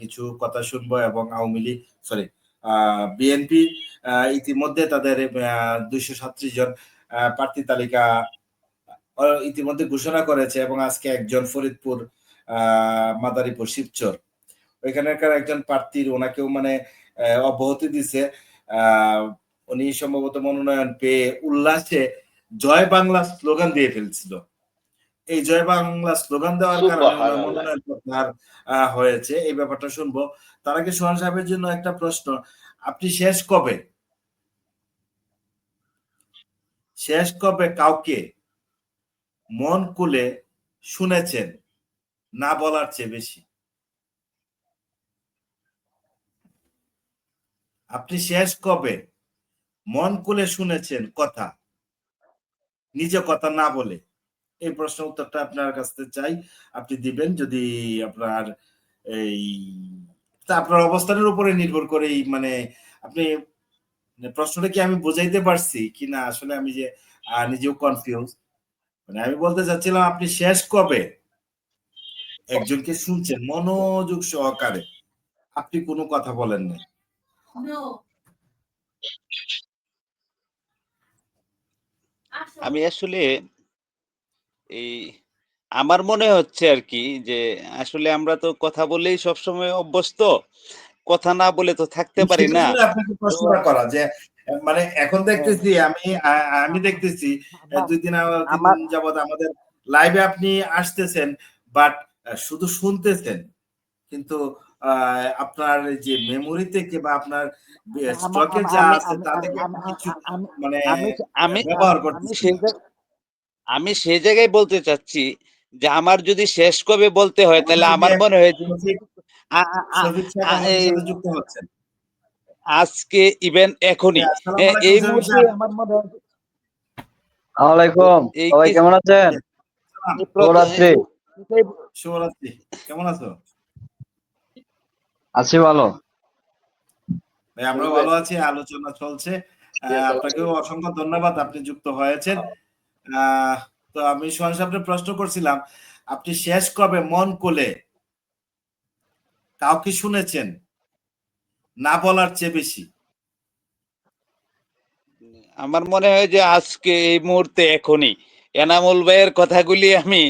কিছু কথা শুনবো এবং আওয়ামী লীগ সরি বিএনপি ইতিমধ্যে তাদের 237 জন প্রার্থী তালিকা ইতিমধ্যে ঘোষণা করেছে এবং আজকে একজন ফরিদপুর মাদারীপুর শিবচর ওইখানকার একজন প্রার্থীর ওনাকেও মানে অব্যাহতি দিছে। উনি সম্ভবত মনোনয়ন পেয়ে উল্লাসে জয় বাংলা স্লোগান দিয়ে ফেলছিল। এই জয় বাংলা স্লোগান দেওয়ার কারণে ওনার মনোনয়ন প্রত্যাহার হয়েছে। এই ব্যাপারটা শুনবো। তার আগে সোহান সাহেবের জন্য একটা প্রশ্ন, আপনি শেষ কবে কাউকে মন খুলে শুনেছেন না বলার চেয়ে বেশি? আপনি শেষ কবে মন খুলে শুনেছেন কথা, নিজে কথা না বলে? এই প্রশ্নের উত্তরটা আপনার কাছ থেকে চাই, আপনি দিবেন। যদি আপনার এই আপনার অবস্থানের উপরে নির্ভর করে মানে আপনি প্রশ্নটা কি আমি বুঝাইতে পারছি কিনা, আসলে আমি যে নিজেও কনফিউজ। মানে আমি বলতে চাচ্ছিলাম আপনি শেষ কবে একজনকে শুনছেন মনোযোগ সহকারে, আপনি কোনো কথা বলেন না? আমি আসলে এই আমার মনে হচ্ছে আর কি যে আসলে আমরা তো কথা বলেই সবসময় অভ্যস্ত, কথা না বলে তো থাকতে পারি না। আপনাকে প্রশ্নটা করা যে মানে এখন দেখতেছি আমি দেখতেছি 2 দিন 3 দিন যাবত আমাদের লাইভে আপনি আসতেছেন, বাট শুধু শুনতেছেন, কিন্তু আপনার যে মেমোরি থেকে বা আপনার স্টকে যা আছে তা থেকে আপনি কিছু মানে ব্যবহার করতেছেন না। আমি সেই জায়গায় বলতে চাচ্ছি যে আমার যদি শেষ কবে বলতে হয় তাহলে আমার মনে হয় যে শফিক সাহেব আমাদের সাথে যুক্ত হচ্ছেন আজকে ইভেন এখনই এই মুহূর্তে আমার মনে হয়। আসসালামু আলাইকুম, সবাই কেমন আছেন? শুভরাত্রি। শুভরাত্রি, কেমন আছো? আছি ভালো ভাই, আমরাও ভালো আছি, আলোচনা চলছে। আপনাকেও অসংখ্য ধন্যবাদ, আপনি যুক্ত হয়েছেন। তো আমি সোহান সাহেবকে প্রশ্ন করছিলাম, আপনি শেষ কবে মন খুলে কাউকে শুনেছেন না বলার চেয়ে বেশি? আমার মনে হয় যে আজকে এই মুহূর্তে এখনই এনামুল ভাইয়ের কথাগুলি আমি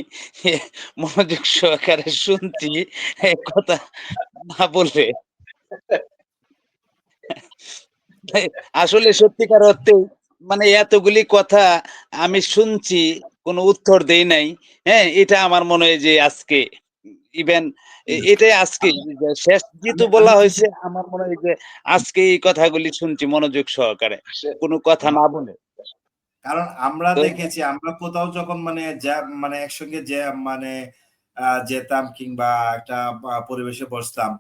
মনোযোগ সহকারে শুনছি, কথা না বলে। আসলে সত্যিকার অর্থে মানে এতগুলি কথা আমি শুনছি, কোনো উত্তর দেই নাই। হ্যাঁ, এটা আমার মনে হয় যে আজকে ইভেন এটাই আজকে শেষ যেহেতু বলা হয়েছে, আমার মনে হয় যে আজকে এই কথাগুলি শুনছি মনোযোগ সহকারে, কোনো কথা না বলে। কারণ আমরা দেখেছি, আমরা কোথাও যখন মানে মানে একসঙ্গে যে মানে যেতাম কিংবা একটা পরিবেশে বসতাম,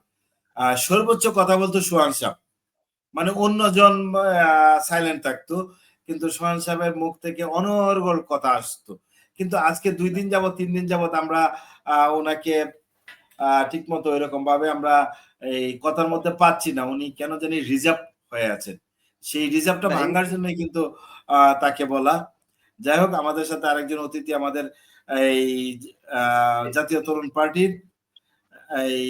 সর্বোচ্চ কথা বলতো সোহান সাহেব, মানে অন্যজন সাইলেন্ট থাকতো, কিন্তু সোহান সাহেবের মুখ থেকে অনর্গল কথা আসতো। কিন্তু আজকে 2 দিন যাবত 3 দিন যাবত আমরা ওনাকে ঠিক মতো এরকম ভাবে আমরা এই কথার মধ্যে পাচ্ছি না। উনি কেন জানি রিজার্ভ হয়ে আছেন, সেই রিজার্ভটা ভাঙার জন্য কিন্তু তাকে বলা। যাই হোক, আমাদের সাথে আরেকজন অতিথি আমাদের এই জাতীয় তরুণ পার্টির এই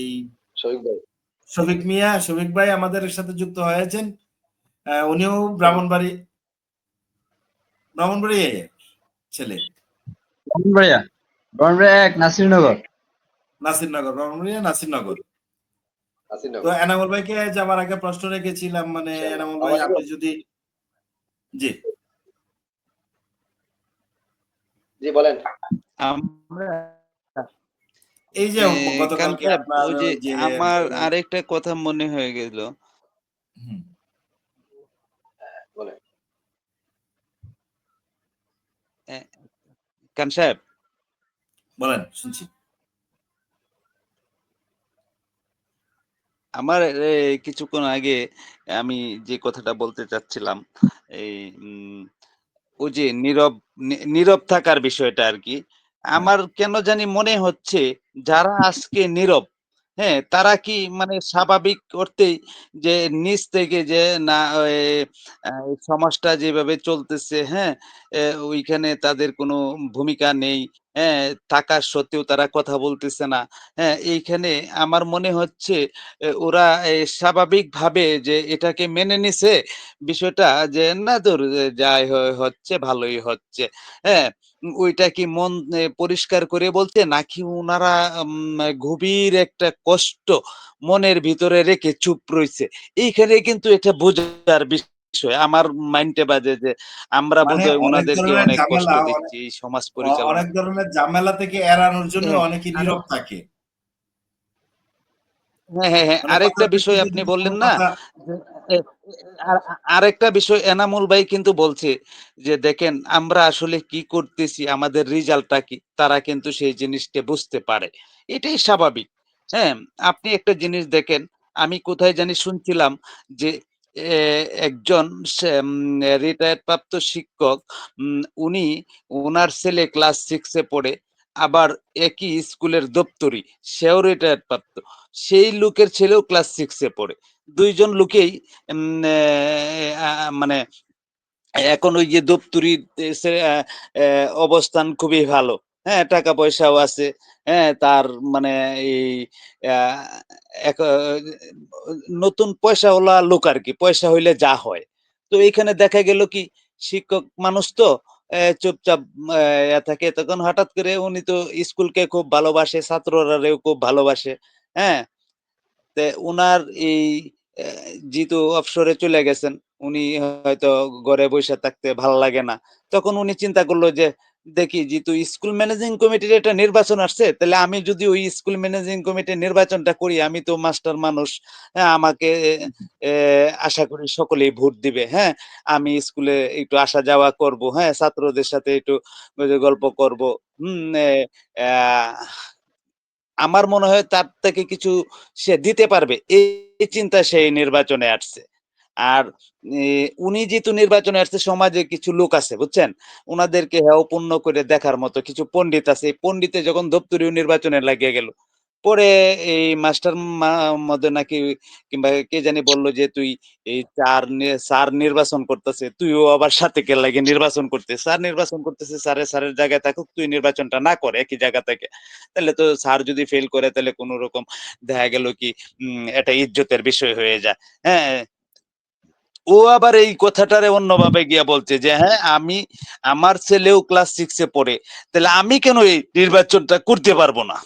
শফিক মিয়া, শফিক ভাই আমাদের সাথে যুক্ত হয়েছেন। উনিও ব্রাহ্মণবাড়ি ছেলে। নাসিরনগর। নাসিরনগর। তো এনামুল ভাইকে যাবার আগে প্রশ্ন রেখেছিলাম, মানে এনামুল ভাই আপনি যদি জি বলেন। এই যে গতকালকে আপনার যে আমার আরেকটা কথা মনে হয়ে গেল। খান সাহেব বলেন, শুনছি। আমার কিছুক্ষণ আগে আমি যে কথাটা বলতে চাচ্ছিলাম, এই ওই যে নীরব থাকার বিষয়টা আর কি, আমার কেন জানি মনে হচ্ছে যারা আজকে নীরব, হ্যাঁ, তারা কি মানে স্বাভাবিক অর্থেই যে নিচ থেকে যে না সমাজটা যেভাবে চলতেছে, হ্যাঁ, ওইখানে তাদের কোনো ভূমিকা নেই, হ্যাঁ, থাকার সত্ত্বেও তারা কথা বলতেছে না। হ্যাঁ, এইখানে আমার মনে হচ্ছে ওরা স্বাভাবিকভাবে যে এটাকে মেনে নিছে বিষয়টা, যে না দূর যাই হচ্ছে ভালোই হচ্ছে। হ্যাঁ? ওইটা কি মন পরিষ্কার করে বলতে, নাকি উনারা গভীর একটা কষ্ট মনের ভিতরে রেখে চুপ রইছে। এইখানে কিন্তু এটা বোঝার বিষয়। আমার মাইন্ডে বাজে যে আমরা মানে বোধহয় অনেক উনাদেরকে ধরনের অনেক কষ্ট ঝামেলা, দিচ্ছি এই সমাজ পরিচালনা অনেক করে। ধরনের ঝামেলা থেকে এড়ানোর জন্য হ্যাঁ, অনেকে আর নীরব থাকে। হ্যাঁ। মানে আরেকটা কথার বিষয় প্রেক্ষিতে আপনি যদি কোনো বললেন না কথা যে এ আরেকটা বিষয় এনামুল ভাই কিন্তু বলছে যে দেখেন আমরা আসলে কি করতেছি, আমাদের রেজাল্টটা কি, তারা কিন্তু সেই জিনিসটা বুঝতে পারে। এটাই স্বাভাবিক। হ্যাঁ? আপনি একটা জিনিস দেখেন, আমি কোথায় জানি শুনছিলাম যে এ একজন রিটায়ার্ড প্রাপ্ত শিক্ষক, উনি উনার ছেলে ক্লাস 6 এ পড়ে, আবার একই স্কুলের দপ্তরি, সেও রিটায়ার্ড প্রাপ্ত। সেই লোকের ছেলেও ক্লাস 6 এ পড়ে। ২ জন লোকেই উম মানে এখন ওই যে দপ্তরিতে অবস্থান খুবই ভালো। হ্যাঁ? টাকা পয়সাও আছে। হ্যাঁ? তার মানে এই আ এক নতুন পয়সাওয়ালা লোক আরকি। পয়সা হইলে যা হয়। তো এইখানে দেখা গেল কি, শিক্ষক মানুষ তো চুপচাপ থাকে। তখন হঠাৎ করে উনি তো স্কুলকে খুব ভালোবাসে, ছাত্ররারেও খুব ভালোবাসে। হ্যাঁ? তে উনার এই অ্যা যেহেতু অবসরে চলে গেছেন, উনি হয়তো ঘরে বইসা থাকতে ভাল লাগে না। তখন উনি চিন্তা করল যে, দেখি যেহেতু স্কুল ম্যানেজিং কমিটির একটা নির্বাচন আসছে, তাহলে আমি যদি ওই স্কুল ম্যানেজিং কমিটির নির্বাচনটা করি, আমি তো মাস্টার মানুষ। হ্যাঁ, আমাকে আশা করি সকলেই ভোট দিবে। হ্যাঁ? আমি স্কুলে একটু আসা যাওয়া করব। হ্যাঁ? ছাত্রদের সাথে একটু ওই যে গল্প করব। হুম? অ্যা আমার মনে হয় তার থেকে কিছু সে দিতে পারবে। এই চিন্তায় সে এই নির্বাচনে আসছে। আর এ উনি যেহেতু নির্বাচনে আসছে, সমাজে কিছু লোক আছে, বুঝছেন? উনাদেরকে হেয়পূর্ণ করে দেখার মতো কিছু পণ্ডিত আছে। এই পণ্ডিতে যখন দপ্তরিও নির্বাচনে লাগিয়ে গেল, পরে এই মাস্টার মদে নাকি কিংবা কে জানি বলল যে, "তুই এই স্যার নির্বাচন করতেছে, তুইও আবার সাথে কে লাগিয়ে নির্বাচন করতে। স্যার নির্বাচন করতেছে, স্যারের জায়গায় থাকুক, তুই নির্বাচনটা না কর একই জায়গা থেকে। তাহলে তো স্যার যদি ফেল করে, তাহলে কোন রকম দেখা গেল কি এটা ইজ্জতের বিষয় হয়ে যায়।" হ্যাঁ? ও আবার এই কথাটারে অন্যভাবে গিয়া বলছে যে, "হ্যাঁ, আমার ছেলেও ক্লাস 6 এ পড়ে। তাহলে আমি কেন এই নির্বাচনটা করতে পারব না?"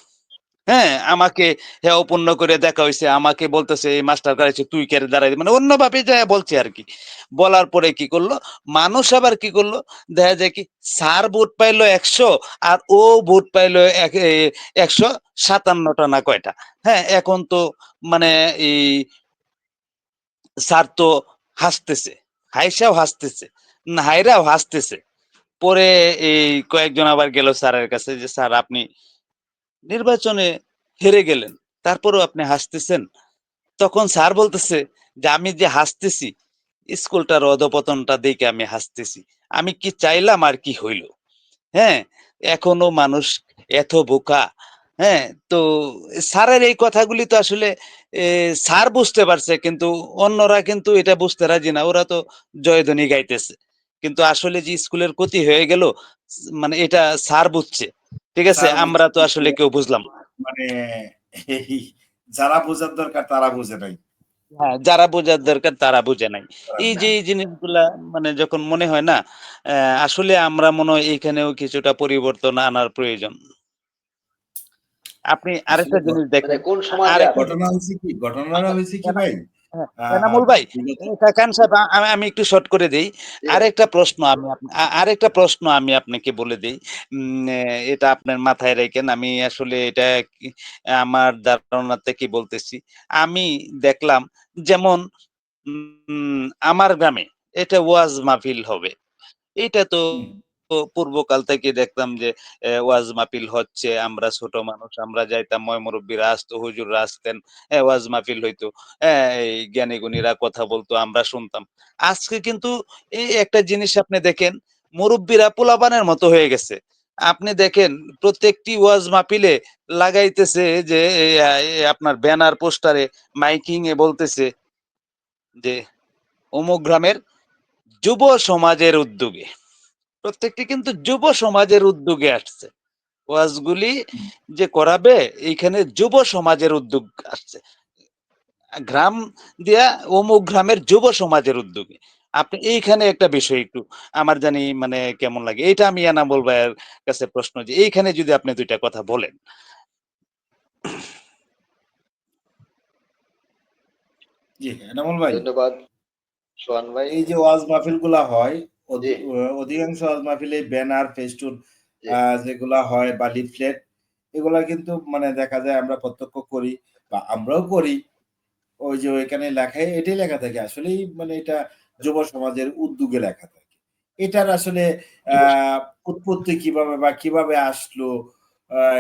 হ্যাঁ? আমাকে হেয়পূর্ণ করে দেখা হইছে। আমাকে বলতেছে, "এই মাস্টার দাঁড়াইছে, তুই কেরে দাঁড়াইলি?" মানে অন্যভাবে যায়া বলছে আরকি। বলার পরে কি করলো? মানুষ আবার কি করলো? দেখা যায় কি, স্যার ভোট পাইলো ১০০ আর ও ভোট পাইলো ১৫৭ টা না কয়টা। হ্যাঁ? এখন তো মানে এই স্যার তো হাসতেছে। হাইসাও হাসতেছে। হাইরাও হাসতেছে। পরে এই কয়েকজন আবার গেল স্যারের কাছে যে, "স্যার আপনি নির্বাচনে হেরে গেলেন। তারপরেও আপনি হাসতেছেন?" তখন স্যার বলতেছে যে, "আমি যে হাসতেছি, স্কুলটার অধঃপতনটা দেখে আমি হাসতেছি। আমি কি চাইলাম আর কি হইল?" হ্যাঁ? এখনো মানুষ এত বোকা। হ্যাঁ? তো স্যারের এই কথাগুলি তো আসলে এ স্যার বুঝতে পারছে, কিন্তু অন্যরা কিন্তু এটা বুঝতে রাজি না। ওরা তো জয়ধ্বনি গাইতেছে। কিন্তু আসলে যে স্কুলের ক্ষতি হয়ে গেল, মানে এটা স্যার বুঝছে। ঠিক আছে? স্যার আমরা বুঝছে তো আসলে কেউ বুঝলাম না। মানে এই যারা বোঝার দরকার তারা বোঝে নাই। হ্যাঁ, যারা বোঝার দরকার তারা বুঝে নাই। এই যে এই জিনিসগুলা মানে যখন মনে হয় না, আসলে আমরা মনে হয় এইখানেও কিছুটা পরিবর্তন আনার প্রয়োজন। আপনি আসলে আরেকটা জিনিস দেখেন, আরেকটা ঘটনা হয়েছে কি, ঘটনাটা আচ্ছা, হয়েছে কি এনা ভাই? হ্যাঁ, আহ এনামুল ভাই, বিগত খান সাহেব, আমি একটু শর্ট করে দেই। আরেকটা প্রশ্ন আমি আপনাকে বলে দেই। এটা আপনার মাথায় রাইখেন। আমি আসলে এটা কি আমার ধারণা থেকে বলতেছি। আমি দেখলাম যেমন আমার গ্রামে এটা ওয়াজ মাহফিল হবে। এইটা তো হুম, পূর্বকাল থেকে দেখতাম যে ওয়াজ মাহফিল হচ্ছে। আমরা ছোট মানুষ, আমরা যাইতাম, মুরব্বিরা আসতো, হুজুররা আসতেন। ওয়াজ মাহফিল হইতো। এই জ্ঞানী-গুণীরা কথা বলতো, আমরা শুনতাম। আজকে কিন্তু এই একটা জিনিস আপনি দেখেন, মুরব্বিরা পোলাপানের মতো হয়ে গেছে। আপনি দেখেন প্রত্যেকটি ওয়াজ মাহফিলে লাগাইতেছে যে আপনার ব্যানার পোস্টারে মাইকিং এ বলতেছে যে অমুক গ্রামের যুব সমাজের উদ্যোগে। প্রত্যেকটি কিন্তু যুব সমাজের উদ্যোগে আসছে। ওয়াজগুলি যে করাবে এইখানে যুব সমাজের উদ্যোগ আসছে, গ্রাম দিয়া অমুক গ্রামের যুব সমাজের উদ্যোগে। আপনি এইখানে একটা বিষয় একটু আমার জানি মানে কেমন লাগে, এইটা আমি এনামুল ভাইয়ের কাছে প্রশ্ন যে এইখানে যদি আপনি দুইটা কথা বলেন। জি এনামুল ভাই, ধন্যবাদ সোহান ভাই। এই যে ওয়াজ মাহফিল গুলা হয়, জি অধিকাংশ ওয়াজ মাহফিলে ব্যানার ফেস্টুন জি যেগুলা হয় বা লিফলেট, এগুলা কিন্তু মানে দেখা যায় আমরা প্রত্যক্ষ করি বা আমরাও করি। ওই যে ওইখানে লেখায় এটাই লেখা থাকে আসলেই মানে এটা যুব সমাজের উদ্যোগে লেখা থাকে। এটার আসলে যুব উৎপত্তি কিভাবে বা কিভাবে আসলো,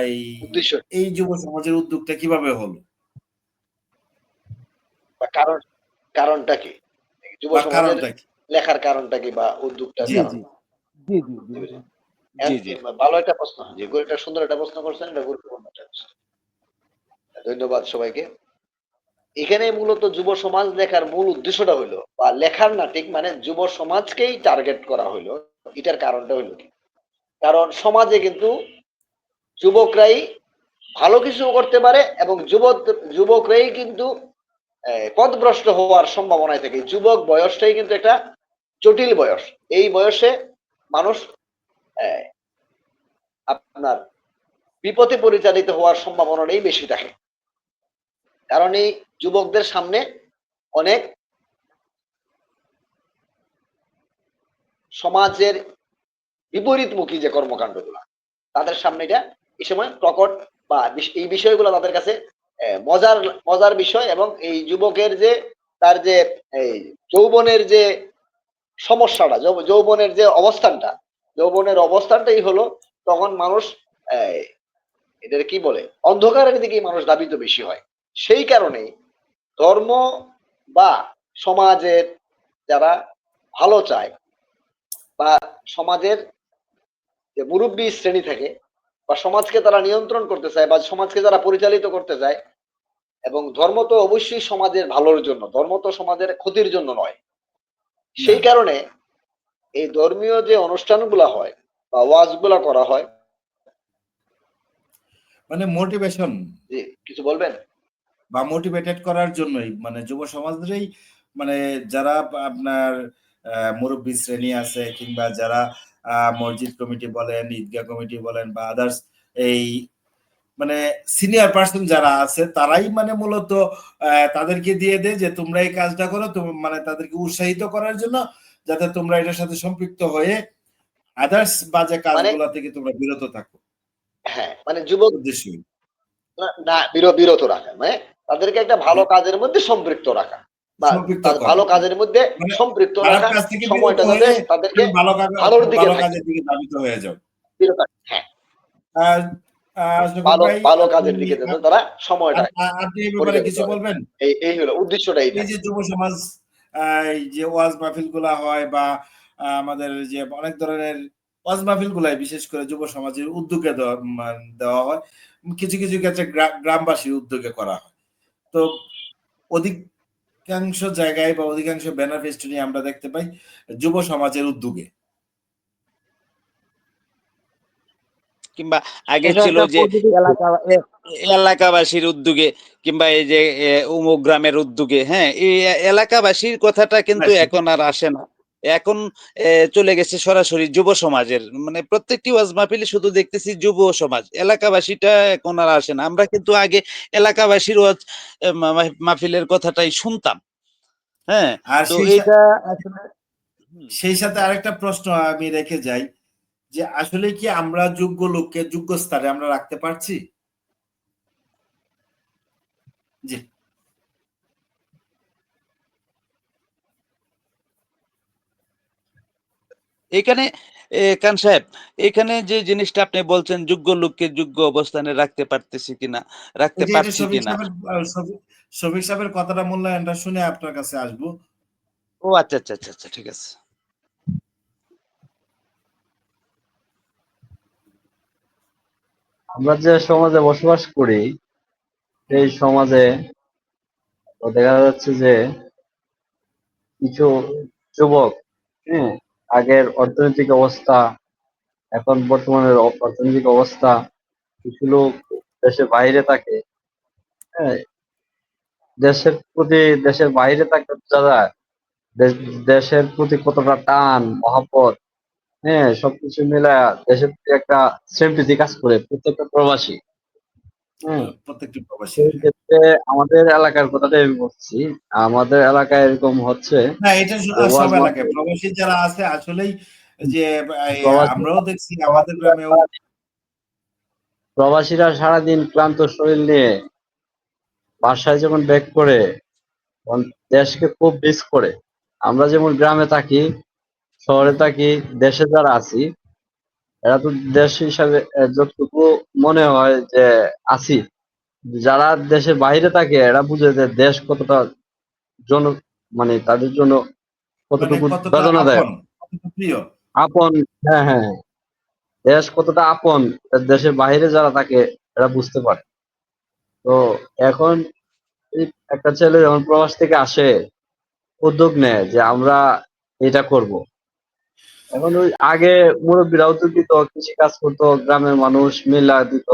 এই উদ্দেশ্য এই যুব সমাজের উদ্যোগটা কিভাবে হলো বা কারণটা কি, যুব বা সমাজের কারণটা কি? লেখার কারণটা কি বা উদ্যোগটার জি কারণ। জি জি জি জি বুঝলেন? জি জি ভালো একটা প্রশ্ন, যে একটা সুন্দর একটা প্রশ্ন করছেন, এটা গুরুত্বপূর্ণ একটা প্রশ্ন। ধন্যবাদ সবাইকে। এখানে মূলত যুব সমাজ লেখার মূল উদ্দেশ্যটা হইলো, বা লেখার না ঠিক মানে যুব সমাজকেই টার্গেট করা হইলো। এটার কারণটা হইলো কি, কারণ সমাজে কিন্তু যুবকরাই ভালো কিছু করতে পারে, এবং যুবকরাই কিন্তু পথভ্রষ্ট হওয়ার সম্ভাবনায় থাকে। যুবক বয়সটাই কিন্তু একটা জটিল বয়স। এই বয়সে মানুষ আহ, আপনার বিপথে পরিচালিত হওয়ার সম্ভাবনাটাই বেশি থাকে। কারণ এই যুবকদের সামনে অনেক সমাজের বিপরীতমুখী যে কর্মকাণ্ডগুলো, তাদের সামনে এটা এই সময় প্রকট, বা এই বিষয়গুলো তাদের কাছে মজার মজার বিষয়। এবং এই যুবকের যে তার যে এই যৌবনের যে সমস্যাটা, যৌবনের যে অবস্থানটা, যৌবনের অবস্থানটাই হলো তখন মানুষ আহ, এদের কি বলে অন্ধকারের দিকেই মানুষ ধাবিত বেশি হয়। সেই কারণে ধর্ম বা সমাজের যারা ভালো চায়, বা সমাজের যে মুরব্বী শ্রেণী থাকে, বা সমাজকে তারা নিয়ন্ত্রণ করতে চায়, বা সমাজকে যারা পরিচালিত করতে চায়, এবং ধর্ম তো অবশ্যই সমাজের ভালোর জন্য, ধর্ম তো সমাজের ক্ষতির জন্য নয়। না সেই কারণে এই ধর্মীয় যে অনুষ্ঠানগুলা হয় বা ওয়াজগুলা করা হয়। মানে মোটিভেশন জি, কিছু বলবেন? বা মোটিভেটেড করার জন্যই মানে যুব সমাজেরই মানে যারা আপনার মুরব্বী শ্রেণী আছে কিংবা যারা মসজিদ কমিটি বলেন, ঈদগাহ কমিটি বলেন বা আদার্স, এই মানে সিনিয়র পার্সন যারা আছে তারাই মানে মূলত তাদেরকে দিয়ে দেয় যে তোমরা এই কাজটা করো, মানে তাদেরকে উৎসাহিত করার জন্য, যাতে তোমরা এটার সাথে সম্পৃক্ত হয়ে আদার্স বাজে মানে কাজগুলা থেকে তোমরা বিরত থাকো। হ্যাঁ, মানে যুবক উদ্দেশ্যই না বিরত রাখা, মানে তাদেরকে একটা ভালো কাজের মধ্যে সম্পৃক্ত রাখা, বা সম্পৃক্ত তাদের করা, ভালো কাজের মধ্যে মানে সম্পৃক্ত খারাপ রাখা। কাজ থেকে বিরত সময়টা যাতে হয়ে তাদেরকে তুমি ভালো কাজ, ভালোর দিকে ভালো থাকে, কাজের দিকে ধাবিত হয়ে যাও। বিরত রাখা। হ্যাঁ, আর শফিক ভালো ভাই, ভালো আপনি কাজের দিকে যাতে তারা সময়টা আপনি এই ব্যাপারে পরিচালিত কিছু করে। বলবেন? এই হলো উদ্দেশ্যটা, এই এইটা। যে যুব সমাজ, এই যে ওয়াজ মাহফিল গুলা হয় বা আমাদের যে অনেক ধরনের ওয়াজ মাহফিল গুলাই বিশেষ করে যুব সমাজের উদ্যোগে দেওয়া হয়, কিছু কিছু ক্ষেত্রে গ্রামবাসীর উদ্যোগে করা হয়। তো অধিকাংশ জায়গায় বা অধিকাংশ ব্যানার ফেস্টুনে আমরা দেখতে পাই যুব সমাজের উদ্যোগে। কিংবা আগে এটা ছিল একটা যে পজিটিভ দিক। এলাকাবাসীর উদ্যোগে, কিংবা এই যে অমুক গ্রামের উদ্যোগে, হ্যাঁ এই এলাকাবাসীর কথাটা কিন্তু হ্যাঁ, এখন আর আসে না। এখন চলে গেছে সরাসরি যুব সমাজের, মানে প্রত্যেকটি ওয়াজ মাহফিলে শুধু দেখতেছি যুব সমাজ, এলাকাবাসীটা এখন আর আসে না। আমরা কিন্তু আগে এলাকাবাসীর ওয়াজ মাহফিলের কথাটাই শুনতাম। হ্যাঁ, আর তো এইটা আসলে হুম, সেই সাথে আরেকটা প্রশ্ন আমি রেখে যাই, যে আসলে কি আমরা যোগ্য লোককে যোগ্য স্তরে আমরা রাখতে পারছি? জি এখানে খান সাহেব, এখানে যে জিনিসটা আপনি বলছেন যোগ্য লোককে যোগ্য অবস্থানে রাখতে পারতেছি কিনা, রাখতে ওই যে এটা পারছি শফিক কিনা। সাহেবের শফিক সাহেবের কথাটা মূল্যায়নটা শুনে আপনার কাছে আসবো। ও আচ্ছা আচ্ছা আচ্ছা আচ্ছা, ঠিক আছে। আমরা যে সমাজে বসবাস করি সেই সমাজে দেখা যাচ্ছে যে কিছু যুবক, হ্যাঁ, আগের অর্থনৈতিক অবস্থা, এখন বর্তমানের অর্থনৈতিক অবস্থা কিছু লোক দেশের বাইরে থাকে। হ্যাঁ, দেশের বাইরে থাকতে বোঝা যায় দেশের প্রতি কতটা টান মহব্বত। হ্যাঁ, সবকিছু মিলা দেশের প্রতি একটা সিম্পিথি কাজ করে প্রত্যেকটা প্রবাসী। হ্যাঁ, প্রত্যেকটি প্রবাসীর, সেই হ্যাঁ। ক্ষেত্রে আমাদের এলাকার কথাটাই আমি বলছি। আমাদের এলাকায় এরকম হচ্ছে না, এটা যে সব ওয়াজ এলাকায় মাহফিল, প্রবাসী যারা আছে আসলেই যে প্রবাসী আমরাও দেখছি আমাদের গ্রামেও। প্রবাসীরা সারাদিন ক্লান্ত শরীর নিয়ে বাসায় যখন ব্যাক করে তখন দেশকে খুব মিস করে। আমরা যেমন গ্রামে থাকি, শহরে থাকি, দেশে যারা আছি এরা তো দেশ হিসাবে যতটুকু মনে হয় যে আছি, যারা দেশের বাইরে থাকে এরা বুঝে যে দেশ কতটা জন মানে তাদের জন্য মানে কতটুকু কতটা বেদনাদায়ক, আপন, কতটা প্রিয়। আপন। হ্যাঁ, হ্যাঁ, দেশ কতটা আপন দেশের বাইরে যারা থাকে এরা বুঝতে পারে। তো এখন এই একটা ছেলে যখন প্রবাস থেকে আসে, উদ্যোগ নেয় যে আমরা এটা করব। এখন ওই আগে মুরব্বীরা উদ্যোগ দিত, কৃষি কাজ করতো, গ্রামের মানুষ মিলা দিত,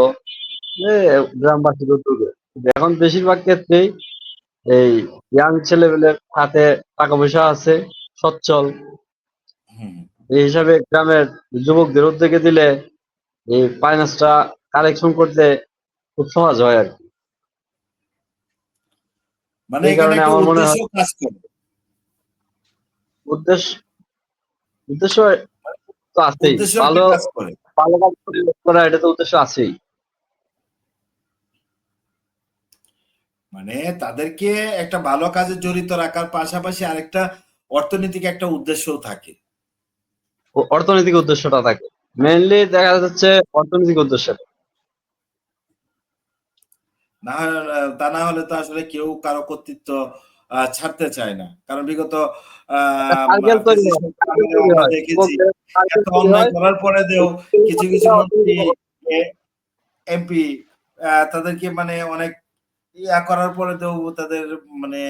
এ গ্রামবাসীর উদ্যোগে। কিন্তু এখন বেশিরভাগ ক্ষেত্রেই এই ইয়াং ছেলেপেলের হাতে টাকা পয়সা আছে, সচ্ছল। হুম। এই হিসাবে গ্রামের যুবকদের উদ্যোগে দিলে এই ফাইন্যান্সটা কালেকশন করতে খুব সহজ হয় আর কি। মানে এই এখানে কারণে একটা আমার মনে উদ্দেশ্য হয় কাজ করে। উদ্দেশ্য উদ্দেশ্য তো আছেই। উদ্দেশ্য একটা ভালো কাজ করে। ভালো কাজ করা, এটা তো উদ্দেশ্য আছেই। মানে তাদেরকে একটা ভালো কাজে জড়িত রাখার পাশাপাশি আরেকটা অর্থনৈতিক একটা উদ্দেশ্যও থাকে। অর্থনৈতিক উদ্দেশ্যটা থাকে, মেইনলি দেখা যাচ্ছে অর্থনৈতিক উদ্দেশ্যটা। না তা না হলে তো আসলে কেউ কারো কর্তৃত্ব ছাড়তে চায় না, কারণ বিগত সার্কেল তৈরি হয়, ফ্যাসিস্ট সার্কেল আমলেও তৈরি আমরা হয়, দেখেছি যুবকদের সার্কেল এত তৈরি অন্যায় হয়। করার পরে দেও কিছু কিছু মন্ত্রী, এমপি তাদেরকে মানে অনেক ইয়া করার পরে দেও তাদের মানে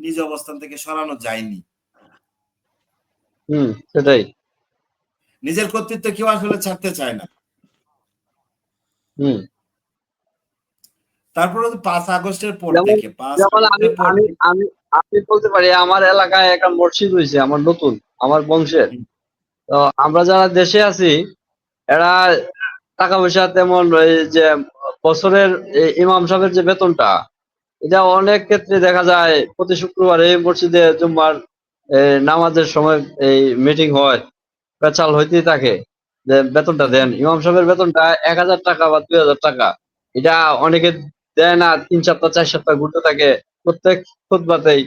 নিজ অবস্থান থেকে সরানো যায়নি। সেটাই। নিজের কর্তৃত্ব কেউ আসলে ছাড়তে চায় না। হুম তারপরে 5 আগস্টের পর যেমন থেকে, পাঁচ যেমন আমি আগস্টের পর আমি থেকে আমি আমি বলতে পারি আমার এলাকায় একটা মসজিদ হয়েছে, আমার নতুন, আমার বংশের। হুম, তো আমরা যারা দেশে আছি এরা টাকা পয়সা তেমন এই যে বছরের ইমাম সাহেবের যে বেতনটা, এটা অনেক ক্ষেত্রে দেখা যায় প্রতি শুক্রবার এই মসজিদে জুম্মার নামাজের সময় এই মিটিং হয়, পেচাল হইতেই থাকে যে বেতনটা হুম, দেন। ইমাম সাহেবের বেতনটা 1,000 টাকা বা 2,000 টাকা। এটা অনেকে দেয় না, 3 সপ্তাহ 4 সপ্তাহ ঘুরতে থাকে। প্রত্যেক খুতবাতেই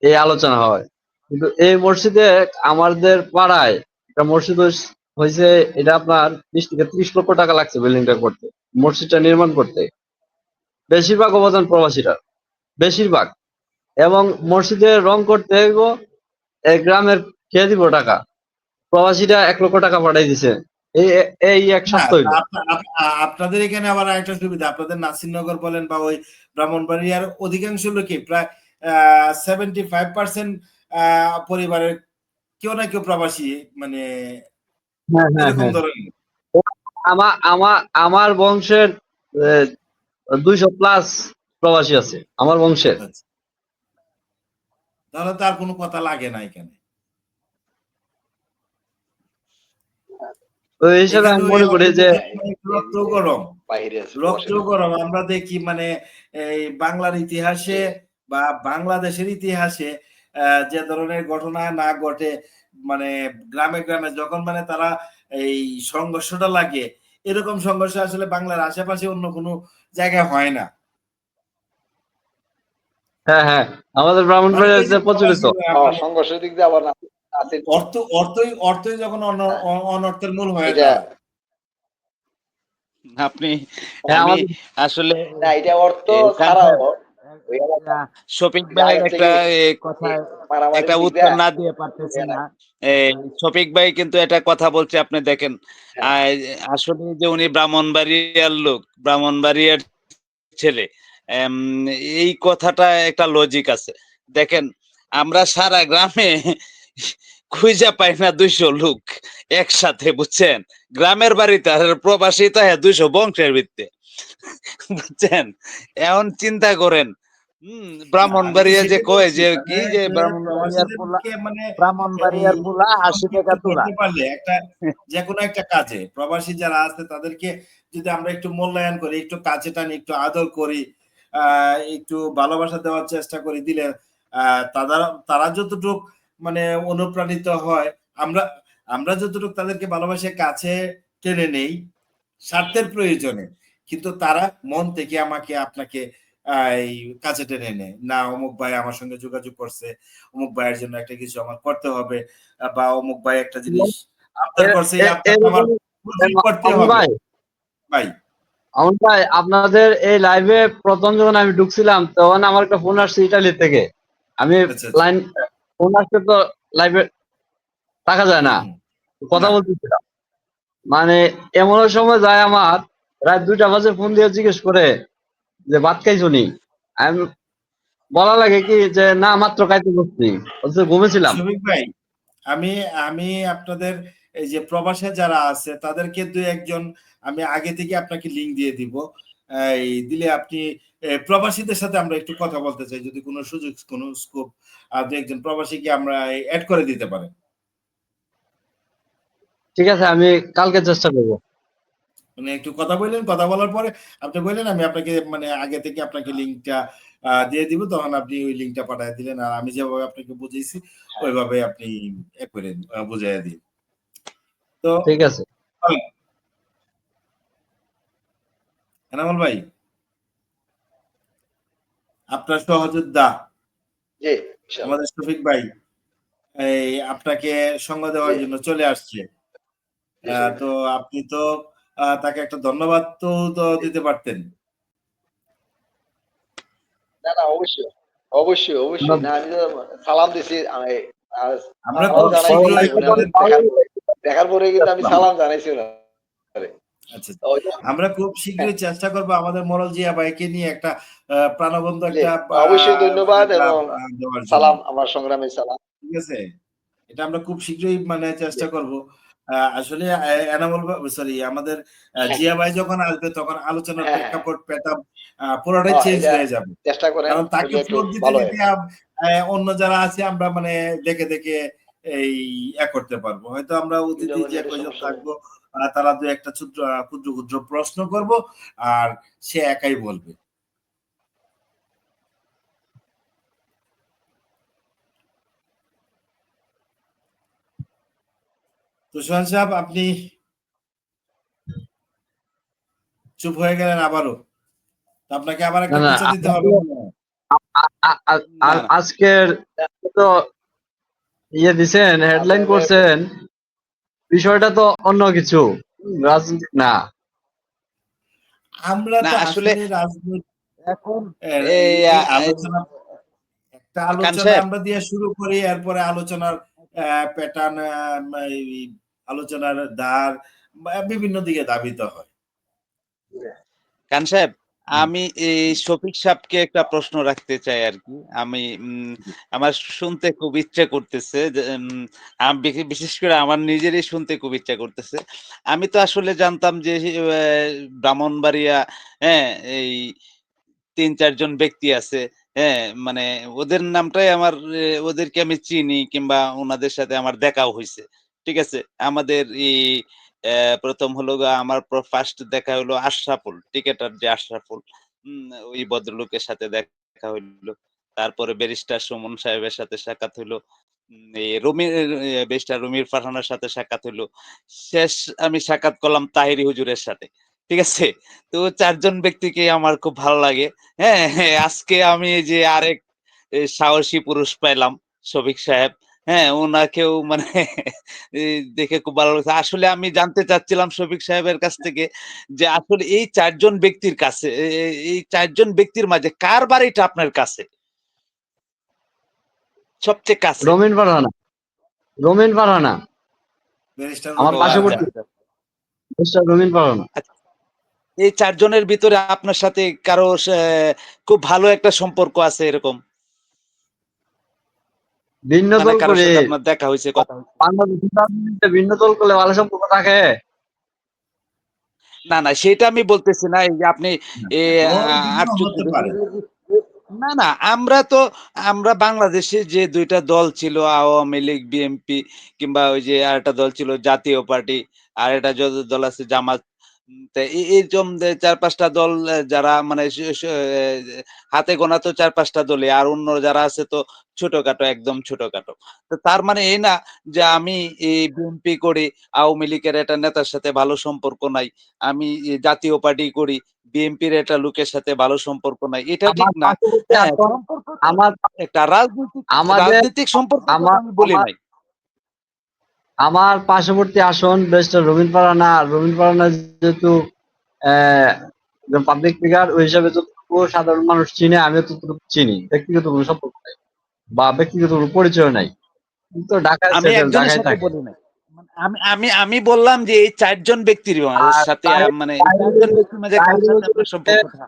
এই আলোচনা হয়। কিন্তু এই মসজিদে আমাদের পাড়ায় একটা মসজিদ হয়েছে, এটা আপনার 20 থেকে 30 লক্ষ টাকা লাগছে বিল্ডিংটা করতে, মসজিদটা নির্মাণ করতে। বেশিরভাগ অবদান প্রবাসীরা, বেশিরভাগ। এবং মসজিদে রং করতে হইব, এই গ্রামের খেয়ে দিব টাকা, প্রবাসীরা 1 লক্ষ টাকা পাঠাই দিছে এই এই এক না, সপ্তাহ হইলো। আপনাদের এখানে আবার একটা সুবিধা, আপনাদের নাসিরনগর বলেন বা ওই ব্রাহ্মণবাড়িয়ার অধিকাংশ লোকই প্রায় 75% পরিবারের কেউ না কেউ প্রবাসী, মানে হ্যাঁ, হ্যাঁ, এরকম হ্যাঁ। ধরনের। আমার আমার আমার বংশের 200+ প্রবাসী আছে আমার বংশের। আচ্ছা, তাহলে তো আর কোনো কথা লাগে না এখানে। তো এই হিসাবে এখানে আমি ওই মনে করি যে রক্ত গরম, বাইরে আছে রক্ত প্রবাসীরা। গরম। আমরা দেখি মানে এই বাংলার ইতিহাসে বা বাংলাদেশের ইতিহাসে যে ধরনের ঘটনা না ঘটে, মানে গ্রামে গ্রামে যখন মানে তারা এই সংঘর্ষটা লাগে, এরকম সংঘর্ষ আসলে বাংলার আশেপাশে অন্য কোনো জায়গায় হয় না। হ্যাঁ, হ্যাঁ, আমাদের মানে এই যে ব্রাহ্মণবাড়িয়াতে প্রচলিত। প্রবাসী মানে সংঘর্ষের দিক দিয়ে আবার আছে অর্থই যখন হ্যাঁ, অনর্থের মূল হয়ে এটা দাঁড়ায়। আপনি হ্যাঁ, আমি আমাদের আসলে না, এটা অর্থ এখানকার ছাড়াও ওই এলাকা শফিক ওই যে ভাইয়ের আগের একটা থেকে কথা, একটা মারামারির দিক উত্তর দিয়ে না দিয়ে পারতেছি এরা- না। শফিক ভাই কিন্তু এটা কথা বলছে, আপনি দেখেন। হ্যাঁ, আহ, আসলে যে উনি ব্রাহ্মণবাড়িয়ার লোক, ব্রাহ্মণবাড়িয়ার ছেলে, এম, এই কথাটা একটা লজিক আছে। দেখেন, আমরা সারা গ্রামে খুঁজা পায় না 200 লোক একসাথে, বুঝছেন? গ্রামের বাড়িতে আর প্রবাসী তো 200 বংশের ভিত্তে, বুঝছেন? এখন চিন্তা করেন, না, আমি তো ব্রাহ্মণবাড়িয়া যে সেটাই কয় বলছি যে মানে কি যে যে ব্রাহ্মণবাড়িয়ার পোলা, প্রবাসীদেরকে মানে এই ব্রাহ্মণবাড়িয়ার পোলা 80 টাকা সম্পৃক্ত তোলা। করতে পারলে একটা যেকোনো একটা কাজে প্রবাসী যারা আছে তাদেরকে যদি আমরা একটু মূল্যায়ন করি, একটু কাছে টানি, একটু আদর করি, একটু ভালোবাসা দেওয়ার চেষ্টা করি, দিলে তারা তারা যতটুক মানে অনুপ্রাণিত হয়, আমরা আমরা যতটুক তাদেরকে ভালোবাসে কাছে টেনে নেই স্বার্থের প্রয়োজনে, কিন্তু তারা মন থেকে আমাকে আপনাকে এই কাছে টেনে নেয় না। অমুক ভাই আমার সঙ্গে যোগাযোগ করছে, অমুক ভাইয়ের জন্য একটা কিছু আমার করতে হবে, বা অমুক ভাই একটা জিনিস আবদার করছে, এই আবদারটা আমার এরকম ফুলফিল করতে আমন হবে ভাই, ভাই। আমন ভাই, আপনাদের এই লাইভে প্রথম যখন আমি ঢুকছিলাম তখন আমার একটা ফোন আসছে ইটালি থেকে। আমি আচ্ছা আচ্ছা। লাইন ফোন আসছে তো লাইভে থাকা যায় না, হুম, কথা না বলতেছিলাম। মানে এমন সময় যায় আমার রাত 2টা বাজে ফোন দিয়ে জিজ্ঞেস করে যে ভাত খাইছো নি? আমি বলা লাগে কি যে না মাত্র খাইতে বসছি, অথচ ঘুমেছিলাম। শফিক ভাই, আমি আমি আপনাদের এই যে প্রবাসে যারা আছে তাদেরকে দুই একজন আমি আগে থেকে আপনাকে লিংক দিয়ে দিব। এই দিলে আপনি প্রবাসীদের সাথে আমরা একটু কথা বলতে চাই, যদি কোনো সুযোগ কোনো স্কোপ দু একজন প্রবাসীকে আমরা অ্যাড করে দিতে পারেন। ঠিক আছে, আমি কালকে চেষ্টা করবো। মানে একটু কথা বললেন, কথা বলার পরে আপনি বললেন আমি আপনাকে মানে আগে থেকে আপনাকে লিংকটা দিয়ে দিব, তখন আপনি ওই লিংকটা পাঠিয়ে দিলেন, আর আমি যেভাবে আপনাকে বুঝিয়েছি ওইভাবে আপনি এ করেন, বুঝাইয়া দিন। তো ঠিক আছে। এনামুল ভাই, আপনার সহযোদ্ধা জি ইনশাআল্লাহ। আমাদের শফিক ভাই এই আপনাকে সঙ্গ জি দেওয়ার জন্য চলে আসছে। জি শফিক তো ভাই। আপনি তো তাকে একটা ধন্যবাদ তো জি। দিতে পারতেন। না না অবশ্যই অবশ্যই অবশ্যই, না আমি তো সালাম দিছি, আমি আমরা সালাম খুব জানাইছি, শীঘ্রই উনি আমাদের আমাকে দেখার পরে কিন্তু আমি সালাম জানাইছি ওনারে। আচ্ছা, তো ওই যে, আমরা খুব হ্যাঁ, শীঘ্রই চেষ্টা করব আমাদের মোরল জিয়া ভাইকে নিয়ে একটা প্রাণবন্ত জি একটা অবশ্যই ধন্যবাদ আড্ডা এবং দেওয়ার জন্য। সালাম, আমার সংগ্রামী সালাম। ঠিক আছে? এটা আমরা খুব শীঘ্রই মানে জি চেষ্টা করব। আসলে এনামুল সরি আমাদের হ্যাঁ জিয়া ভাই যখন আসবে তখন আলোচনার হ্যাঁ হ্যাঁ, প্রেক্ষাপট পুরোটাই চেঞ্জ এটা হয়ে যাবে। চেষ্টা করেন, কারণ তাকে হইলে একটু ফ্লোর দিতে ভালো হয়। দিতে অন্য যারা আছে আমরা মানে দেখে দেখে এই করতে পারবো। হয়তো আমরা ভিডিও অতিথি করলে যে এটা কয়জন সমস্যা নেই। থাকবো তারা দু একটা ক্ষুদ্র ক্ষুদ্র প্রশ্ন করব, আর সে একাই বলবে। তো সোহান সাহেব, আপনি চুপ হয়ে গেলেন আবারও। তো আপনাকে আবার না একটা না, কুঁচা দিতে হবে আপনাকে মনে হয়। না, না। আজকের তো ইয়ে দিছেন, হেডলাইন আপনাদের করছেন, বিষয়টা তো অন্য কিছু, রাজনীতি না। আমরা না তো আসলে আসলে রাজনৈতিক এখন এই এই এই আলোচনা, একটা খান আলোচনা সাহেব, আমরা দিয়ে শুরু করি, এরপরে আলোচনার প্যাটার্ন, আলোচনার ধার বিভিন্ন দিকে ধাবিত হয়। খান সাহেব, হুম, আমি এই শফিক সাহেবকে একটা প্রশ্ন রাখতে চাই আরকি। আমি আমার শুনতে খুব ইচ্ছা করতেছে যে বিশেষ করে আমার নিজেরই শুনতে খুব ইচ্ছা করতেছে। আমি তো আসলে জানতাম যে ব্রাহ্মণবাড়িয়া, হ্যাঁ, এই ৩-৪ জন ব্যক্তি আছে। হ্যাঁ? মানে ওদের নামটাই আমার, ওদেরকে আমি চিনি কিংবা উনাদের সাথে আমার দেখাও হইছে। ঠিক আছে? আমাদের প্রথম হলো আমার ফার্স্ট দেখা হলো আশরাফুল, ক্রিকেটার যে আশরাফুল। ওই ভদ্রলোকের সাথে দেখা হইলো। তারপরে ব্যারিস্টার সুমন সাহেবের সাথে সাক্ষাৎ হইলো। এই ব্যারিস্টার রুমির ফারহানার সাথে সাক্ষাৎ হইলো। শেষ আমি সাক্ষাৎ করলাম তাহেরি হুজুরের সাথে। ঠিক আছে? তো ৪ জন ব্যক্তিকে আমার খুব ভালো লাগে। হ্যাঁ, হ্যাঁ, আজকে আমি এই যে আরেক সাহসী পুরুষ পাইলাম, শফিক সাহেব। হ্যাঁ, উনাকেও মানে দেখে খুব ভালো লাগছে। আসলে আমি জানতে চাচ্ছিলাম শফিক সাহেবের কাছ থেকে যে আসলে এই ৪ জন ব্যক্তির কাছে, এই ৪ জন ব্যক্তির মাঝে কার বাড়িটা আপনার কাছে? সবচেয়ে কাছে? রমিন ফারহানা, রমিন ফারহানা ব্যারিস্টার আমার ও রুমিন আচ্ছা, পার্শ্ববর্তী, ফারহানা। আচ্ছা। মিস্টার রমিন ফারহানা। আচ্ছা। এই ৪ জনের ভিতরে আপনার সাথে কারো খুব ভালো একটা সম্পর্ক আছে এরকম? ভিন্ন মানে দল কারোর করে সাথে আপনার দেখা হয়েছে, কথা হয়েছে? বাংলাদেশের রাজনীতিতে ভিন্ন দল করলে ভালো সম্পর্ক থাকে? না, না, সেটা আমি বলতেছি না। এই যে আপনি এ দল ভিন্ন ৪৮ হতে পারে। না, না, আমরা বাংলাদেশে যে ২ টা দল ছিল, আওয়ামী লীগ, বিএনপি, কিংবা ওই যে আরেকটা দল ছিল জাতীয় পার্টি, আরেকটা দল আছে জামাত। তা এইরকম যে ৪-৫ টা দল, যারা মানে হাতে গোনা তো ৪-৫ টা দলই। আর অন্য যারা আছে তো ছোটখাটো, একদম ছোটখাটো। তো তার মানে এই না যে আমি বিএনপি করি, আওয়ামী লীগের একটা নেতার সাথে ভালো সম্পর্ক নাই। আমি জাতীয় পার্টি করি, বিএনপির একটা লোকের সাথে ভালো সম্পর্ক নাই। এটা ঠিক আমার না। পার্শ্ববর্তী হ্যাঁ, আসন সম্পর্ক তো আমার একটা আমাদের রাজনৈতিক সম্পর্কের কথা আমার আমি বলি আমার নাই। আমার পার্শ্ববর্তী আসন বেস্ট রবীন্দ্রপাড়া না, রবীন্দ্রপাড়া না, যেহেতু পাবলিক ফিগার ওই হিসাবে যতটুকু সাধারণ মানুষ চিনে আমি ততটুকু চিনি, ব্যক্তিগত কোনো সম্পর্ক নাই বা ব্যক্তিগত কোনো পরিচয় নাই। কিন্তু ঢাকায় আমি সেটেল, একজনের ঢাকায় সাথে থাকে। বলি নাই। মানে আমি আমি আমি বললাম যে এই ৪ জন ব্যক্তির আর সাথে, তাই মানে এই তাই ৪ জন ব্যক্তির মাঝে কার সাথে আপনার সম্পর্কটা?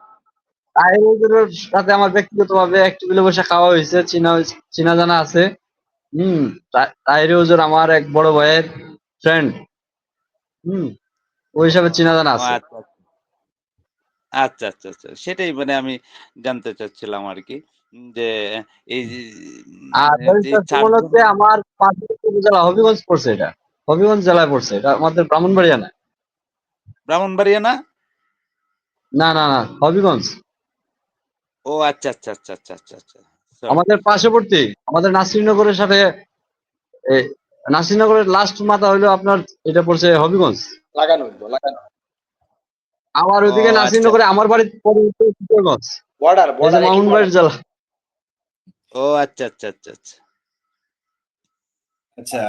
তাহিরুলের সাথে আমার ব্যক্তিগতভাবে এক টেবিলে বসে খাওয়া হয়েছে, চিনা জানা আছে। হুম। তাহির হুজুর আমার এক বড় ভাইয়ের ফ্রেন্ড। হুম। ওই হিসাবে চিনা জানা ও আছে। আচ্ছা, আচ্ছা, আচ্ছা, আচ্ছা। সেটাই মানে আমি জানতে চাচ্ছিলাম আরকি। যে এই যে আর এই ব্যারিস্টার ৪ সুমন জন হচ্ছে আমার পার্শ্ববর্তী উপজেলা হবিগঞ্জ পড়ছে এটা। হবিগঞ্জ জেলায় পড়ছে। এটা আমাদের ব্রাহ্মণবাড়িয়া না। ব্রাহ্মণবাড়িয়া না? না, না, না, হবিগঞ্জ। ও আচ্ছা, আচ্ছা, আচ্ছা, আচ্ছা, আচ্ছা, আচ্ছা। সরি। আমাদের পার্শ্ববর্তী। আমাদের নাসিরনগরের সাথে এ নাসিরনগরের লাস্ট মাথা হইলো আপনার, এটা পড়ছে হবিগঞ্জ। লাগানো হইলো, লাগানো আমার ও ওইদিকে আচ্ছা, নাসিরনগরে আমার বাড়ি পড়ে হচ্ছে কিশোরগঞ্জ। বর্ডার, এই যে বর্ডার, একই বর্ডার। ব্রাহ্মণবাড়ির জেলা। ও আচ্ছা, আচ্ছা, আচ্ছা, আচ্ছা। আচ্ছা,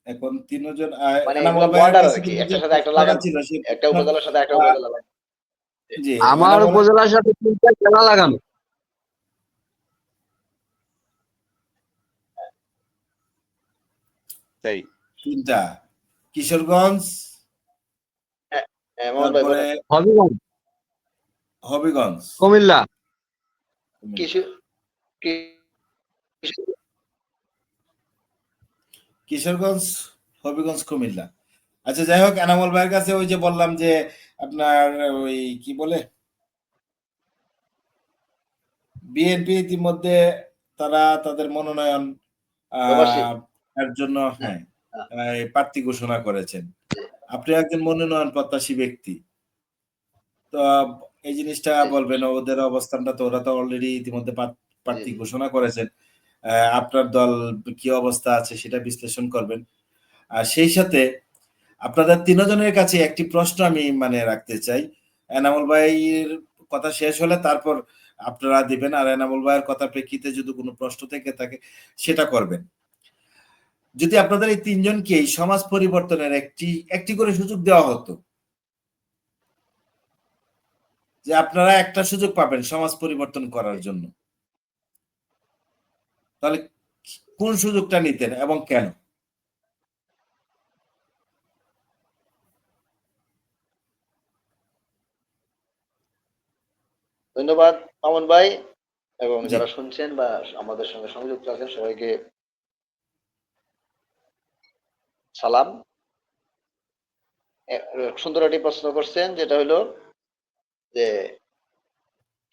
এখন ৩ জন মানে এনামুল এগুলো ভাইয়ের বর্ডার কাছে আর কি, কিন্তু যে একটার সাথে একটা প্রশ্নটা লাগানো, ছিল সেই একটা প্রশ্ন উপজেলার সাথে একটা আ উপজেলা লাগানো। জি, আমার এনামুল উপজেলার সাথে ৩টা জেলা লাগানো। তাই। ৩ টা কিশোরগঞ্জ, হ্যাঁ, হ্যাঁ, মোহন ভাই তারপরে বলেন। হবিগঞ্জ, হবিগঞ্জ, কুমিল্লা। কিছু কিছু- কিশোরগঞ্জ, হবিগঞ্জ, কুমিল্লা। আচ্ছা, যাই হোক, এনামুল ভাইয়ের কাছে ওই যে বললাম যে আপনার ওই কি বলে বিএনপি ইতিমধ্যে তারা তাদের মনোনয়ন প্রবাসী। এর জন্য, হ্যাঁ, হ্যাঁ, হ্যাঁ, প্রার্থী ঘোষণা করেছেন। জি, আপনি একজন মনোনয়ন প্রত্যাশী ব্যক্তি, তো এই জিনিসটা জি, বলবেন ওদের অবস্থানটা, তো ওরা তো অলরেডি ইতিমধ্যে জি, প্রার্থী জি। ঘোষণা করেছেন। আপনার দল কি অবস্থা আছে সেটা বিশ্লেষণ করবেন। আর সেই সাথে আপনাদের তিনজনের কাছে একটি প্রশ্ন আমি মানে রাখতে চাই। এনামুল ভাইয়ের কথা শেষ হলে তারপর আপনারা দিবেন, আর এনামুল ভাইয়ের কথা প্রেক্ষিতে যদি কোনো প্রশ্ন থেকে থাকে সেটা করবেন। যদি আপনাদের এই তিনজনকে এই সমাজ পরিবর্তনের একটি একটি করে সুযোগ দেওয়া হতো, যে আপনারা একটা সুযোগ পাবেন সমাজ পরিবর্তন করার জন্য, তাহলে কোন সুযোগটা নিতেন এবং কেন? ধন্যবাদ মামুন ভাই, এবং জি, যারা শুনছেন বা আমাদের সঙ্গে সংযুক্ত আছেন সবাইকে সালাম। সুন্দর একটি প্রশ্ন করছেন, যেটা হলো যে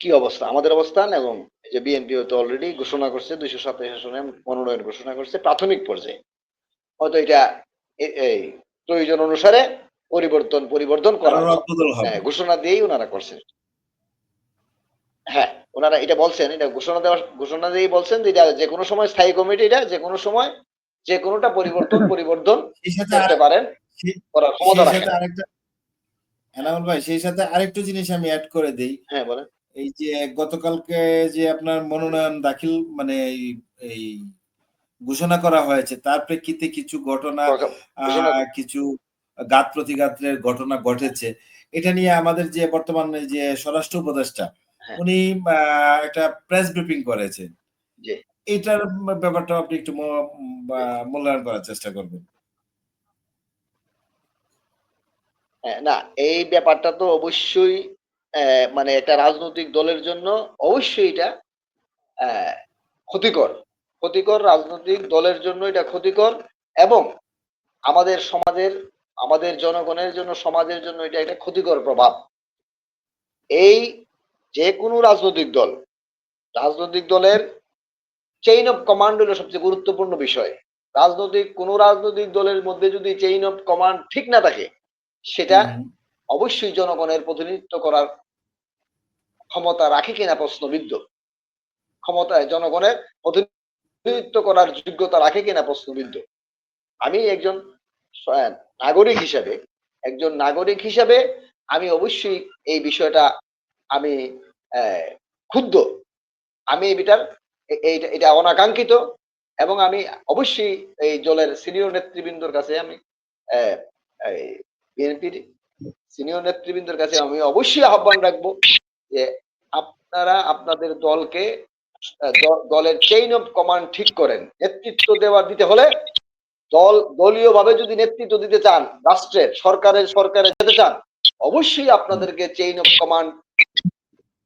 কি অবস্থা আমাদের অবস্থান, এবং এই যে বিএনপি তো অলরেডি ঘোষণা করছে 227 আসনে মনোনয়ন ঘোষণা করছে প্রাথমিক পর্যায়ে। হয়তো এটা এই প্রয়োজন অনুসারে পরিবর্তন আরো করার রদবদল হবে। ঘোষণা দিয়েই ওনারা করছেন। হ্যাঁ, ওনারা এটা বলছেন, এটা ঘোষণা দিয়েই বলছেন যে এটা যে কোনো সময় স্থায়ী কমিটি, এটা যে কোনো সময় যে কোনোটা পরিবর্তন সেই সাথে করতে পারেন, সেই- করার ক্ষমতা সেই সাথে রাখেন। আরেকটা, এনামুল ভাই, সেই সাথে আরেকটু জিনিস আমি অ্যাড করে দেই। হ্যাঁ, বলেন। এই যে গতকালকে যে আপনার মনোনয়ন দাখিল মানে এই ঘোষণা করা হয়েছে, তার প্রেক্ষিতে কিছু ঘটনা, ঘোষণা কিছু ঘাত প্রতিঘাতের ঘটনা ঘটেছে। এটা নিয়ে আমাদের যে বর্তমানে যে স্বরাষ্ট্র উপদেষ্টা, হ্যাঁ, উনি একটা প্রেস ব্রিফিং করেছেন। জি। এটার ব্যাপারটা আপনি একটু মূল্যায়ন করার চেষ্টা করবেন। হ্যাঁ, না, এই ব্যাপারটা তো অবশ্যই মানে একটা রাজনৈতিক দলের জন্য অবশ্যই এটা ক্ষতিকর। ক্ষতিকর, রাজনৈতিক দলের জন্য এটা ক্ষতিকর, এবং আমাদের সমাজের, আমাদের জনগণের জন্য, সমাজের জন্য এটা একটা ক্ষতিকর প্রভাব। এই যে কোনো রাজনৈতিক দলের চেইন অফ কমান্ড হলো সবচেয়ে গুরুত্বপূর্ণ বিষয়। কোনো রাজনৈতিক দলের মধ্যে যদি চেইন অফ কমান্ড ঠিক না থাকে, সেটা অবশ্যই জনগণের প্রতিনিধিত্ব করার ক্ষমতা রাখে কিনা প্রশ্নবিদ্ধ। জনগণের প্রতিনিধিত্ব করার যোগ্যতা রাখে কিনা প্রশ্নবিদ্ধ। আমি একজন নাগরিক হিসাবে আমি অবশ্যই এই বিষয়টা আমি ক্ষুব্ধ। আমি এটা অনাকাঙ্ক্ষিত, এবং আমি অবশ্যই এই দলের সিনিয়র নেতৃবৃন্দর কাছে, আমি বিএনপির সিনিয়র নেতৃবৃন্দর কাছে আমি অবশ্যই আহ্বান রাখবো যে আপনারা আপনাদের দলের চেইন অফ কমান্ড ঠিক করেন। নেতৃত্ব দিতে হলে দলীয় ভাবে যদি নেতৃত্ব দিতে চান, রাষ্ট্রের সরকারে যেতে চান, অবশ্যই আপনাদেরকে চেইন অফ কমান্ড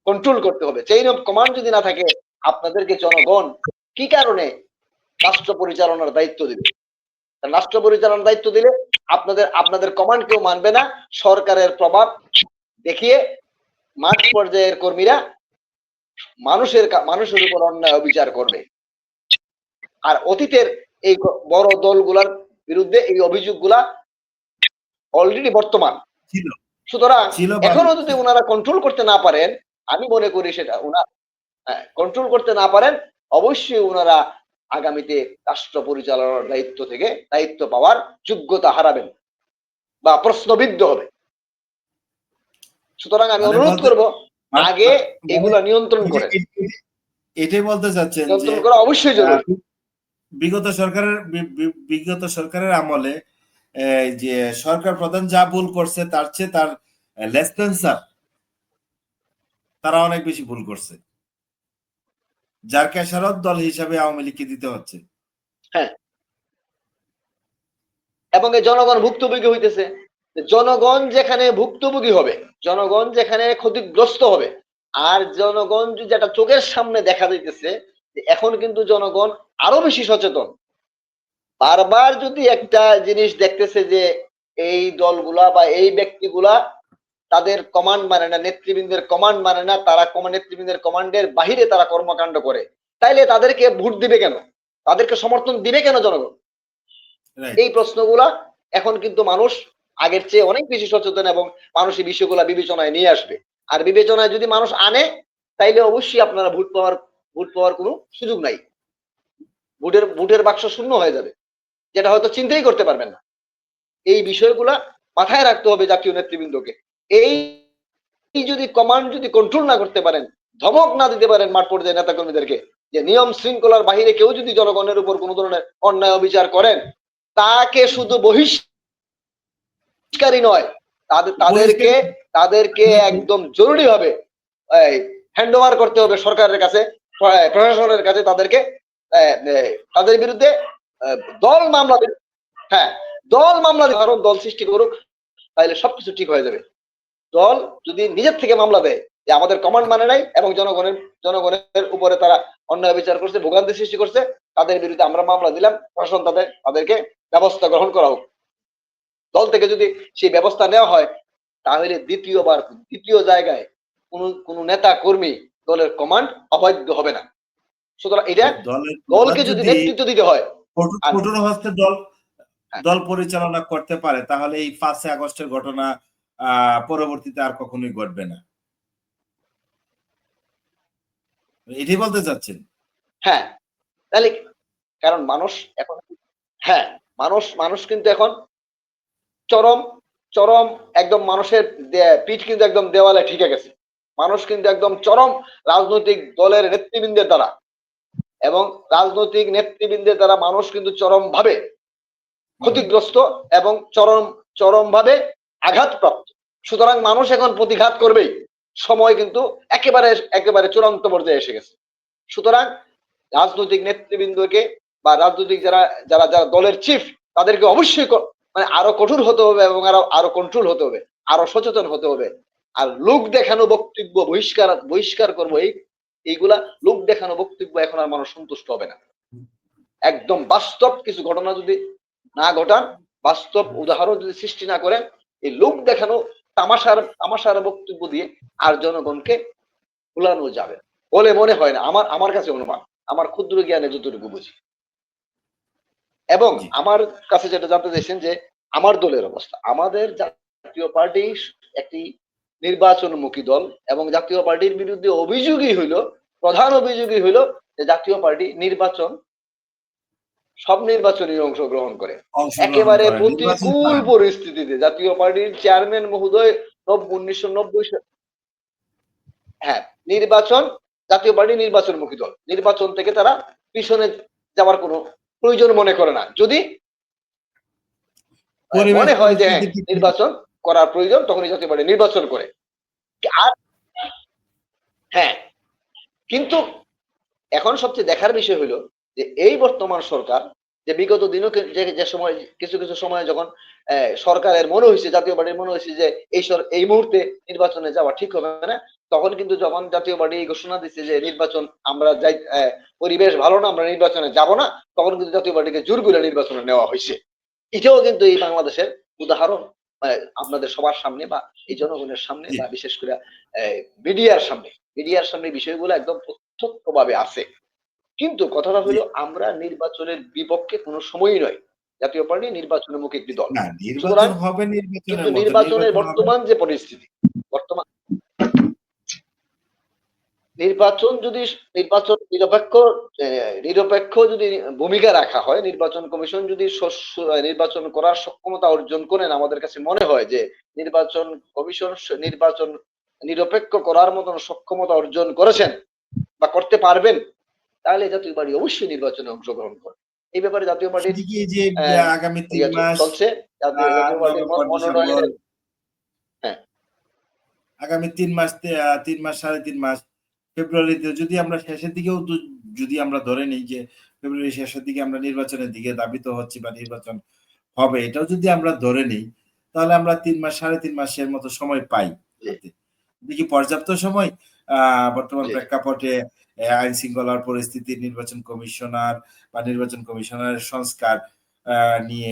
কন্ট্রোল করতে হবে। চেইন অফ কমান্ড যদি না থাকে, আপনাদেরকে জনগণ কি কারণে রাষ্ট্র পরিচালনার দায়িত্ব দিবে? রাষ্ট্র পরিচালনার দায়িত্ব দিলে আপনাদের কমান্ড কেউ মানবে না। সরকারের প্রভাব দেখিয়ে মাঠ পর্যায়ের কর্মীরা মানুষের উপর অন্যায় অবিচার করবে। আর অতীতের এই বড় দলগুলোর বিরুদ্ধে এই অভিযোগগুলা অলরেডি বর্তমান। সুতরাং এখনো যদি ওনারা কন্ট্রোল করতে না পারেন, আমি মনে করি সেটা কন্ট্রোল করতে না পারেন, অবশ্যই ওনারা আগামীতে রাষ্ট্র পরিচালনার দায়িত্ব পাওয়ার যোগ্যতা হারাবেন বা প্রশ্নবিদ্ধ হবে। সুতরাং আমি অনুরোধ করব, আগে এগুলা নিয়ন্ত্রণ করে। এটাই বলতে চাচ্ছেন নিয়ন্ত্রণ করা অবশ্যই জরুরি। বিগত সরকারের আমলে যে সরকার প্রধান যা ভুল করছে, তার চেয়ে তার লেসপেন্সার তারা অনেক বেশি ভুল করছে, যার খেসারত দল হিসাবে আওয়ামী লীগকে দিতে হচ্ছে। হ্যাঁ, এবং এই জনগণ ভুক্তভোগী হইতেছে। জনগণ যেখানে ভুক্তভোগী হবে, জনগণ যেখানে ক্ষতিগ্রস্ত হবে, আর জনগণ যেটা চোখের সামনে দেখা যাইতেছে, এখন কিন্তু জনগণ আরো বেশি সচেতন। বারবার যদি একটা জিনিস দেখতেছে যে এই দলগুলা বা এই ব্যক্তিগুলা তাদের কমান্ড মানে না, নেতৃবৃন্দের কমান্ড মানে না, তারা নেতৃবৃন্দের কমান্ডের বাহিরে তারা কর্মকাণ্ড করে, তাইলে তাদেরকে ভোট দিবে কেন? তাদেরকে সমর্থন দিবে কেন জনগণ? এই প্রশ্নগুলা এখন কিন্তু মানুষ আগের চেয়ে অনেক বেশি সচেতন, এবং মানুষ এই বিষয়গুলা বিবেচনায় নিয়ে আসবে। আর বিবেচনায় যদি মানুষ আনে, তাইলে অবশ্যই আপনারা ভোট পাওয়ার কোনো সুযোগ নাই। ভোটের বাক্স শূন্য হয়ে যাবে, যেটা হয়তো চিন্তাই করতে পারবেন না। এই বিষয়গুলা মাথায় রাখতে হবে জাতীয় নেতৃবৃন্দকে। এই যদি কমান্ড যদি কন্ট্রোল না করতে পারেন, ধমক না দিতে পারেন মাঠ পর্যায়ে নেতা কর্মীদেরকে, যে নিয়ম শৃঙ্খলার বাহিরে কেউ যদি জনগণের উপর কোনো ধরনের অন্যায় অবিচার করেন, তাকে শুধু বহিষ্কারই নয়, তাদেরকে একদম জরুরি ভাবে হ্যান্ড ওভার করতে হবে সরকারের কাছে, প্রশাসনের কাছে। তাদের বিরুদ্ধে দল মামলা কারণ দল সৃষ্টি করুক, তাহলে সবকিছু ঠিক হয়ে যাবে। দল যদি নিজের থেকে মামলা দেয় যে আমাদের কমান্ড মানে নাই এবং জনগণের উপরে তারা অন্যায় বিচার করছে, ভোগান্তি সৃষ্টি করছে, তাদের বিরুদ্ধে আমরা মামলা দিলাম, প্রশাসন তাদেরকে ব্যবস্থা গ্রহণ করা হোক। দল থেকে যদি সেই ব্যবস্থা নেওয়া হয়, তাহলে দ্বিতীয় জায়গায় কোন নেতা কর্মী দলের কমান্ড অবাধ্য হবে না। সুতরাং এটা দলকে যদি নেতৃত্ব দিতে হয়, কঠোর হস্তে দল পরিচালনা করতে পারে, তাহলে এই 5 আগস্টের ঘটনা পরবর্তীতে আর কখনোই ঘটবে না, এটাই বলতে চাচ্ছেন? হ্যাঁ, তাহলে কারণ মানুষ কিন্তু এখন চরম একদম, মানুষের পিঠ কিন্তু একদম দেওয়ালে ঠিকে গেছে। মানুষ কিন্তু একদম চরম রাজনৈতিক দলের নেতৃবৃন্দের দ্বারা মানুষ কিন্তু চরম ভাবে ক্ষতিগ্রস্ত এবং চরম ভাবে আঘাতপ্রাপ্ত। সুতরাং মানুষ এখন প্রতিঘাত করবেই, সময় কিন্তু একেবারে চূড়ান্ত পর্যায়ে এসে গেছে। সুতরাং রাজনৈতিক নেতৃবৃন্দকে বা রাজনৈতিক যারা দলের চিফ, তাদেরকে অবশ্যই মানে আরো কঠোর হতে হবে এবং আরো কন্ট্রোল হতে হবে, আরো সচেতন হতে হবে। আর লোক দেখানো বক্তব্য বহিষ্কার করবো, এইগুলা লোক দেখানো বক্তব্য এখন আর মানুষ সন্তুষ্ট হবে না। একদম বাস্তব কিছু ঘটনা যদি না ঘটান, বাস্তব উদাহরণ যদি সৃষ্টি না করেন, এই লোক দেখানো তামাশার বক্তব্য দিয়ে আর জনগণকে ভুলানো যাবে বলে মনে হয় না। আমার কাছে অনুমান, আমার ক্ষুদ্র জ্ঞানে যতটুকু বুঝি। এবং জি আমার কাছে যেটা জানতে চাইছেন যে আমার দলের অবস্থা, আমাদের জাতীয় পার্টি একটি নির্বাচনমুখী দল, এবং জাতীয় পার্টির বিরুদ্ধে প্রধান অভিযোগই হইল যে জাতীয় পার্টি সব নির্বাচনে অংশগ্রহণ করে। অংশগ্রহণ একেবারে করে নির্বাচন প্রতিকূল ছাড়া। পরিস্থিতিতে জাতীয় পার্টির চেয়ারম্যান মহোদয় 1990 হ্যাঁ, জাতীয় পার্টি নির্বাচনমুখী দল, নির্বাচন থেকে তারা পিছনে যাওয়ার কোনো প্রয়োজন মনে করে না। যদি পরিবেশ মনে হয় যে পরিস্থিতি ঠিক নেই। নির্বাচন করার প্রয়োজন, তখনই জাতীয় পার্টি নির্বাচন করে। আর হ্যাঁ, কিন্তু এখন সবচেয়ে দেখার বিষয় হলো যে এই বর্তমান সরকার, যে বিগত দিনও যে সময় কিছু কিছু সময় যখন সরকারের মনে হয়েছে, জাতীয় পার্টির মনে হয়েছে যে এই মুহূর্তে নির্বাচনে যাওয়া ঠিক হবে না, তখন কিন্তু যখন জাতীয় পার্টি ঘোষণা দিচ্ছে যে নির্বাচন আমরা যাই, পরিবেশ ভালো না, আমরা নির্বাচনে যাব না, তখন কিন্তু জাতীয় পার্টিকে জোর করে নির্বাচনে নেওয়া হয়েছে। এটাও কিন্তু এই বাংলাদেশের উদাহরণ, আপনাদের সবার সামনে বা এই জনগণের সামনে জি বা বিশেষ করে মিডিয়ার সামনে বিষয়গুলো একদম প্রত্যক্ষভাবে আছে। কিন্তু কথাটা জি হলো আমরা নির্বাচনের বিপক্ষে কোনো সময়ই নয়। জাতীয় পার্টি নির্বাচনমুখী একটি দল। না, সুতরাং নির্বাচন হবে কিন্তু নির্বাচনের মতো নির্বাচনের নির্বাচন হবে। বর্তমান যে পরিস্থিতি, বর্তমান নির্বাচন যদি নিরপেক্ষ যদি ভূমিকা রাখা হয়, নির্বাচন কমিশন যদি নির্বাচন করার সক্ষমতা অর্জন করেন, আমাদের কাছে মনে হয় যে নির্বাচন কমিশন নির্বাচন নিরপেক্ষ করার মতন সক্ষমতা অর্জন করেছেন বা করতে পারবেন, তাহলে জাতীয় পার্টি অবশ্যই নির্বাচনে অংশগ্রহণ করে। এই ব্যাপারে জাতীয় পার্টির সেদিকে যে আগামী ৩ ইয়ে মাস চলছে, জাতীয় পার্টির নভেম্বর ডিসেম্বর, মনোনয়নের হ্যাঁ আগামী ৩ মাস ৩ মাস ৩.৫ মাস, ফেব্রুয়ারিতে যদি আমরা শেষের দিকেও যদি আমরা ধরে নিই যে ফেব্রুয়ারি শেষের দিকে আমরা নির্বাচনের দিকে ধাবিত হচ্ছি বা নির্বাচন হবে, এটাও যদি আমরা ধরে নিই, তাহলে আমরা ৩ মাস ৩.৫ মাসের মতো সময় পাই জি হাতে। দেখি পর্যাপ্ত সময় বর্তমান জি প্রেক্ষাপটে আইন শৃঙ্খলার পরিস্থিতি, নির্বাচন কমিশনার বা নির্বাচন কমিশনারের সংস্কার নিয়ে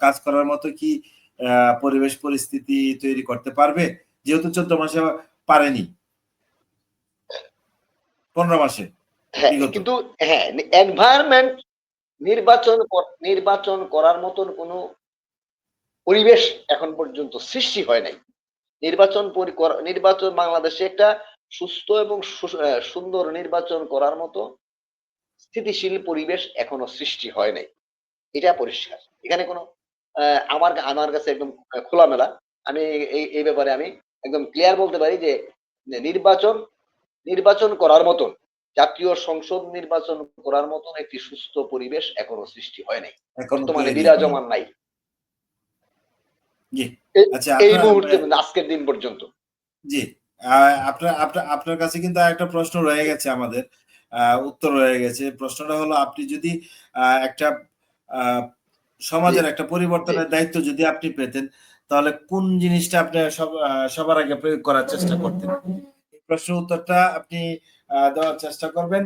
কাজ করার মতো কি পরিবেশ পরিস্থিতি তৈরি করতে পারবে? যেহেতু 14 মাসে পারেনি, 15 মাসে হ্যাঁ, বিগত। কিন্তু হ্যাঁ, এনভায়রনমেন্ট নির্বাচন করার মতন কোনো পরিবেশ এখন পর্যন্ত সৃষ্টি হয় নাই। নির্বাচন বাংলাদেশে একটা সুস্থ এবং সুন্দর নির্বাচন করার মতো স্থিতিশীল পরিবেশ এখনো সৃষ্টি হয় নাই। এটা পরিষ্কার। এখানে কোনো আমার কাছে একদম খোলামেলা। আমি এই ব্যাপারে আমি একদম ক্লিয়ার বলতে পারি যে নির্বাচন করার মতন, জাতীয় সংসদ নির্বাচন করার মতন একটি সুস্থ পরিবেশ এখনো সৃষ্টি হয় নাই, এখনো বর্তমানে তৈরি হয়নি। বিরাজমান নাই জি। আচ্ছা, এই আপনার মুহূর্তে, আজকের দিন পর্যন্ত। জি, আপনার আপনার আপনার কাছে কিন্তু একটা প্রশ্ন রয়ে গেছে আমাদের, উত্তর রয়ে গেছে। প্রশ্নটা হলো, আপনি যদি একটা আ জি সমাজের একটা জি পরিবর্তনের দায়িত্ব যদি আপনি পেতেন, তাহলে কোন জিনিসটা আপনি সবার আগে প্রয়োগ করার চেষ্টা করতেন? এই প্রশ্নের উত্তরটা আপনি দেওয়ার চেষ্টা করবেন।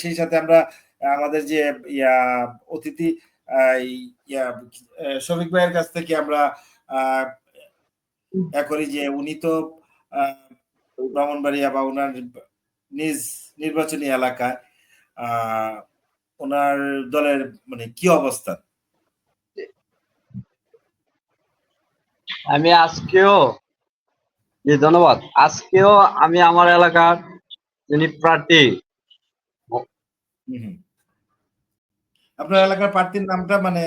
সেই সাথে আমরা আমাদের যে ইয়া অতিথি ইয়া শফিক ভাইয়ের কাছ থেকে আমরা আ করি যে উনি তো ব্রাহ্মণবাড়িয়া বা উনার নিজ নির্বাচনী এলাকায় ওনার দলের মানে কি অবস্থান? জি আমি আজকেও ধন্যবাদ। আজকেও আমি আমার এলাকার যিনি প্রার্থী, হুম। আপনার এলাকার প্রার্থীর নামটা মানে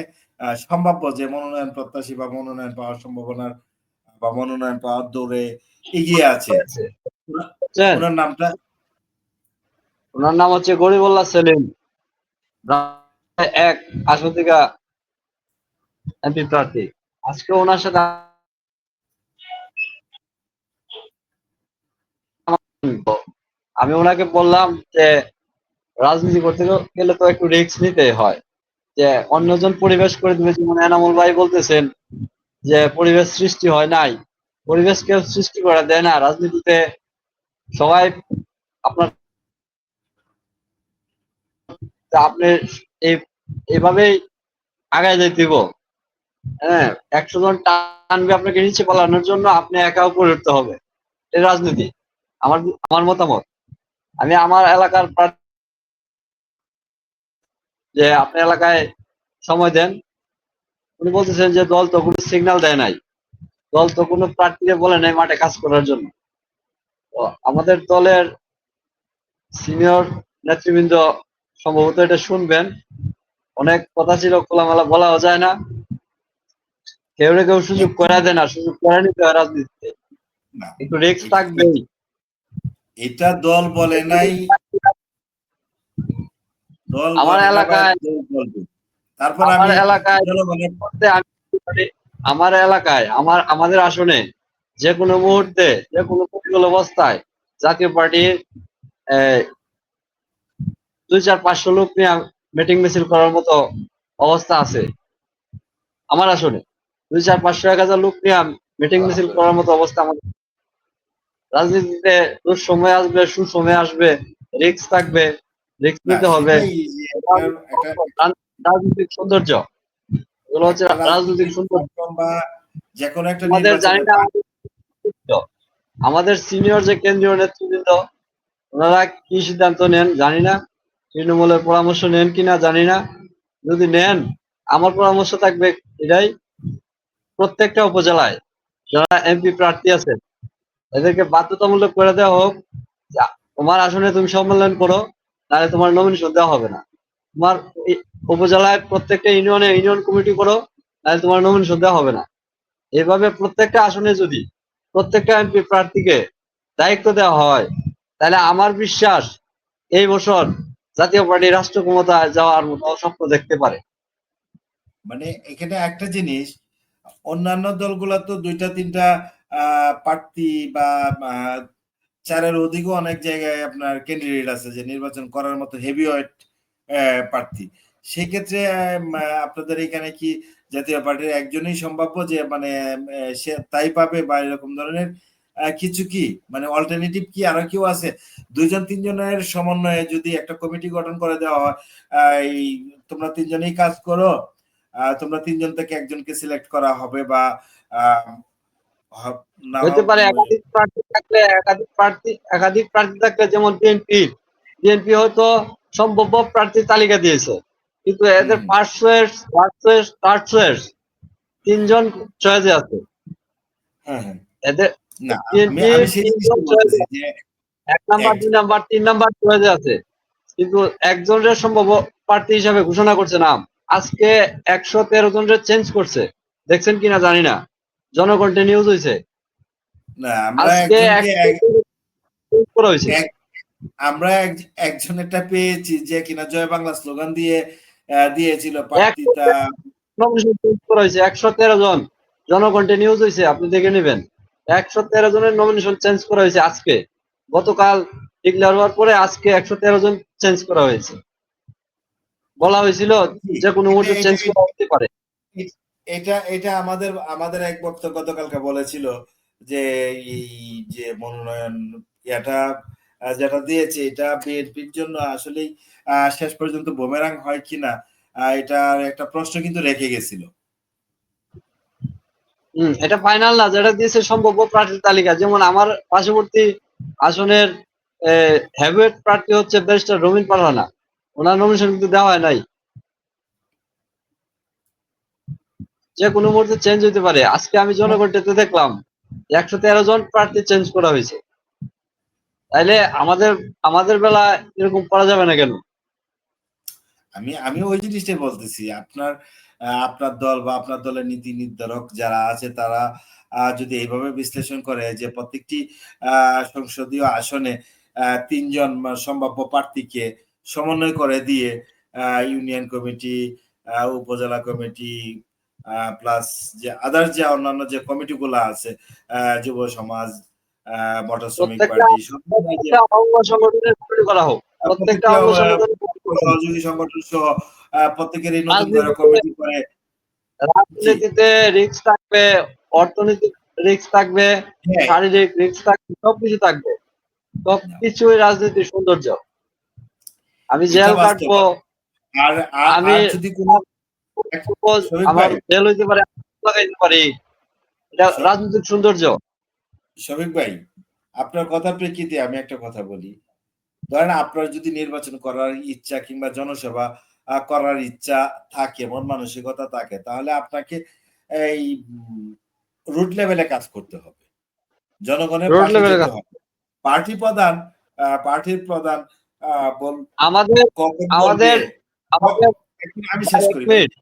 সম্ভাব্য যে মনোনয়ন প্রত্যাশী বা মনোনয়ন পাওয়ার সম্ভাবনার বা মনোনয়ন পাওয়ার দৌড়ে এগিয়ে আছে, বুঝছেন? ওনার নামটা? ওনার নাম হচ্ছে গরিবুল্লাহ সেলিম, এক আসন থেকে এমপি প্রার্থী। আজকে ওনার সাথে আমি ওনাকে বললাম যে রাজনীতি করতে গেলে তো একটু রিস্ক নিতেই হয়, যে অন্যজন পরিবেশ করে দিবে। যেমন এনামুল ভাই বলতেছেন যে পরিবেশ সৃষ্টি হয় নাই, পরিবেশ কেউ সৃষ্টি করে দেয় না। রাজনীতিতে সবাই আপনার তা আপনি এই এভাবেই আগায় যাইতে হইব। হ্যাঁ, 100 জন টানবে আপনাকে নিচে পালানোর জন্য, আপনি একা উপরে উঠতে হবে। এই রাজনীতি। আমার আমার মতামত। আমি আমার এলাকার যে আপনি এলাকায় সময় দেন। উনি বলতেছেন যে দল তো কোনো সিগন্যাল দেয় নাই, দল তো কোনো প্রার্থীকে বলে নাই মাঠে কাজ করার জন্য। তো আমাদের দলের সিনিয়র নেতৃবৃন্দ সম্ভবত এটা শুনবেন। অনেক কথা ছিল, খোলামেলা বলাও যায় না, কেউ না কেউ সুযোগ করে দেয় না, সুযোগ করে নিতে হয় রাজনীতিতে, না, একটু রিস্ক এটা থাকবেই। এটা দল বলে নাই, দল আমার বলে না বা এলাকায় দল বলবে। তারপর আমার আমি এলাকায় জনগণের আমি কি করি, আমার এলাকায় আমাদের আসনে যে কোনো মুহূর্তে যে কোনো প্রতিকূল অবস্থায় জাতীয় পার্টির 200-500 লোক নিয়ে মিটিং মিছিল করার মতো অবস্থা আছে। আমার আসনে 200-500-1000 লোক নিয়ে মিটিং মিছিল করার মতো অবস্থা আমাদের। রাজনীতিতে দুঃসময় আসবে, সুসময় আসবে, রিস্ক থাকবে, রিস্ক না নিতে হবে। সেটাই যে একটা রাজনৈতিক সৌন্দর্য, এগুলো হচ্ছে একটা রাজনৈতিক রাজনৈতিক সৌন্দর্য। প্ল্যাটফর্ম বা যে কোনো একটা আমাদের জানি নির্বাচনের না আমাদের সিনিয়র যে কেন্দ্রীয় নেতৃবৃন্দ, ওনারা কি সিদ্ধান্ত নেন জানি না, তৃণমূলের পরামর্শ নেন কিনা জানি না। যদি নেন, আমার পরামর্শ থাকবে এটাই, প্রত্যেকটা উপজেলায় যারা এমপি প্রার্থী আছেন এদেরকে বাধ্যতামূলক করে দেওয়া হোক, যে তোমার আসনে তুমি সম্মেলন করো, তাহলে তোমার নমিনেশন দেওয়া হবে না। তোমার এই উপজেলায় প্রত্যেকটা ইউনিয়নে ইউনিয়ন কমিটি করো, তাহলে তোমার নমিনেশন দেওয়া হবে না। এভাবে প্রত্যেকটা আসনে যদি প্রত্যেকটা এমপি প্রার্থীকে দায়িত্ব দেওয়া হয়, তাহলে আমার বিশ্বাস এই বছর জাতীয় পার্টি রাষ্ট্র ক্ষমতায় যাওয়ার মতো স্বপ্ন দেখতে পারে। মানে এখানে একটা জিনিস, অন্যান্য দলগুলা তো 2-3টা প্রার্থী বা আহ, 4-এর অধিকও অনেক জায়গায় আপনার ক্যান্ডিডেট আছে যে নির্বাচন করার মতো হেভিওয়েট প্রার্থী। সেক্ষেত্রে আপনাদের এখানে কি জাতীয় পার্টির একজনই সম্ভাব্য যে মানে সে তাই পাবে বা এরকম ধরনের কিছু কি মানে অল্টারনেটিভ কি আরো কেউ আছে? 2-3জনের সমন্বয়ে যদি একটা কমিটি গঠন করে দেওয়া হয়, এই তোমরা 3জনেই কাজ করো, তোমরা 3জন থেকে একজনকে সিলেক্ট করা হবে বা আহ, না হতে পারে একাধিক প্রার্থী থাকলে, একাধিক প্রার্থী থাকলে, যেমন বিএনপি হয়তো সম্ভাব্য প্রার্থীর তালিকা দিয়েছে, কিন্তু এদের first choice, first choice, third choice 3জন চয়েসে আছে। হ্যাঁ হ্যাঁ এদের না আমি বিএনপি আমি সেই 3জন জিনিসটা চয়েসে, বলতেছি যে 1 নাম্বার, এক 2 নাম্বার, 3 নাম্বার চয়েসে আছে, কিন্তু একজনের সম্ভাব্য প্রার্থী হিসাবে ঘোষণা করছে নাম। আজকে 113 জনের চেঞ্জ করছে, দেখছেন কিনা জানি না, জনকণ্ঠে নিউজ হয়েছে। না আমরা আজকে একজনকে চেঞ্জ করা হয়েছে। আমরা একজনেরটা পেয়েছি যে কিনা জয় বাংলা স্লোগান দিয়ে দিয়েছিল প্রার্থীতা। নমিনেশন চেঞ্জ করা হয়েছে 113 জন, জনকণ্ঠে নিউজ হয়েছে, আপনি দেখে নেবেন। 113 জনের নমিনেশন চেঞ্জ করা হয়েছে আজকে, গতকাল ডিক্লেয়ার হওয়ার পরে আজকে 113 জন চেঞ্জ করা হয়েছে। বলা হয়েছিল যে কোনো এটা মুহূর্তে চেঞ্জ করা হতে পারে। এটা এটা আমাদের আমাদের এক বক্তা গতকালকে বলেছিল যে এই যে মনোনয়ন এটা যেটা দিয়েছে এটা বিএনপির জন্য আসলেই শেষ পর্যন্ত বুমেরাং হয় কিনা, এটার একটা প্রশ্ন কিন্তু রেখে গেছিল। এটা ফাইনাল না, যেটা দিয়েছে সম্ভাব্য প্রার্থীর তালিকা। যেমন আমার পার্শ্ববর্তী আসনের হেভিওয়েট প্রার্থী হচ্ছে ব্যারিস্টার রবিন পারহানা, ওনার নমিনেশন কিন্তু দেওয়া হয় নাই। যে কোনো মুহূর্তে চেঞ্জ হতে পারে। আজকে আমি জনগণকে দেখলাম 113 জন প্রার্থী চেঞ্জ করা হয়েছে। তাইলে আমাদের আমাদের বেলা এরকম করা যাবে না কেন? আমি আমি ওই জিনিসটাই বলতেছি, আপনার আপনার দল বা আপনার দলের নীতি নির্ধারক যারা আছে তারা যদি এইভাবে বিশ্লেষণ করে যে প্রত্যেকটি সংসদীয় আসনে 3জন সম্ভাব্য প্রার্থীকে সমন্বয় করে দিয়ে ইউনিয়ন কমিটি, উপজেলা কমিটি প্লাস যে আদার্স যে অন্যান্য যে কমিটিগুলো আছে, যুব সমাজ, মোটর শ্রমিক প্রত্যেকটা পার্টি, প্রত্যেকটা অঙ্গ সংগঠনের কমিটি করা হোক, প্রত্যেকটা প্রত্যেকটি অঙ্গ সংগঠনের সহযোগী সংগঠন সহ প্রত্যেকের এই নতুন করে রাজনীতিতে কমিটি করে। জি রাজনীতিতে রিস্ক থাকবে, অর্থনৈতিক রিস্ক থাকবে, হ্যাঁ, শারীরিক রিস্ক থাকবে, সবকিছু থাকবে। সবকিছুই রাজনীতির সৌন্দর্য। আমি এটা জেল কাটবো, বাস্তবতা। আর আর আমি আর যদি কোনো শফিক আমার ভাই ফেল হইতে পারে, লাগাইতে পারি, এটা শ- রাজনৈতিক সৌন্দর্য। শফিক ভাই, আপনার কথার প্রেক্ষিতে আমি একটা কথা বলি। ধরেন আপনার যদি নির্বাচন করার ইচ্ছা কিংবা জনসেবা করার ইচ্ছা থাকে, মন মানসিকতা থাকে, তাহলে আপনাকে এই রুট লেভেলে কাজ করতে হবে, জনগণের রোড পাশে লেভেলে যেতে হবে। পার্টি প্রধান পার্টির প্রধান আমাদের কখন বলবে, আমাদের আমাদের আমি শেষ এক করি ভাই, মিনিট,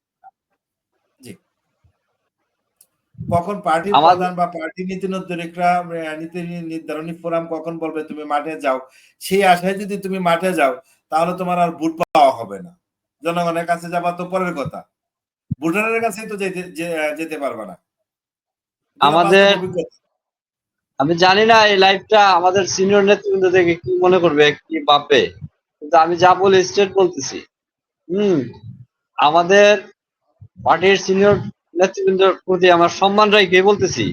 জি, কখন পার্টির আমাদের প্রধান বা পার্টি নীতি নির্ধারকরা নীতি নির্ধারণী ফোরাম কখন বলবে তুমি মাঠে যাও, সেই আশায় যদি তুমি মাঠে যাও, তাহলে তোমার আর ভোট পাওয়া হবে না। জনগণের কাছে যাবা তো পরের কথা, ভোটারের কাছেই তো যেতে পারবে না। এটা বাস্তব আমাদের অভিজ্ঞতা। আমি জানি না এই লাইভটা আমাদের সিনিয়র নেতৃবৃন্দ থেকে কি মনে করবে, কি ভাববে, কিন্তু আমি যা বলি স্ট্রেট বলতেছি। হুম আমাদের পার্টির সিনিয়র নেতৃবৃন্দের প্রতি আমার সম্মান রেখে বলতেছি,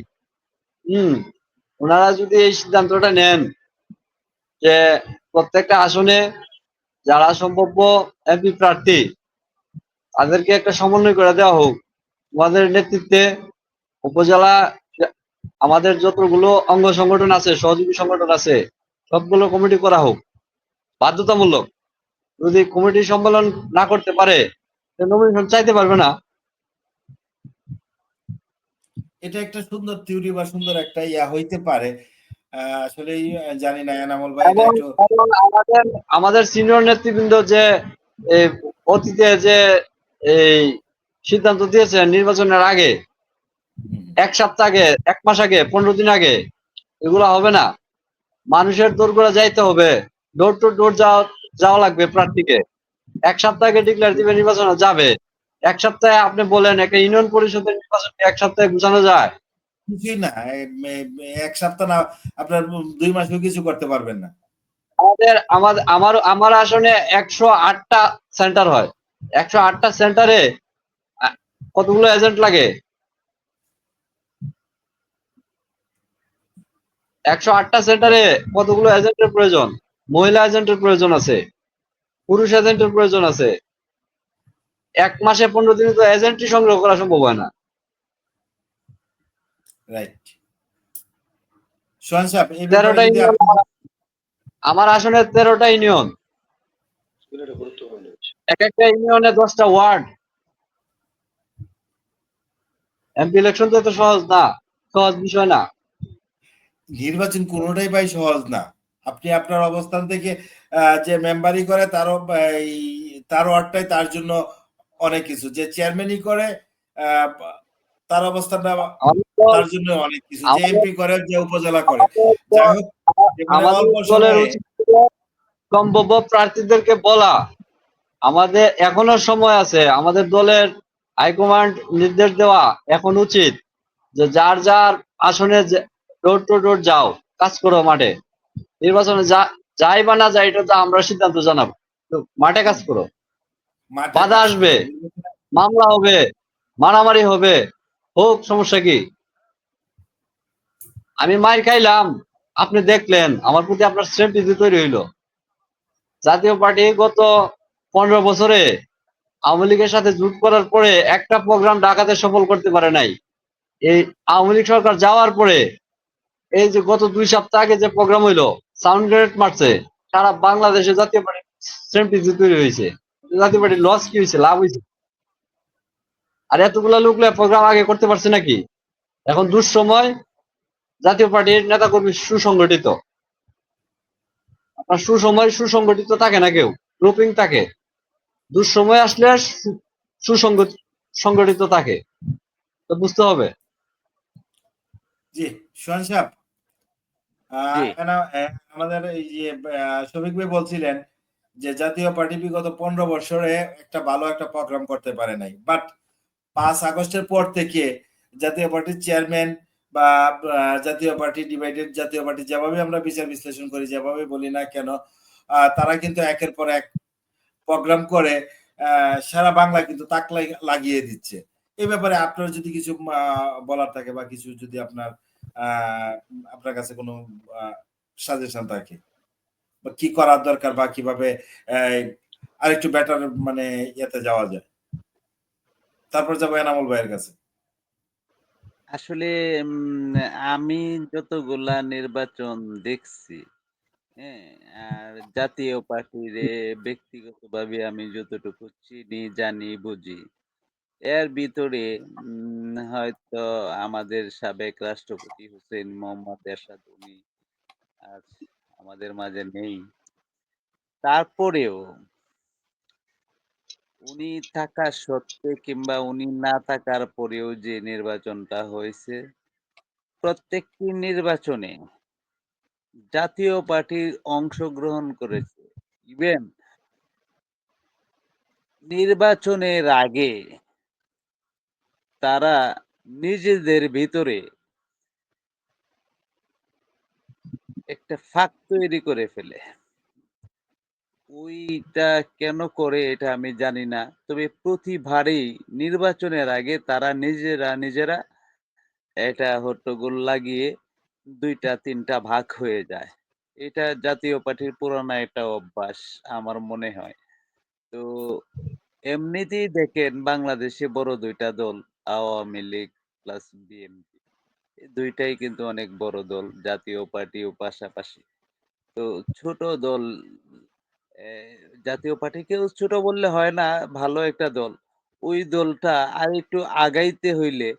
হুম ওনারা যদি এই সিদ্ধান্তটা নেন যে প্রত্যেকটা আসনে যারা সম্ভাব্য এমপি প্রার্থী তাদেরকে একটা সমন্বয় করে দেওয়া হোক, আমাদের নেতৃত্বে উপজেলা আমাদের যতগুলো অঙ্গ সংগঠন আছে, সহযোগী সংগঠন আছে, সবগুলো কমিটি করা হোক বাধ্যতামূলক। যদি কমিটি সম্মেলন না করতে পারে নমিনেশন চাইতে পারবে না। এটা একটা সুন্দর থিওরি বা সুন্দর একটা ইয়া হইতে পারে। আসলেই জানি না এনামুল ভাই, এটা এবং একটু এবং আমাদের আমাদের সিনিয়র নেতৃবৃন্দ যে এই অতীতে যে এই সিদ্ধান্ত দিয়েছেন নির্বাচনের আগে, এক সপ্তাহ আগে, এক মাস আগে, 15 দিন আগে, এগুলো হবে না। মানুষের দোরগোড়া যাইতে হবে, ডোর টু ডোর যাওয়া লাগবে প্রার্থীকে। এক সপ্তাহ আগে ডিক্লেয়ার দিবে নির্বাচনে যাবে। এক সপ্তাহে আপনি বলেন একটা ইউনিয়ন পরিষদের নির্বাচন এক সপ্তাহে গুছানো যায়? কিছুই না, এক সপ্তাহ না, আপনার 2 মাসেও কিছু করতে পারবেন না। আমাদের আমাদের আমার আমার আসনে 108টা সেন্টার হয়। 108টা সেন্টারে কতগুলো এজেন্ট লাগে? 108টা সেন্টারে কতগুলো এজেন্টের প্রয়োজন? মহিলা এজেন্টের প্রয়োজন আছে, পুরুষ এজেন্টের প্রয়োজন আছে। এক মাসে 15 দিনে তো এজেন্টই সংগ্রহ করা সম্ভব হয় না। রাইট। সোহান সাহেব, এই ব্যাপারে 13টা যদি ইউনিয়ন, আপনি আমার আসনে 13টা ইউনিয়ন, এটা গুরুত্বপূর্ণ বিষয়। এক একটা ইউনিয়নে 10টা ওয়ার্ড। এমপি ইলেকশন তো এত সহজ না, সহজ বিষয় না। নির্বাচন কোনোটাই ভাই সহজ না। আপনি আপনার অবস্থান থেকে যে মেম্বারি করে তারও তার ওয়ার্ডটাই তার জন্য অনেক কিছু, যে চেয়ারম্যানই করে আহ, তার অবস্থানটা আমাদের দল তার জন্য অনেক কিছু, যে আমাদের এমপি করে, যে উপজেলা করে। আমাদের যাই দল হোক, যে মানে আমাদের অল্প দলের সময়ে উচিত ছিল সম্ভাব্য প্রার্থীদেরকে বলা। আমাদের এখনো সময় আছে, আমাদের দলের হাইকমান্ড নির্দেশ দেওয়া এখন উচিত যে যার যার আসনে ডোর টু ডোর যাও, কাজ করো মাঠে। নির্বাচনে যাই বা না যাই এটা তো আমরা সিদ্ধান্ত জানাবো, তো মাঠে কাজ করো। মাঠে বাধা কাজ আসবে, করো। মামলা হবে, মারামারি হবে, হোক, সমস্যা কি? আমি মার খাইলাম, আপনি দেখলেন, আমার প্রতি আপনার সিম্পাথি তৈরি হইলো। জাতীয় পার্টি গত 15 বছরে আওয়ামী লীগের সাথে জোট করার পরে একটা প্রোগ্রাম ঢাকাতে সফল করতে পারে নাই। এই আওয়ামী লীগ সরকার যাওয়ার পরে এই যে গত 2 সপ্তাহ আগে যে প্রোগ্রাম হইলো, সাউন্ড গ্রেনেড মারছে, সারা বাংলাদেশে জাতীয় পার্টি সিম্পাথি তৈরি হয়েছে। জাতীয় পার্টির লস কি হয়েছে, লাভ হয়েছে? আর এতগুলা লোক প্রোগ্রাম আগে করতে পারছে নাকি? এখন দুঃসময়, জাতীয় পার্টির নেতাকর্মী সুসংগঠিত। আপনার সুসময় সুসংগঠিত থাকে না, কেউ গ্রুপিং থাকে। দুঃসময় আসলে সুসংগঠিত থাকে, তো বুঝতে হবে। জি, সোহান সাহেব, জি, আমাদের এই যে শফিক ভাই বলছিলেন যে জাতীয় পার্টি বিগত 15 বছরে একটা ভালো একটা প্রোগ্রাম করতে পারে নাই, বাট 5 আগস্টের পর থেকে জাতীয় পার্টির চেয়ারম্যান বা জাতীয় পার্টি ডিভাইডেড জাতীয় পার্টি, যেভাবে আমরা বিচার বিশ্লেষণ করি, যেভাবে বলি না কেন, তারা কিন্তু একের পর এক প্রোগ্রাম করে সারা বাংলা কিন্তু তাক লাগিয়ে দিচ্ছে। এই ব্যাপারে আপনার যদি কিছু বলার থাকে বা কিছু যদি আপনার আপনার কাছে কোনো সাজেশন থাকে, বা কি করার দরকার, বা কিভাবে আর একটু বেটার মানে ইয়েতে যাওয়া যায়। তারপর যাবো এনামুল ভাইয়ের কাছে। আসলে আমি যতগুলা নির্বাচন দেখছি, হ্যাঁ, আর জাতীয় পার্টির ব্যক্তিগতভাবে আমি যতটুকু চিনি, জানি, বুঝি, এর ভিতরে হয়তো আমাদের সাবেক রাষ্ট্রপতি হুসেইন মোহাম্মদ এরশাদ উনি আজ আমাদের মাঝে নেই। তারপরেও উনি থাকা সত্ত্বে কিংবা উনি না থাকার পরেও যে নির্বাচনটা হয়েছে, প্রত্যেকটি নির্বাচনে জাতীয় পার্টি অংশগ্রহণ করেছে। ইভেন নির্বাচনের আগে তারা নিজেদের ভিতরে একটা ফাঁক তৈরি করে ফেলে। ওইটা কেন করে এটা আমি জানি না। তবে প্রতিবারেই নির্বাচনের আগে তারা নিজেরা এটা হট্টগোল লাগিয়ে ২ টা ৩ টা ভাগ হয়ে যায়। এটা জাতীয় পার্টির পুরানো একটা অভ্যাস আমার মনে হয়। তো এমনিতেই দেখেন বাংলাদেশে বড় ২ টা দল আওয়ামী লীগ প্লাস বিএনপি। এই ২ টাই কিন্তু অনেক বড় দল। জাতীয় পার্টিও পাশাপাশি। তো ছোট দল এ জাতীয় পার্টিকেও ছোট বললে হয় না, ভালো একটা দল। ওই দলটা আরেকটু আগাইতে হইলে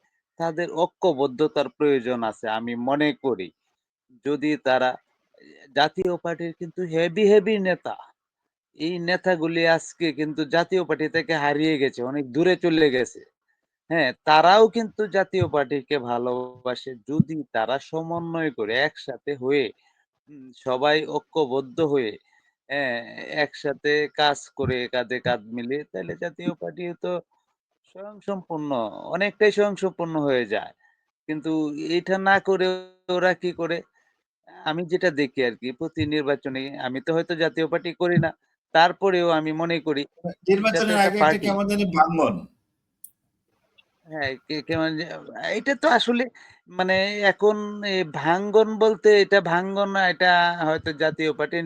তাদের ঐক্যবদ্ধতার প্রয়োজন আছে আমি মনে করি। যদি তারা জাতীয় পার্টির কিন্তু হেভি নেতা। এই নেতাগুলি আজকে কিন্তু জাতীয় পার্টি থেকে হারিয়ে গেছে, অনেক দূরে চলে গেছে। হ্যাঁ, তারাও কিন্তু জাতীয় পার্টিকে ভালোবাসে। যদি তারা সমন্বয় করে একসাথে হয়ে সবাই ঐক্যবদ্ধ হয়ে হ্যাঁ, একসাথে কাজ করে কাঁধে কাঁধ মিলিয়ে তাহলে জাতীয় পার্টিও তো স্বয়ংসম্পূর্ণ, অনেকটাই স্বয়ংসম্পূর্ণ হয়ে যায়। কিন্তু এটা না করে ওরা কি করে? আমি যেটা দেখি আরকি প্রতি নির্বাচনে আমি তো হয়তো জাতীয় পার্টি করি না। তারপরেও আমি মনে করি এটা তো নির্বাচনের একটা আগে একটা পার্টি। কেমন জানি ভাঙ্গন। হ্যাঁ, কেমন যে এটা তো আসলে মানে এখন ভাঙ্গন বলতে এটা ভাঙ্গন না, এটা হয়তো জাতীয় পার্টির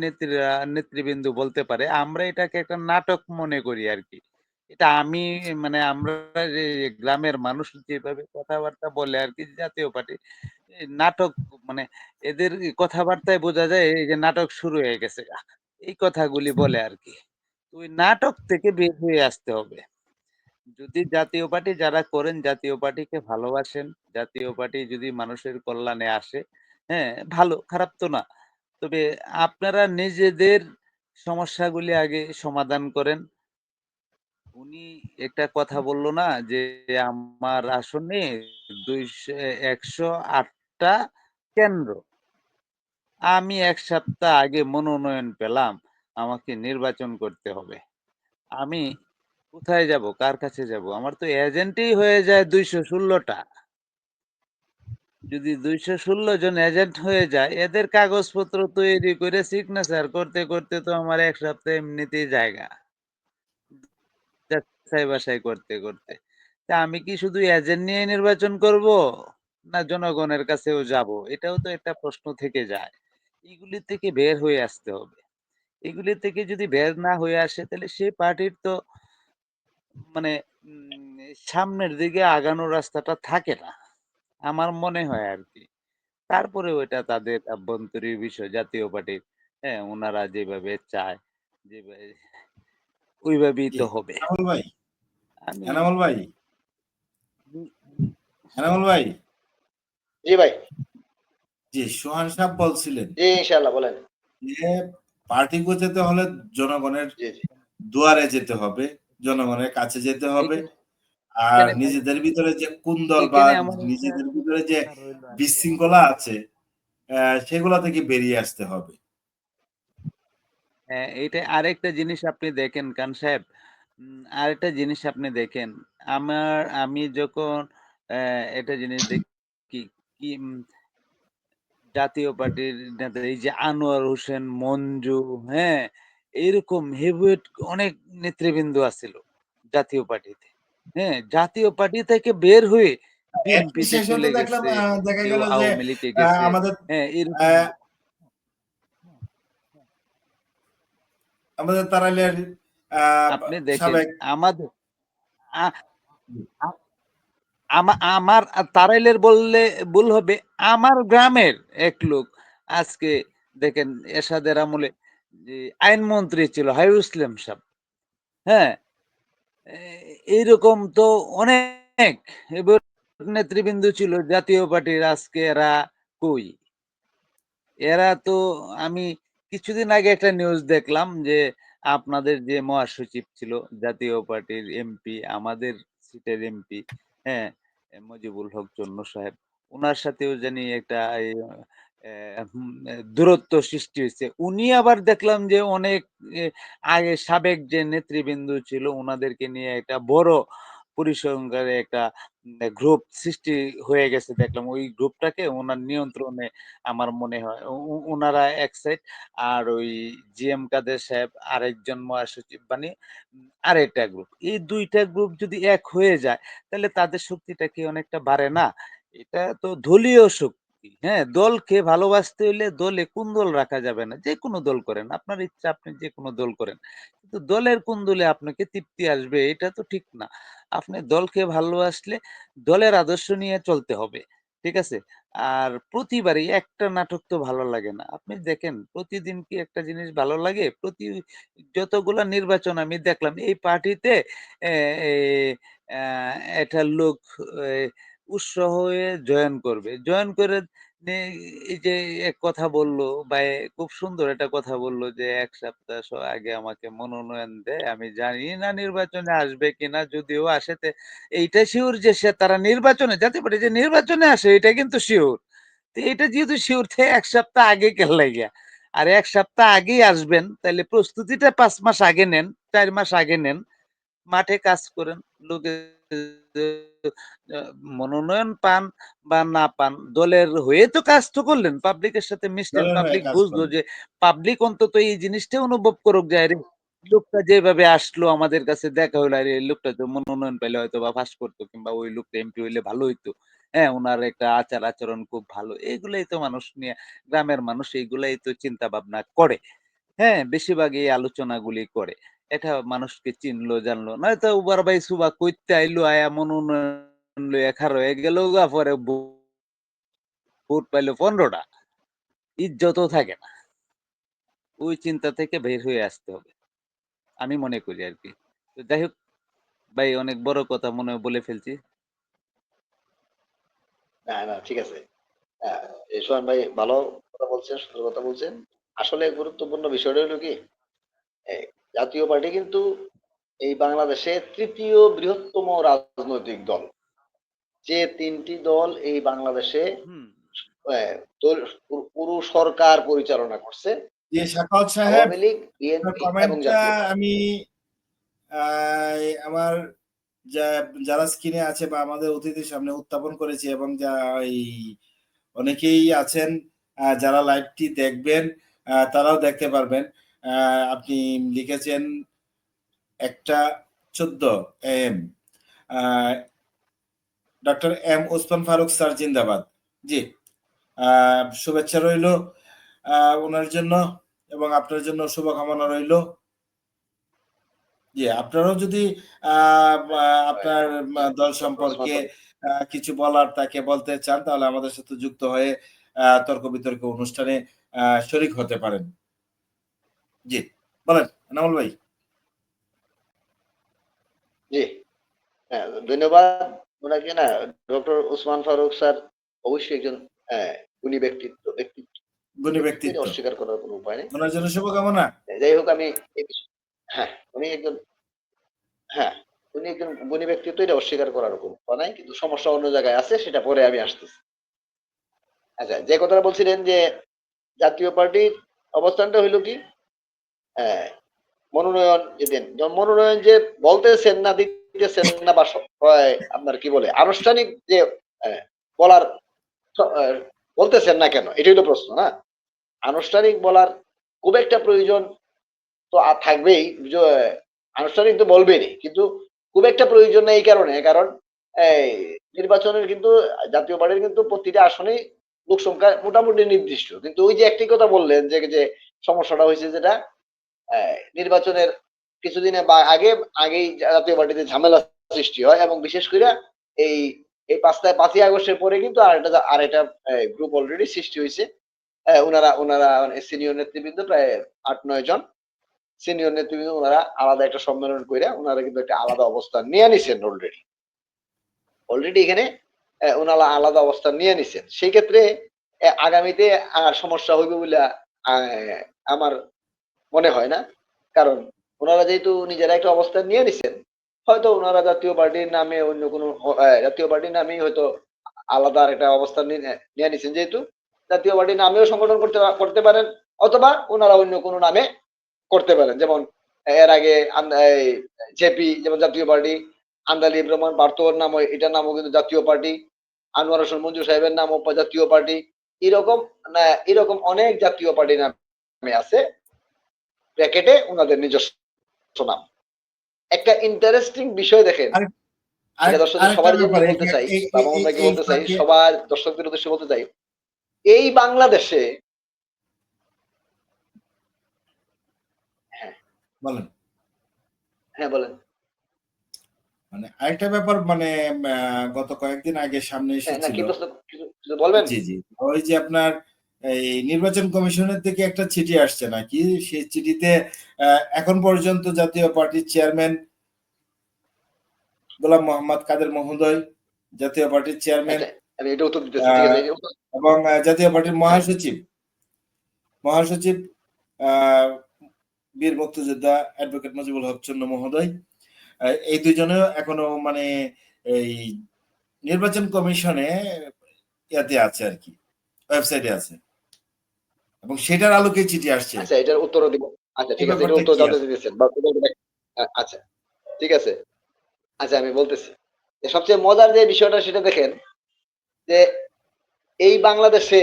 নেতৃবৃন্দ বলতে পারে। আমরা এটাকে একটা নাটক মনে করি আরকি। এটা আমি মানে আমরা যে গ্রামের মানুষ যেভাবে কথাবার্তা বলে আরকি জাতীয় পার্টি নাটক মানে এদের কথাবার্তায় বোঝা যায় এই যে নাটক শুরু হয়ে গেছে। এই কথাগুলি বলে আরকি। ওই নাটক থেকে বের হয়ে আসতে হবে। যদি জাতীয় পার্টি যারা করেন, জাতীয় পার্টিকে ভালোবাসেন, জাতীয় পার্টি যদি মানুষের কল্যাণে আসে, হ্যাঁ, ভালো, খারাপ তো না। তবে আপনারা নিজেদের সমস্যাগুলি আগে সমাধান করেন। উনি একটা কথা বলল না যে, আমার আসনে ১০৮ টা কেন্দ্র। আমি ১ সপ্তাহ আগে মনোনয়ন পেলাম, আমাকে নির্বাচন করতে হবে। আমি কোথায় যাব? কার কাছে যাব? আমার তো এজেন্টই হয়ে যায় ২১৬ টা। যদি ২১৬ জন এজেন্ট হয়ে যায়, এদের কাগজপত্র তৈরি করে সিগনেচার করতে তো আমার ১ সপ্তাহ এমনিতেই জায়গা। যাচাই বাছাই করতে। তা আমি কি শুধু এজেন্ট নিয়ে নির্বাচন করব? না জনগণের কাছেও যাব? এটাও তো একটা প্রশ্ন থেকে যায়। এগুলি থেকে বের হয়ে আসতে হবে। এগুলি থেকে যদি বের না হয়ে আসে তাহলে সেই পার্টির তো মানে সামনের দিকে আগানোর রাস্তাটা থাকে না। আমার মনে হয় আরকি। তারপরেও এটা তাদের আভ্যন্তরীণ বিষয় জাতীয় পার্টির। হ্যাঁ, উনারা যেভাবে চায়, যেভাবে ওইভাবেই জি, তো হবে। এনামুল ভাই, আমি এনামুল ভাই, হুম, এনামুল ভাই। জি ভাই। জি, সোহান সাহেব বলছিলেন জি, ইনশাআল্লাহ বলেন। যে পার্টি গোছাতে হলে জনগণের জি। দুয়ারে যেতে হবে, জনগণের কাছে যেতে হবে। এইখানে আর এখানে নিজেদের ভিতরে যে কুন্দল বা এখানে আমার একটা নিজেদের ভিতরে যে কথা রইল আরকি। বিশৃঙ্খলা আছে, সেগুলা থেকে বেরিয়ে আসতে হবে। হ্যাঁ, এইটা আরেকটা জিনিস আপনি দেখেন খান সাহেব, আরেকটা জিনিস আপনি দেখেন। আমি যখন একটা জিনিস দেখি কি জাতীয় পার্টির নেতা এই যে আনোয়ার হোসেন মঞ্জু, হ্যাঁ? এরকম হেভিওয়েট অনেক নেতৃবৃন্দ আছিল জাতীয় পার্টিতে। হ্যাঁ? জাতীয় পার্টি থেকে বের হয়ে একই বিএনপিতে সেশনে চলে দেখলাম গেছে, দেখা কেউ গেল যে আওয়ামী লীগে গেছে। আমাদের হ্যাঁ, আ এরকম আমাদের তারাইলের আপনি দেখেন সাবেক আমাদের আ- আ- আমার তারাইলের বললে ভুল হবে, আমার গ্রামের এক লোক আজকে দেখেন এরশাদের আমলে যে আইনমন্ত্রী ছিল হাইরুল ইসলাম সাহেব, হ্যাঁ, এইরকম তো অনেক এবার নেতৃবৃন্দ ছিল জাতীয় পার্টির, আজকে এরা কই? এরা তো, আমি কিছুদিন আগে একটা নিউজ দেখলাম যে আপনাদের যে মহাসচিব ছিল জাতীয় পার্টির এমপি, আমাদের সিটের এমপি, হ্যাঁ, মুজিবুল হক চন্ন সাহেব, ওনার সাথেও জানি একটা দূরত্ব সৃষ্টি হয়েছে। উনি আবার দেখলাম যে অনেক এ, আগে সাবেক যে নেতৃবৃন্দ ছিল ওনাদেরকে নিয়ে একটা বড় পরিসংখ্যানে একটা গ্রুপ সৃষ্টি হয়ে গেছে দেখলাম। ওই গ্রুপটাকে ওনার নিয়ন্ত্রণে আমার মনে হয় ওনারা এক সাইড, আর ওই জিএম কাদের সাহেব আরেকজন মহাসচিব মানে আরেকটা গ্রুপ, এই দুইটা গ্রুপ যদি এক হয়ে যায় তাহলে তাদের শক্তিটা কি অনেকটা বাড়ে না? এটা তো দলীয় শক্তি, হ্যাঁ, দলকে ভালোবাসতে হইলে দলে কোন দল রাখা যাবে না, যে কোনো দল করেন, আপনার ইচ্ছা আপনি যে কোনো দল করেন, কিন্তু দলের কোন দলে আপনাকে তৃপ্তি আসবে এটা তো ঠিক না। আপনি দলকে ভালোবাসলে দলের আদর্শ নিয়ে চলতে হবে, ঠিক আছে? আর প্রতিবারই একটা নাটক তো ভালো লাগে না। আপনি দেখেন প্রতিদিন কি একটা জিনিস ভালো লাগে? যতগুলা নির্বাচন আমি দেখলাম এই পার্টিতে এ এ আ একটা লোক এ উৎসাহ হয়ে জয়েন করবে। জয়েন করে নে এই যে এক কথা বলল বা খুব সুন্দর একটা কথা বলল যে ১ সপ্তাহ আগে আমাকে মনোনয়ন দেয়। আমি জানি না নির্বাচনে আসবে কিনা। যদিও আসে এইটা সিউর যে তারা নির্বাচনে জাতীয় পার্টি যে নির্বাচনে আসে এটা কিন্তু সিউর। তো এটা যেহেতু সিউর ১ সপ্তাহ আগে কেন লাইগা? আর ১ সপ্তাহ আগেই আসবেন তাইলে প্রস্তুতিটা ৫ মাস আগে নেন, ৪ মাস আগে নেন। মাঠে কাজ করেন। লোকে আ মনোনয়ন পান বা না পান, দলের হয়ে তো কাজ তো করলেন। পাবলিকের সাথে মিশলেন। দলের হয়ে পাবলিক কাজ বুঝলো করেন। যে পাবলিক অন্তত এই জিনিসটা অনুভব করুক যে আরে লোকটা যেভাবে আসলো আমাদের কাছে দেখা হইলো, আরে এই লোকটা তো মনোনয়ন পাইলে হয়তোবা পাস করতো কিংবা ওই লোকটা এমপি হইলে ভালো হইতো। হ্যাঁ, উনার একটা আচার-আচরণ খুব ভালো। এগুলাই তো মানুষ নিয়ে, গ্রামের মানুষ এইগুলাই তো চিন্তা ভাবনা করে। হ্যাঁ, বেশিরভাগ এই আলোচনাগুলি করে। এটা মানুষকে চিনলো জানলো। নয়তো উবার বাই সুবা কইতে আইলো, আয়া মনোনয়ন লইয়া খাড়া হয়ে গেল পরে ভোট পাইলো ১৫ টা। ইজ্জতও থাকে না। ওই চিন্তা থেকে বের হয়ে আসতে হবে। আমি মনে করি আরকি। তো যাই হোক ভাই, অনেক বড় কথা মনে হয় বলে ফেলছি। না, না, ঠিক আছে। সোহান ভাই ভালো কথা বলছেন, সুন্দর কথা বলছেন। আসলে গুরুত্বপূর্ণ বিষয়টা হলো কি, এই জাতীয় পার্টি কিন্তু এই বাংলাদেশে তৃতীয় বৃহত্তম রাজনৈতিক দল। যে ৩টি দল এই বাংলাদেশে হুম। পুরো সরকার পরিচালনা করছে, যে সাখাওয়াত সাহেব, আওয়ামী লীগ, আপনার বিএনপি এবং কমেন্টটা জাতীয় পার্টি। আমি আমার যারা স্ক্রিনে আছে বা আমাদের অতিথির সামনে উত্থাপন করেছি, এবং এই অনেকেই আছেন যারা লাইভটি দেখবেন, তারাও দেখতে পারবেন। আপনি লিখেছেন 1:14 AM, doctor M Osman Faruk sir জিন্দাবাদ। জি, শুভেচ্ছা রইল ওনার জন্য, এবং আপনার জন্য শুভকামনা রইল। জি, আপনারাও যদি আপনার দল সম্পর্কে কিছু বলার তাকে বলতে চান, তাহলে আমাদের সাথে যুক্ত হয়ে তর্ক বিতর্ক অনুষ্ঠানে শরিক হতে পারেন। জি, বলেন এনামুল ভাই। জি, হ্যাঁ, ধন্যবাদ ওনাকে। না, ডক্টর ওসমান ফারুক স্যার অবশ্যই একজন গুণী ব্যক্তিত্ব ব্যক্তিত্ব গুণী এটা ব্যক্তিত্ব, অস্বীকার করার কোনো উপায় নেই। ওনার জন্য শুভকামনা। যাই হোক, আমি হ্যাঁ, উনি একজন, হ্যাঁ, উনি একজন গুণী ব্যক্তিত্ব, এটা অস্বীকার করার কোনো উপায় নাই, কিন্তু সমস্যা অন্য জায়গায় আছে, সেটা পরে আমি আসতেছি। আচ্ছা, যে কথাটা বলছিলেন যে জাতীয় পার্টির অবস্থানটা হইলো কি, আহ, মনোনয়ন যে দেন, মনোনয়ন যে বলতেছেন না, দিতেছেন না, বা আপনার কি বলে আনুষ্ঠানিক যে আহ, বলার আহ, বলতেছেন না কেন, এটাই তো প্রশ্ন না। আনুষ্ঠানিক বলার খুব একটা প্রয়োজন তো থাকবেই, আনুষ্ঠানিক তো বলবেনই, কিন্তু খুব একটা প্রয়োজন নেই এই কারণে, কারণ এই নির্বাচনের কিন্তু জাতীয় পার্টির কিন্তু প্রতিটা আসনেই লোক সংখ্যা মোটামুটি নির্দিষ্ট, কিন্তু ওই যে একটি কথা বললেন যে যে সমস্যাটা হয়েছে যেটা নির্বাচনের কিছুদিনে বা আগেই জাতীয় পার্টিতে ঝামেলা সৃষ্টি হয়, এবং বিশেষ করে এই এই 5ই আগস্টের পরে কিন্তু আরেকটা গ্রুপ অলরেডি সৃষ্টি হয়েছে। ওনারা সিনিয়র নেতৃবৃন্দ প্রায় 8-9 জন সিনিয়র নেতৃবৃন্দ, ওনারা আলাদা একটা সম্মেলন করে ওনারা কিন্তু একটা আলাদা অবস্থান নিয়ে নিছেন অলরেডি এখানে ওনারা আলাদা অবস্থান নিয়ে নিছেন। সেই ক্ষেত্রে আগামীতে আর সমস্যা হইবে বলে আমার মনে হয় না, কারণ ওনারা যেহেতু নিজেরা একটা অবস্থান নিয়ে নিছেন, হয়তো ওনারা জাতীয় পার্টির নামে অন্য কোনো জাতীয় পার্টির নামেই হয়তো আলাদা একটা অবস্থান নিয়ে নিছেন, যেহেতু জাতীয় পার্টির নামেও সংগঠন করতে পারেন, অথবা ওনারা অন্য কোনো নামে করতে পারেন। যেমন এর আগে জেপি যেমন জাতীয় পার্টি, আন্দালিব রহমান বার্তোর নাম, এটার নামও কিন্তু জাতীয় পার্টি, আনোয়ার হোসেন মঞ্জু সাহেবের নামও জাতীয় পার্টি, এরকম অনেক জাতীয় পার্টি নামে আছে ব্র্যাকেটে ওনাদের নিজস্ব নাম। একটা ইন্টারেস্টিং বিষয় দেখেন, সবার জন্য বলতে চাই, মামুন ভাইকে বলতে চাই, সবার দর্শকদের উদ্দেশ্যে বলতে চাই, এই বাংলাদেশে বলেন। হ্যাঁ বলেন। মানে আরেকটা ব্যাপার, মানে গত কয়েকদিন আগে সামনে এসেছিল, কিছু বলবেন? জি জি, ওই যে আপনার এই নির্বাচন কমিশনের থেকে একটা চিঠি আসছে নাকি, সেই চিঠিতে এখন পর্যন্ত জাতীয় পার্টির চেয়ারম্যান গোলাম মোহাম্মদ কাদের মহোদয়, জাতীয় পার্টির চেয়ারম্যান, আমি এটা উত্তর দিতেছি, ঠিক আছে, এবং জাতীয় পার্টির মহাসচিব বীর মুক্তিযোদ্ধা অ্যাডভোকেট মুজিবুল হক চন্ন মহোদয়, এই দুইজনেও এখনো মানে এই নির্বাচন কমিশনে ইয়াতে আছে আর কি, ওয়েবসাইটে আছে, এবং সেটার আলোকে চিঠি আসছে। আচ্ছা, এটার উত্তর দিব। আচ্ছা ঠিক আছে, এটা উত্তর জানতে দিতেছেন। আচ্ছা ঠিক আছে, আচ্ছা আমি বলতেছি, সবচেয়ে মজার যে বিষয়টা সেটা দেখেন, যে এই বাংলাদেশে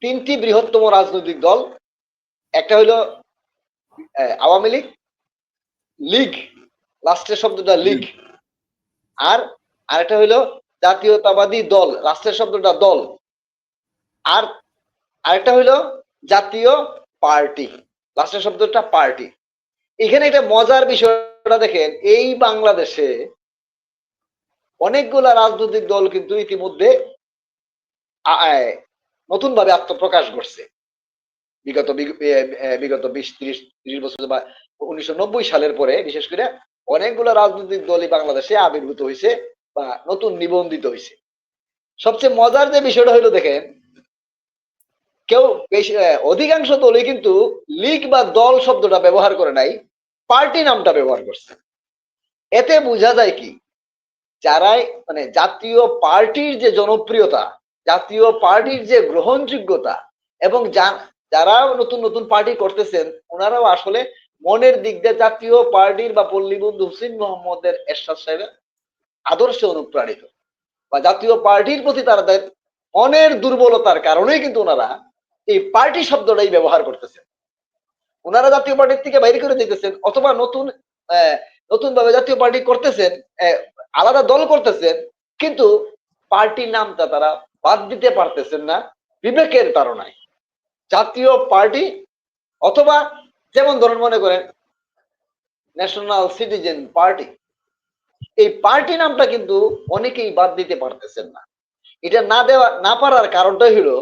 3টি বৃহত্তম রাজনৈতিক দল, একটা হইলো আওয়ামী লীগ, লাস্টের শব্দটা লীগ, আর আরেকটা হইলো জাতীয়তাবাদী দল, রাষ্ট্রের শব্দটা দল, আর আরেকটা হইলো জাতীয় পার্টি, লাস্টের শব্দটা পার্টি। এখানে একটা মজার বিষয়টা দেখেন, এই বাংলাদেশে অনেকগুলা রাজনৈতিক দল কিন্তু ইতিমধ্যে নতুন ভাবে আত্মপ্রকাশ করছে বিগত 20-30 বছর বা 1990 সালের পরে, বিশেষ করে অনেকগুলো রাজনৈতিক দলই বাংলাদেশে আবির্ভূত হয়েছে বা নতুন নিবন্ধিত হয়েছে। সবচেয়ে মজার যে বিষয়টা হলো দেখেন, অধিকাংশ দলই কিন্তু লীগ বা দল শব্দটা ব্যবহার করে নাই, পার্টি নামটা ব্যবহার করছে। এতে বোঝা যায় কি, যারাই মানে জাতীয় পার্টির যে জনপ্রিয়তা, জাতীয় পার্টির যে গ্রহণযোগ্যতা, এবং যারা নতুন নতুন পার্টি করতেছেন, ওনারাও আসলে মনের দিক দিয়ে জাতীয় পার্টির বা পল্লীবন্ধু হুসেইন মোহাম্মদের এরশাদ সাহেবের আদর্শে অনুপ্রাণিত, বা জাতীয় পার্টির প্রতি তাদের মনের দুর্বলতার কারণেই কিন্তু ওনারা এই পার্টি শব্দটাই ব্যবহার করতেছেন। ওনারা জাতীয় পার্টির থেকে বাইরে করে দিতেছেন, অথবা নতুন ভাবে জাতীয় পার্টি করতেছেন, আলাদা দল করতেছেন, কিন্তু পার্টির নামটা তারা বাদ দিতে পারতেছেন না বিবেকের তাড়নায়। জাতীয় পার্টি, অথবা যেমন ধরুন মনে করেন ন্যাশনাল সিটিজেন পার্টি, এই পার্টি নামটা কিন্তু অনেকেই বাদ দিতে পারতেছেন না। এটা না পারার কারণটাই হলো,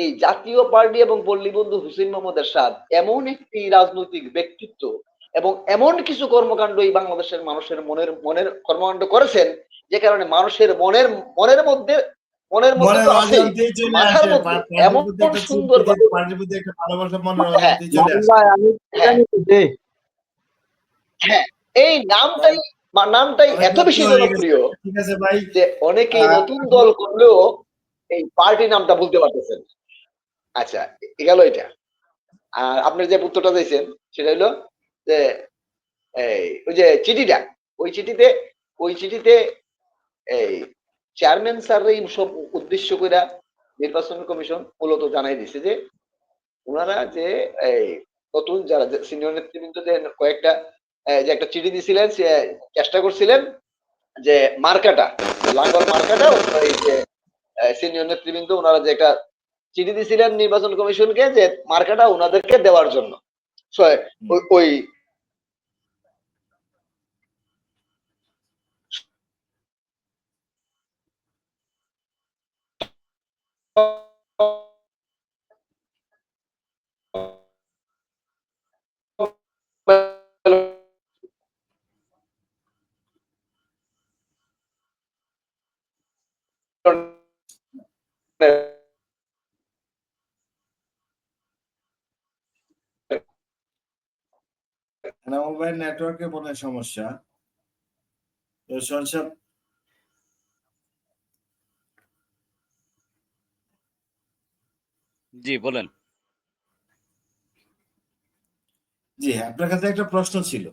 এই জাতীয় পার্টি এবং পল্লীবন্ধু হুসেইন মোহাম্মদ এরশাদ এমন একটি রাজনৈতিক ব্যক্তিত্ব, এবং এমন কিছু কর্মকাণ্ড এই বাংলাদেশের মানুষের মনের কর্মকাণ্ড করেছেন, যে কারণে মানুষের মনের মধ্যে এমন সুন্দর এই নামটাই এত বেশি জনপ্রিয় যে অনেকেই নতুন দল করলেও এই পার্টি নামটা বলতে পারতেছেন। আচ্ছা, গেল এটা। আর আপনি যে উত্তরটা দিয়েছেন সেটা হলো যে ওই যে চিঠিটা, ওই চিঠিতে এই চেয়ারম্যান স্যার এই সব উদ্দেশ্য করে নির্বাচন কমিশন মূলত জানাই দিছে যে ওনারা যে এই নতুন যারা সিনিয়র নেতৃবৃন্দ যে কয়েকটা যে একটা চিঠি দিছিলেন, চেষ্টা করছিলেন যে লাঙ্গল মার্কাটা ওই যে সিনিয়র নেতৃবৃন্দ ওনারা যে একটা চিঠি দিছিলেন নির্বাচন কমিশনকে, যে মার্কাটা ওনাদেরকে দেওয়ার জন্য, ওই এনামুল ভাইয়ের নেটওয়ার্কে মনে হয় সমস্যা। তো সোহান সাহেব, জি বলেন। জি আপনার কাছে একটা প্রশ্ন ছিল।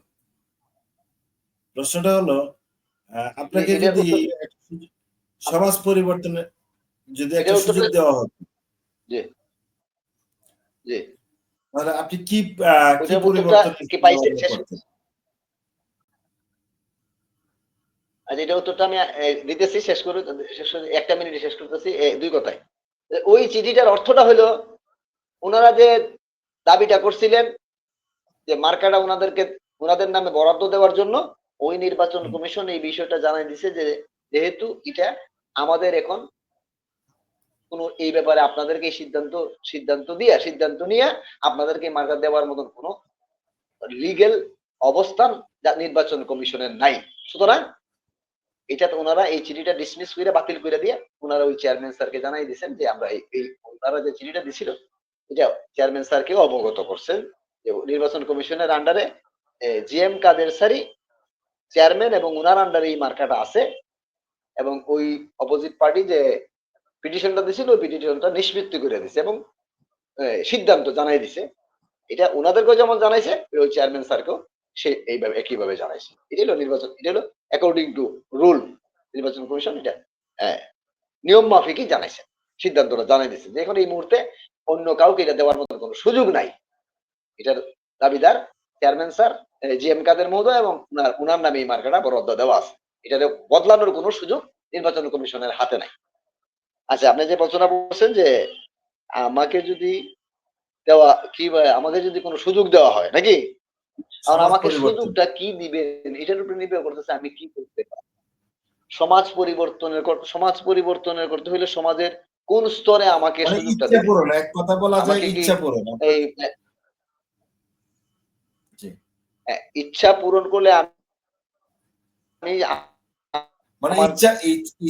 প্রশ্নটা হলো আপনাকে এটার যদি উত্তর সমাজ পরিবর্তনে যদি একটা এটার সুযোগ উত্তরটা দেওয়া হতো, জি জি তাহলে আপনি কি কি ওইটার উত্তরটা পরিবর্তন কি পাইছেন শেষ? করতেন? আচ্ছা, এটা উত্তরটা আমি দিতেছি, একটা মিনিটে শেষ করতেছি 2 কথায়। ওই চিঠিটার অর্থটা হলো, ওনারা যে দাবিটা করছিলেন যে মার্কাটা ওনাদের নামে বরাদ্দ দেওয়ার জন্য, ওই নির্বাচন কমিশন এই বিষয়টা জানাই দিছে যে যেহেতু এটা আমাদের এখন এই ব্যাপারে আপনাদেরকে সিদ্ধান্ত নিয়ে আপনাদেরকে মার্কা দেওয়ার মতন কোনো লিগেল অবস্থান নির্বাচন কমিশনের নাই। সুতরাং এটা তো ওনারা এই চিঠিটা ডিসমিস করে বাতিল করে দিয়ে ওনারা ওই চেয়ারম্যান স্যারকে জানাই দিয়েছেন যে আমরা ওনারা যে চিঠিটা দিছিল এটা চেয়ারম্যান স্যারকেও অবগত করছেন যে নির্বাচন কমিশনের আন্ডারে জিএম কাদের সারি চেয়ারম্যান এবং ওনার আন্ডারে এই মার্কাটা আছে, এবং ওই অপোজিট পার্টি যে পিটিশনটা দিছিল ওই পিটিশনটা নিষ্পত্তি করে দিছে এবং সিদ্ধান্ত জানাই দিছে। এটা ওনাদেরকেও যেমন জানাইছে, ওই চেয়ারম্যান স্যারকেও সে এইভাবে একইভাবে জানাইছে। এটা হলো অ্যাকর্ডিং টু রুল নির্বাচন কমিশন এটা নিয়ম মাফিকই জানাইছে, সিদ্ধান্তটা জানাই দিচ্ছে যে এখন এই মুহূর্তে অন্য কাউকে এটা দেওয়ার মতো কোনো সুযোগ নাই। এটার দাবিদার চেয়ারম্যান স্যার জিএম কাদের মহোদয় এবং উনার নামে এই মার্কাটা বরাদ্দ দেওয়া আছে। এটা বদলানোর কোনো সুযোগ নির্বাচন কমিশনের হাতে নাই। আচ্ছা, আপনি যে প্রশ্নটা বলছেন যে আমাকে যদি আমাকে যদি কোনো সুযোগ দেওয়া হয় নাকি, আর সমাজ আমাকে পরিবর্তন সুযোগটা কি দিবেন এটার উপরে নির্ভর করতেছে আমি কি করতে পারি। সমাজ পরিবর্তনের করতে হলে সমাজের কোন স্তরে আমাকে মানে সুযোগটা ইচ্ছা দিবে। পূরণ, এক কথা বলা যায় আমাকে কি ইচ্ছা পূরণ। এই জি। ইচ্ছা পূরণ করলে আমি মানে আমার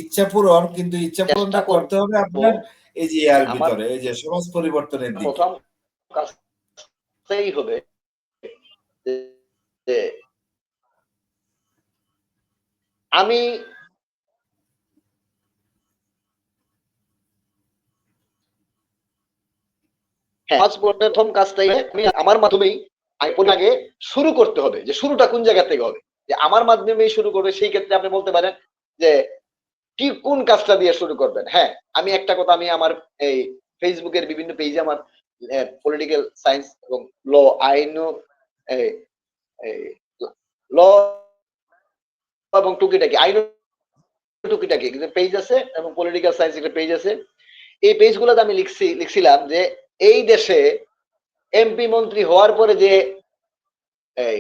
ইচ্ছা পূরণ, কিন্তু ইচ্ছা পূরণটা চেষ্টা করব করতে হবে আপনার এই যে ইয়ার আমার ভিতরে, এই যে সমাজ পরিবর্তনের দিকে। প্রথম কাজটাই হবে যে আমি প্রথম কাজটাই আমি আমার মাধ্যমেই আগে শুরু করতে হবে, যে শুরুটা কোন জায়গা থেকে হবে, যে আমার মাধ্যমেই শুরু করবে। সেই ক্ষেত্রে আপনি বলতে পারেন যে কি কোন কাজটা দিয়ে শুরু করবেন। হ্যাঁ, আমি একটা কথা, আমি আমার এই ফেসবুকের বিভিন্ন পেজে আমার পলিটিক্যাল সায়েন্স এবং ল আইন ল এবং টুকিটাকি আইন টুকিটাকি পেজ আছে এবং পলিটিক্যাল সায়েন্স একটা পেজ আছে। এই পেজগুলোতে আমি লিখছিলাম যে এই দেশে এমপি মন্ত্রী হওয়ার পরে যে এই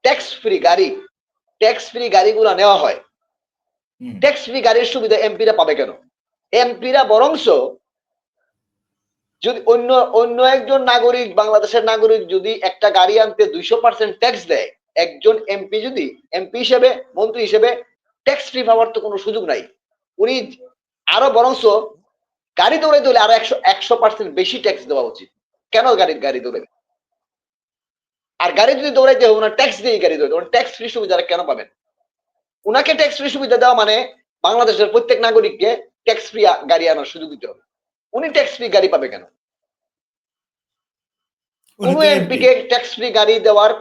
ট্যাক্স ফ্রি গাড়িগুলো নেওয়া হয়, ট্যাক্স ফ্রি গাড়ির সুবিধা এমপিরা পাবে কেন? এমপিরা বরংস যদি অন্য একজন নাগরিক, বাংলাদেশের নাগরিক যদি একটা গাড়ি আনতে 200% ট্যাক্স দেয়, একজন এমপি হিসেবে, মন্ত্রী হিসেবে ট্যাক্স ফ্রি পাওয়ার তো কোনো সুযোগ নাই। উনি আরো বরংস গাড়ি দৌড়াইতে হলে আরো 100% বেশি ট্যাক্স দেওয়া উচিত। কেন গাড়ি দৌড়াবে? আর গাড়ি যদি দৌড়াইতে হবে ওনার ট্যাক্স দিয়ে গাড়ি দৌড়াইতে, ট্যাক্স ফ্রি সুবিধা কেন পাবেন? উনাকে ট্যাক্স ফ্রি সুবিধা দেওয়া মানে বাংলাদেশের প্রত্যেক নাগরিককে ট্যাক্স ফ্রি গাড়ি আনার সুযোগ দিতে হবে। উনি ট্যাক্স ফ্রি গাড়ি পাবে কেন? কোন এমপি কে ট্যাক্স ফ্রি গাড়ি দেওয়ার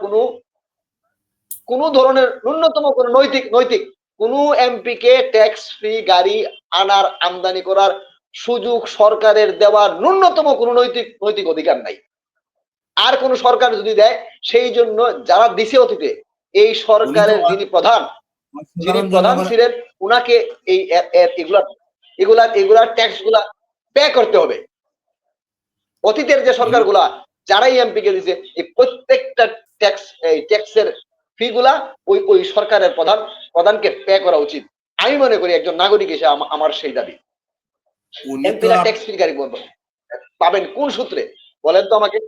কোন ধরনের ন্যূনতম কোন নৈতিক কোন এমপি কে ট্যাক্স ফ্রি গাড়ি আনার, আমদানি করার সুযোগ সরকারের দেওয়ার ন্যূনতম কোন নৈতিক অধিকার নাই। আর কোন সরকার যদি দেয়, সেই জন্য যারা দিছে অতীতে এই সরকারের যিনি প্রধান ছিলেন, উনাকে এই এগুলা ট্যাক্স গুলা পে করতে হবে। অতীতের যে সরকারগুলা যারাই এমপি কে দিছে, এই প্রত্যেকটা ট্যাক্সের ফি গুলা ওই সরকারের প্রধানকে পে করা উচিত। আমি মনে করি একজন নাগরিক হিসেবে আমার সেই দাবি। এমপিরা ট্যাক্স ফ্রি গাড়ি পাবেন কোন সূত্রে বলেন তো আমাকে?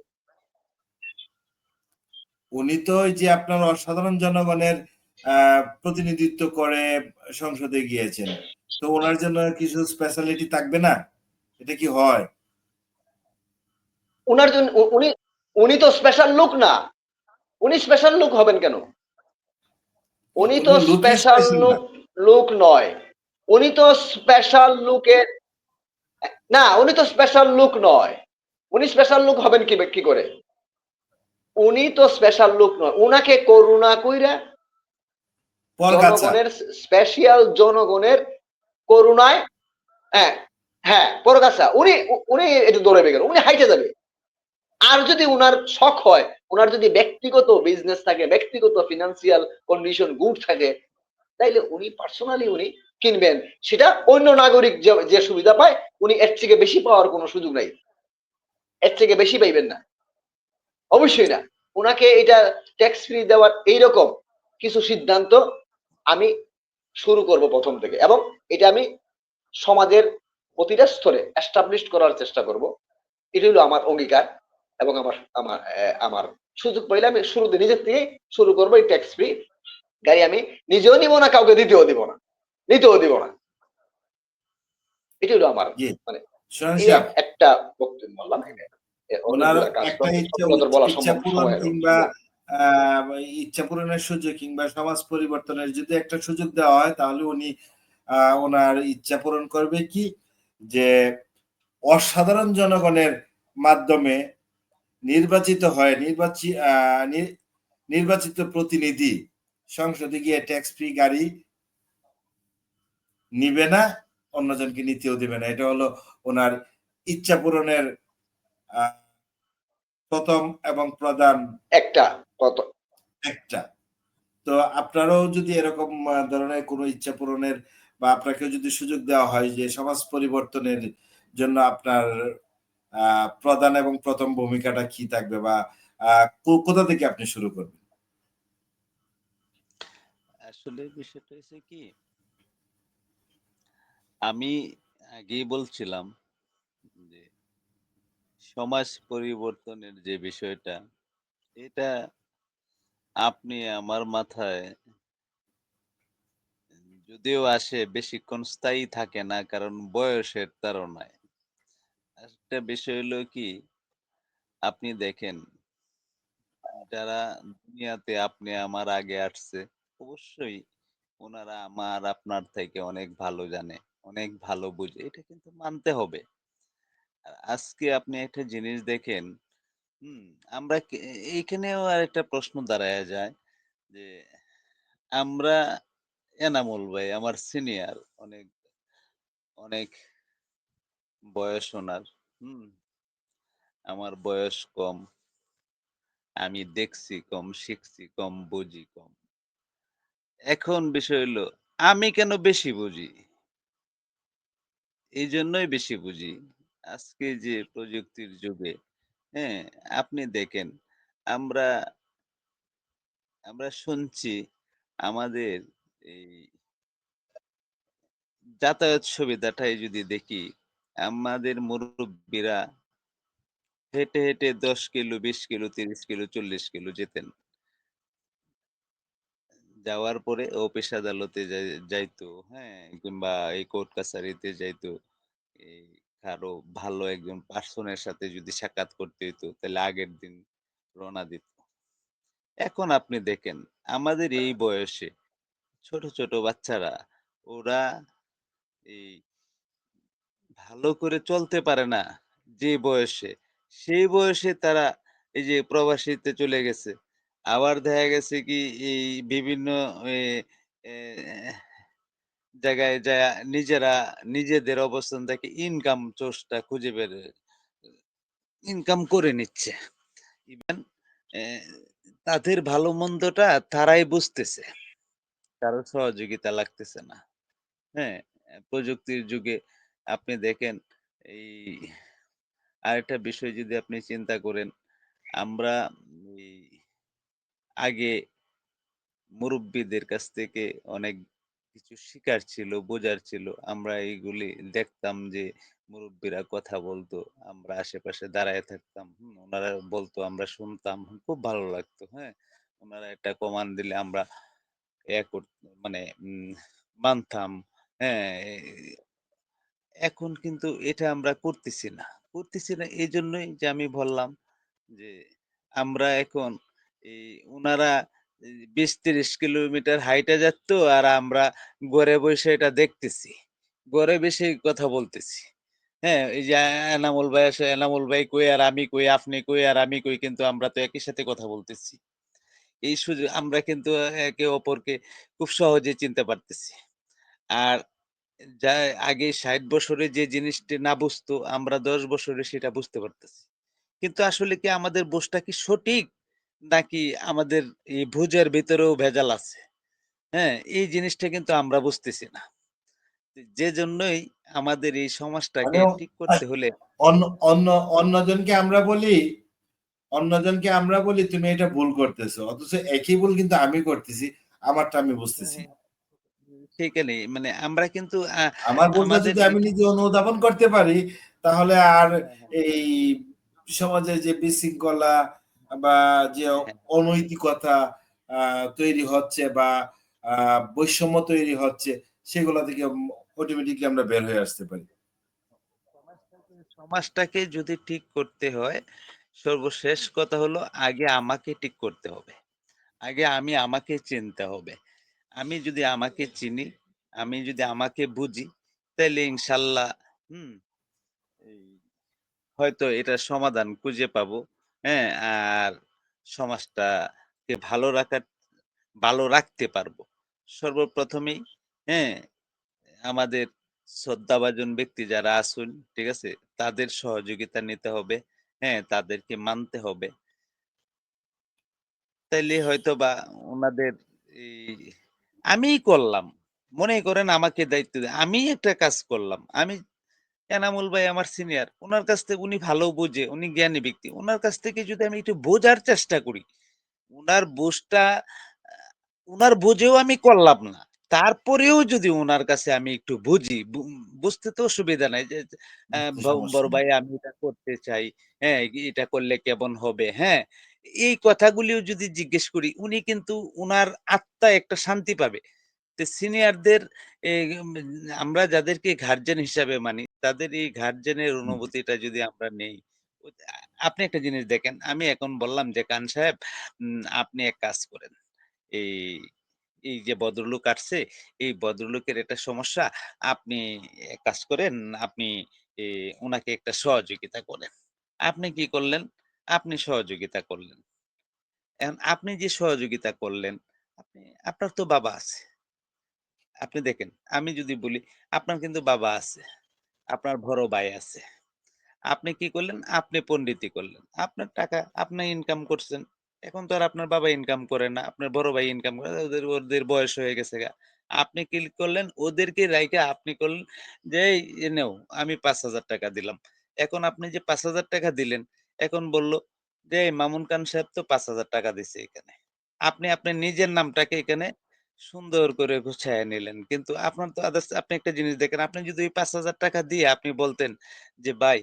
উনি তো ওই যে আপনার অসাধারণ জনগণের প্রতিনিধিত্ব করে সংসদে গিয়েছেন, তো ওনার জন্য কিছু স্পেশালিটি থাকবে না? এটা কি হয়? উনার জন্য উনি উনি তো স্পেশাল লোক না। উনি স্পেশাল লোক হবেন কেন? উনি তো কোনো লোকই স্পেশাল স্পেশাল না। লোক নয়। উনি তো স্পেশাল লোকের না, উনি তো স্পেশাল লোক নয়। উনি স্পেশাল লোক হবেন কি করে? উনি তো স্পেশাল লোক নয়। উনাকে করুণা কইরা পরগাছা। জনগণের স্পেশাল জনগণের করুণায় হ্যাঁ, হ্যাঁ, পরগাছা। উনি একটু দৌড়াবে কেন? উনি হাইটে যাবে। আর যদি উনার শখ হয়, উনার যদি ব্যক্তিগত বিজনেস থাকে, ব্যক্তিগত ফিন্যান্সিয়াল কন্ডিশন গুড থাকে, তাইলে উনি পার্সোনালি উনি কিনবেন। সেটা অন্য নাগরিক যে সুবিধা পায়, উনি এর থেকে বেশি পাওয়ার কোনো সুযোগ নাই। এর থেকে বেশি পাইবেন না। অবশ্যই না। উনাকে এটা ট্যাক্স ফ্রি দেওয়ার এইরকম কিছু সিদ্ধান্ত আমি শুরু করব ১ম থেকে। এবং এটা আমি সমাজের প্রতিটা স্তরে এস্টাবলিশড করার চেষ্টা করব। এটা হলো আমার অঙ্গীকার এবং আমার সুযোগ পাইলে আমি শুরুতে নিজের থেকেই শুরু করব এই ট্যাক্স ফ্রি গাড়ি আমি নিজেও নিব না, কাউকে দিতেও দিব না। নিতেও দিব না। এটা হলো আমার জি, মানে সোহান এই সাহেব, একটা বক্তব্য বললাম। ওনার অনেকগুলা কাজ তো একটা ইচ্ছা সচরাচর বলা ইচ্ছা পূরণ সময় কিংবা সম্ভব। আহ, ইচ্ছা পূরণের সুযোগ কিংবা সমাজ পরিবর্তনের যদি একটা সুযোগ দেওয়া হয়, তাহলে উনি ওনার ইচ্ছা পূরণ করবে কি, যে অসাধারণ জনগণের মাধ্যমে নির্বাচিত হয় নির্বাচিত প্রতিনিধি সংসদে গিয়ে ট্যাক্স ফ্রি গাড়ি নিবে না, অন্যজনকে নিতেও দিবে না। এটা হলো ওনার ইচ্ছা পূরণের আহ, প্রথম এবং প্রধান একটা কত একটা। তো আপনারাও যদি এরকম ধরনের কোনো ইচ্ছা পূরণের বা আপনাকে যদি সুযোগ দেওয়া হয় যে সমাজ পরিবর্তনের জন্য আপনার প্রধান এবং প্রথম ভূমিকাটা কি থাকবে, বা কোথা থেকে আপনি শুরু করবেন? আসলে বিষয়টা হচ্ছে কি, আমি আগেই বলছিলাম যে সমাজ পরিবর্তনের যে বিষয়টা, এটা আপনি আমার মাথায় যদিও আসে, বেশিক্ষণ স্থায়ী থাকে না, কারণ বয়সের তাড়নায়। একটা বিষয় হলো কি, আপনি দেখেন যারা দুনিয়াতে আপনি আমার আগে আসছে, অবশ্যই ওনারা আমার আপনার থেকে অনেক ভালো জানে, অনেক ভালো বুঝে, এটা কিন্তু মানতে হবে। আর আজকে আপনি একটা জিনিস দেখেন, হুম, আমরা এইখানেও আর একটা প্রশ্ন দাঁড়ায় যায় যে আমরা, এনামুল ভাই আমার সিনিয়র, অনেক অনেক বয়স ওনার, হুম, আমার বয়স কম, আমি দেখছি কম, শিখছি কম, বুঝি কম। এখন বিষয় হলো, আমি কেন বেশি বুঝি? এইজন্যই বেশি বুঝি। আজকে যে প্রযুক্তির যুগে, হ্যাঁ? আপনি দেখেন, আমরা আমরা শুনছি আমাদের এই যাতায়াত সুবিধাটাই যদি দেখি, আমাদের মুরুব্বিরা হেঁটে, হেঁটে ১০ কিলো, ২০ কিলো, ৩০ কিলো, ৪০ কিলো যেতেন। যাওয়ার পরে অফিস আদালতে যাইতো, হ্যাঁ? কিংবা এই কোর্ট কাছারিতে যাইতো। এই কারো ভালো একজন পার্সনের সাথে যদি সাক্ষাৎ করতে হইতো, তাহলে আগের দিন রওনা দিত। এখন আপনি দেখেন, আমাদের এই বয়সে ছোট, ছোট বাচ্চারা, ওরা এই ভালো করে চলতে পারে না যে বয়সে, সেই বয়সে তারা এই যে প্রবাসীতে চলে গেছে। আবার দেখা গেছে কি এই বিভিন্ন এ এ জায়গায় যায়া নিজেরা নিজেদের অবস্থান থেকে ইনকাম সোর্সটা খুঁজে বের ইনকাম করে নিচ্ছে। ইভেন এ তাদের ভালো-মন্দটা তারাই বুঝতেছে। কারো সহযোগিতা লাগতেছে না। হ্যাঁ? প্রযুক্তির যুগে আপনি দেখেন, এই আরেকটা বিষয় যদি আপনি চিন্তা করেন, আমরা এই আগে মুরুব্বিদের কাছ থেকে অনেক কিছু শিকার ছিল, বোঝার ছিল। আমরা এইগুলি দেখতাম যে মুরুব্বিরা কথা বলতো, আমরা আশেপাশে দাঁড়ায় থাকতাম। উনারা বলতো, আমরা শুনতাম। খুব ভালো লাগতো, হ্যাঁ? উনারা একটা কমান্ড দিলে আমরা ইয়া কর মানে মানতাম, হ্যাঁ? এখন কিন্তু এটা আমরা করতেছি না এই জন্যই যে আমি বললাম যে আমরা এখন এই উনারা ২০-৩০ কিলোমিটার হাইটা যাচ্ছে আর আমরা ঘরে বসে এটা দেখতেছি। ঘরে বসেই কথা বলতেছি। হ্যাঁ, এই যে এনামুল ভাই আসে, এনামুল ভাই কই আর আমি কই, আপনি কই আর আমি কই কিন্তু আমরা তো একই সাথে কথা বলতেছি। এই সুযোগ আমরা কিন্তু একে অপরকে খুব সহজে চিনতে পারতেছি। আর যা আগে ৬০ বছরে যে জিনিসটি না বুঝতো আমরা ১০ বছরে সেটা বুঝতে পারতেছি। কিন্তু আসলে কি আমাদের বুঝটা কি সঠিক? নাকি আমাদের এই বুঝের ভিতরেও ভেজাল আছে? হ্যাঁ? এই জিনিসটা কিন্তু আমরা বুঝতেছি না। যে জন্যই আমাদের এই মানে সমাজটাকে ঠিক করতে হলে অন্য অন্য অন্যজনকে আমরা বলি তুমি এটা ভুল করতেছো, অথচ একই ভুল কিন্তু আমি করতেছি, আমারটা আমি বুঝতেছি হ্যাঁ, না। সেখানেই মানে আমরা কিন্তু আমার ভুলটা আমাদের যদি আমি এটা নিজে অনুধাবন করতে পারি, তাহলে আর হ্যাঁ, হ্যাঁ, এই সমাজে যে বিশৃঙ্খলা বা যে হ্যাঁ, হ্যাঁ। অনৈতিকতা তৈরি হচ্ছে বা বৈষম্য তৈরি হচ্ছে, সেগুলো থেকে অটোমেটিকলি আমরা বের হয়ে আসতে পারি। সমাজটাকে যদি ঠিক করতে হয়, সর্বশেষ কথা হলো আগে আমাকে ঠিক করতে হবে। আগে আমি আমাকে চিনতে হবে। আমি যদি আমাকে চিনি, আমি যদি আমাকে বুঝি, তাইলে ইনশাল্লাহ হুম, এই হয়তো এটার সমাধান খুঁজে পাবো। হ্যাঁ? আর সমাজটাকে ভালো রাখতে পারবো। সর্বপ্রথমেই হ্যাঁ? আমাদের শ্রদ্ধাভাজন ব্যক্তি যারা আছেন, ঠিক আছে? তাদের সহযোগিতা নিতে হবে। হ্যাঁ? তাদেরকে মানতে হবে। তাইলে হয়তোবা উনাদের এই আমিই করলাম। মনে করেন আমাকে দায়িত্ব আমিই একটা কাজ করলাম। আমি এনামুল ভাই আমার সিনিয়র। উনার কাছ থেকে উনি ভালো বোঝে, উনি জ্ঞানী ব্যক্তি। উনার কাছ থেকে যদি আমি একটু বোঝার চেষ্টা করি, উনার বুঝটা আ উনার বুঝেও আমি করলাম না। তারপরেও যদি উনার কাছে আমি একটু বুঝি, বুঝতে তো অসুবিধা নাই যে বুঝতে বড় সমস্যা নেই। ভাই আমি এটা করতে চাই। হ্যাঁ, এটা করলে কেমন হবে? হ্যাঁ? এই কথাগুলিও যদি জিজ্ঞেস করি, উনি কিন্তু উনার আত্মায় একটা শান্তি পাবে। তো সিনিয়রদের এ উম আমরা যাদেরকে গার্ডিয়ান হিসাবে মানি, তাদের এই গার্ডিয়ানের হুম, অনুভূতিটা যদি আমরা নেই, ও আপনি একটা জিনিস দেখেন, আমি এখন বললাম যে, "খান সাহেব আপনি এক কাজ করেন। এই, এই যে ভদ্রলোক আসছে, এই ভদ্রলোকের একটা সমস্যা। আপনি এক কাজ করেন, আপনি এ উনাকে একটা সহযোগিতা করেন।" আপনি কি করলেন? আপনি সহযোগিতা করলেন। এখন আপনি যে সহযোগিতা করলেন, আপনি আপনার তো বাবা আছে। আপনি দেখেন, আমি যদি বলি, আপনার কিন্তু বাবা আছে, আপনার বড় ভাই আছে। আপনি কি করলেন? আপনি পণ্ডিতি করলেন। আপনার টাকা আপনি ইনকাম করছেন। এখন তো আর আপনার বাবা ইনকাম করে না। আপনার বড় ভাই ইনকাম করে। ওদের বয়স হয়ে গেছে গা। আপনি কি করলেন? ওদেরকে রাইখা আপনি করলেন যে, "এই নেও আমি ৳৫,০০০ দিলাম।" এখন আপনি যে ৳৫,০০০ দিলেন, এখন বলল যে, "এই মামুন খান সাহেব তো ৳৫,০০০ দিছে এখানে।" আপনি আপনার নিজের নামটাকে এখানে সুন্দর করে গুছাইয়া নিলেন। কিন্তু আপনার তো আদার্স আপনি একটা জিনিস দেখেন, আপনি যদি ওই ৳৫,০০০ দিয়ে আপনি বলতেন যে, "ভাই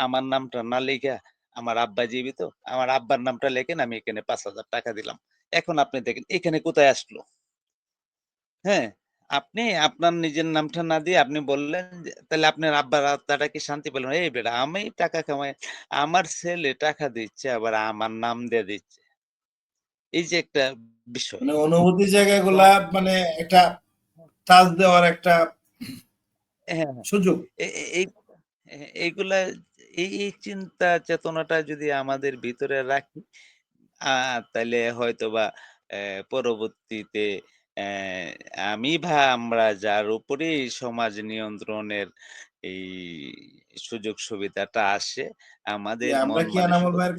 আমার নামটা না লিখা আমার আব্বা জীবিত। আমার আব্বার নামটা লেখেন আমি এখানে ৳৫,০০০ দিলাম।" এখন আপনি দেখেন এখানে কোথায় আসলো? হ্যাঁ? আপনি আপনার নিজের নামটা না দিয়ে আপনি বললেন যে তাহলে আপনার আব্বার আত্মাটা কি শান্তি পেল না? এই বেটা আমি টাকা কামাই আমার ছেলে টাকা দিচ্ছে আবার আমার নাম দিয়ে দিচ্ছে। এই যে একটা বিষয়। মানে অনুভূতি জায়গাগুলা সম মানে একটা টাচ দেওয়ার একটা হ্যাঁ, হ্যাঁ। সুযোগ। এ এ এই এইগুলা এই চিন্তা চেতনাটা যদি আমাদের ভিতরে রাখি তাইলে হয়তোবা পরবর্তীতে আমি বা আমরা যার উপরেই সমাজ নিয়ন্ত্রণের এই সুযোগ সুবিধাটা আসে, জি, আমাদের মন মানসিকতা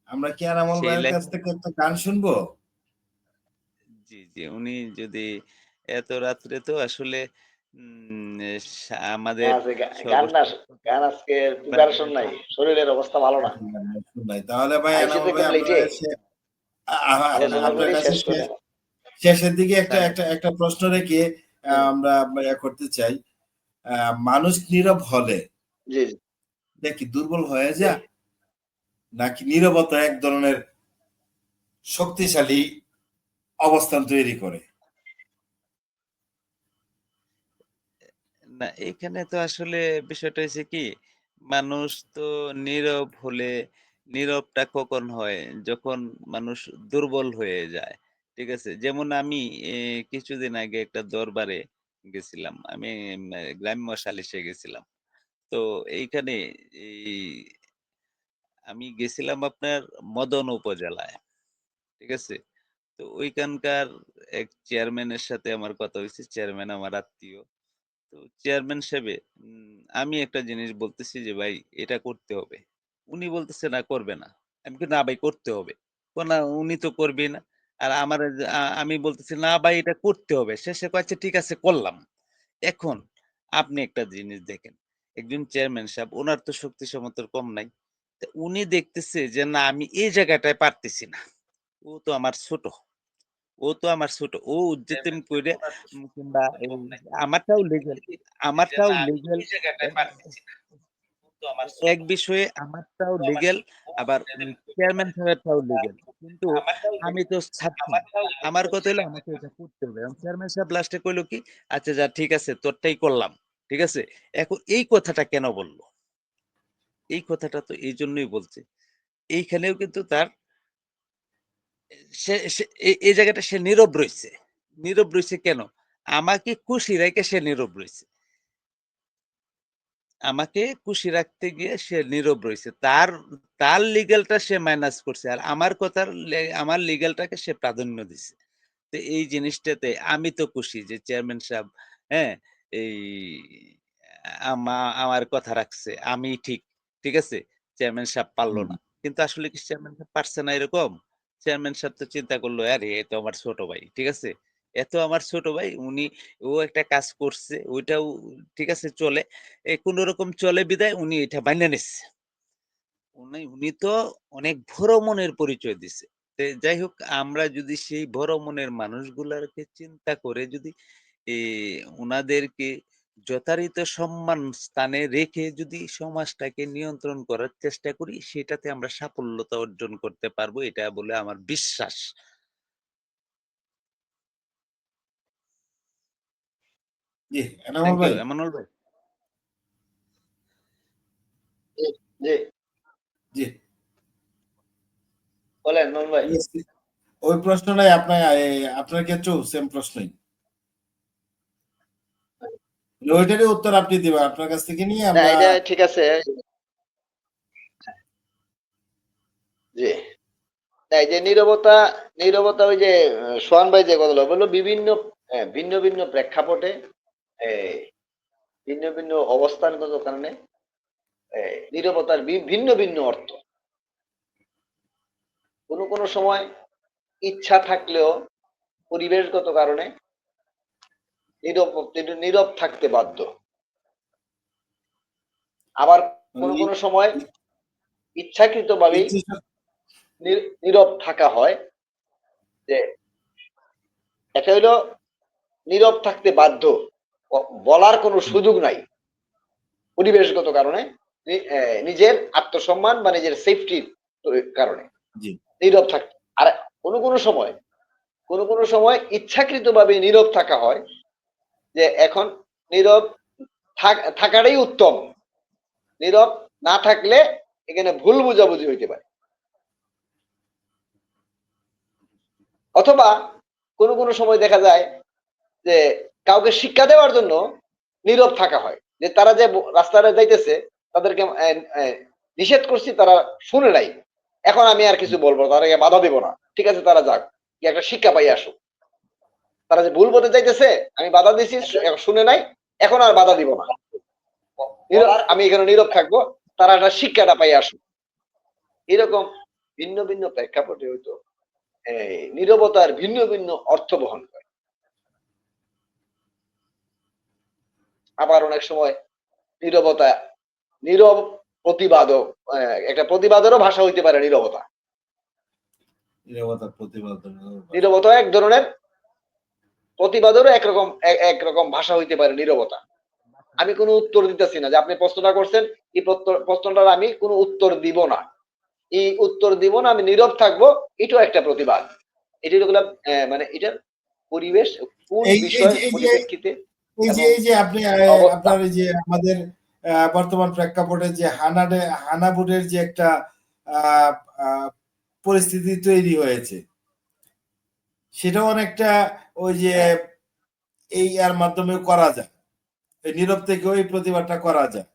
আমরা কি আনামুল সেই ভাইয়ের কাছ লেখা থেকে একটা গান শুনবো? জি, জি। উনি যদি এত রাত্রে তো আসলে আমাদের হ্যাঁ, যে গান না, সর্বশেষ কথা গান আজকে প্রিপারেশন বাংলায় নাই, শরীরের অবস্থা ভালো না। নাই। তাহলে ভাই আইসি তো এনামুল ভাই একদম আপনার লেটে, কাছে আলোচনা আপনার করি কাছে শেষ করে। শেষের দিকে একটা তাহলে একটা একটা প্রশ্ন রেখে হুম, আমরা করতে চাই। মানুষ নীরব হলে জি, জি। এটা কি দুর্বল হয়ে যায়, নাকি নীরবতা এক ধরনের শক্তিশালী অবস্থান তৈরি করে? না, এখানে তো আসলে বিষয়টা হইছে কি, মানুষ তো নীরব হলে, নীরবটা কখন হয়? যখন মানুষ দুর্বল হয়ে যায়। ঠিক আছে? যেমন আমি কিছুদিন আগে একটা দরবারে গেছিলাম। আমি গ্রাম্য সালিশে গেছিলাম। তো এইখানে এই আমি গেছিলাম আপনার মদন উপজেলায়। ঠিক আছে? তো ঐখানকার এক চেয়ারম্যানের সাথে আমার কথা হইছে। চেয়ারম্যান আমার আত্মীয়। তো চেয়ারম্যান সাহেবে আমি একটা জিনিস বলতেছি যে, "ভাই এটা করতে হবে।" উনি বলতেছে, "না করবে না।" আমি কই, "না ভাই করতে হবে।" না উনি তো করবেই না। আর আমার আমি বলতেছি, "না ভাই এটা করতে হবে।" শেষে কয়, "আচ্ছা ঠিক আছে করলাম।" এখন আপনি একটা জিনিস দেখেন, একজন চেয়ারম্যান সাহেব উনার তো শক্তি সামর্থ্য কম নাই। তা উনি দেখতেছে যে না আমি এই জায়গাটায় পারতেছি না। ও তো আমার ছোট। ও তো আমার ছোট। ও উদ্যতেম কইরা কিংবা এই আমারটাও লিগ্যাল এ এক বিষয়ে আমারটাও লিগ্যাল আবার চেয়ারম্যান সাহেবেরটাও লিগ্যাল। কিন্তু আমি তো ছাত্রী। আমার কথা হইলো আমাকে এটা করতে হবে। এবং চেয়ারম্যান সাহেব লাস্টে কইল কি, "আচ্ছা যা ঠিক আছে তোরটাই করলাম।" ঠিক আছে? এখন এই কথাটা কেন বলল? এই কথাটা তো এইজন্যই বলছে। এইখানেও কিন্তু তার সে এই জায়গাটা সে নীরব রইছে। নীরব রইছে কেন? আমাকে খুশি রাইখা সে নীরব রইছে। আমাকে খুশি রাখতে গিয়ে সে নীরব রইছে। তার লিগ্যালটা সে মাইনাস করছে। আর আমার কথার আমার লিগ্যালটাকে সে প্রাধান্য দিছে। তো এই জিনিসটাতে আমি তো খুশি যে চেয়ারম্যান সাহেব, হ্যাঁ? এই আমার কথা রাখছে। আমি ঠিক। ঠিক আছে? চেয়ারম্যান সাহেব পারল হুম। না। কিন্তু আসলে কি চেয়ারম্যান সাহেব পারছে না এরকম? চেয়ারম্যান সাহেব তো চিন্তা করল, আরে এ তো আমার ছোট ভাই। ঠিক আছে? এ তো আমার ছোট ভাই। ও একটা কাজ করছে। ওইটাও ঠিক আছে চলে। কোনরকম চলে বিধায় উনি এটা মাইনা নিচ্ছে। উনি তো অনেক বড় মনের পরিচয় দিছে। যাই হোক আমরা যদি সেই বড় মনের মানুষগুলাকে চিন্তা করে যদি এ উনাদেরকে যথারীত সম্মান স্থানে রেখে যদি সমাজটাকে নিয়ন্ত্রণ করার চেষ্টা করি, সেটাতে আমরা সাফল্যতা অর্জন করতে পারবো। এটা বলে আমার বিশ্বাস। জি, এনামুল থ্যাংক ইউ ভাই। এমানুয়েল ভাই। জি, জি, জি। বলেন মামুন ভাই। ওই প্রশ্নটাই আপনার ক্ষেত্রেও সেম প্রশ্নই। ওইটারই উত্তর আপনি দিবেন। আপনার কাছ থেকে নিয়ে না আমরা এটা ঠিক আছে। জি। না এই যে নীরবতা, নীরবতা ওই যে সোহান ভাই যে কথাগুলো বললো বিভিন্ন ভিন্ন ভিন্ন প্রেক্ষাপটে এই ভিন্ন ভিন্ন অবস্থানগত কারণে নীরবতার ভিন্ন ভিন্ন অর্থ। কোনো কোনো সময় ইচ্ছা থাকলেও পরিবেশগত কারণে নীরব নীরব থাকতে বাধ্য। আবার কোনো ওই কোনো সময় ইচ্ছাকৃতভাবেই ইচ্ছে- নীরব থাকা হয়, যে এটা হইলো নীরব থাকতে বাধ্য, বলার কোনো সুযোগ নাই পরিবেশগত কারণে, নিজের আত্মসম্মান বা নিজের সেফটির কারণে জি। নীরব থাকতে। আর কোনো কোনো সময় ইচ্ছাকৃতভাবে নীরব থাকা হয়, যে এখন নীরব থাকাটাই উত্তম, নীরব না থাকলে এখানে ভুল বোঝাবুঝি হইতে পারে। অথবা কোনো কোনো সময় দেখা যায় যে কাউকে শিক্ষা দেওয়ার জন্য নীরব থাকা হয়, যে তারা যে রাস্তাটা যাইতেছে তাদেরকে নিষেধ করছি, তারা শুনে নাই, এখন আমি আর কিছু বলবো না, তাদেরকে বাধা দেবো না, ঠিক আছে তারা যাক, কি একটা শিক্ষা পাই আসুক। তারা যে ভুল পথে যাইতেছে আমি বাধা দিছি, শুনে নাই, এখন আর বাধা দিব না, আমি এখানে নীরব থাকবো, তারা একটা শিক্ষাটা পাই আসুক। এরকম ভিন্ন ভিন্ন প্রেক্ষাপটে হয়তো নীরবতার ভিন্ন ভিন্ন অর্থ বহন করে। আবার অনেক সময় নীরবতা, নীরব প্রতিবাদও, একটা প্রতিবাদেরও ভাষা হইতে পারে নীরবতা। নীরবতার প্রতিবাদ। নীরবতা এক ধরনের প্রতিবাদেরও একরকম ভাষা হইতে পারে নীরবতা। আমি কোনো উত্তর দিতেছি না, যে আপনি প্রশ্নটা করছেন, এই প্রশ্নটার আমি কোনো উত্তর দিব না, এই উত্তর দিব না, আমি নীরব থাকবো, এটাও একটা প্রতিবাদ। এটা হলো মানে এটার পরিবেশ, কোন এই এই বিষয় যে এই যে পরিপ্রেক্ষিতে এই যে আপনি অবস্থা আপনার এই যে আমাদের বর্তমান প্রেক্ষাপটে যে হানা ভোটের যে একটা আহ, আহ, পরিস্থিতি তৈরি হয়েছে, সেটাও অনেকটা ওই যে হ্যাঁ, এই এর মাধ্যমে করা যায়, এই নীরব থেকেও এই প্রতিবাদটা করা যায়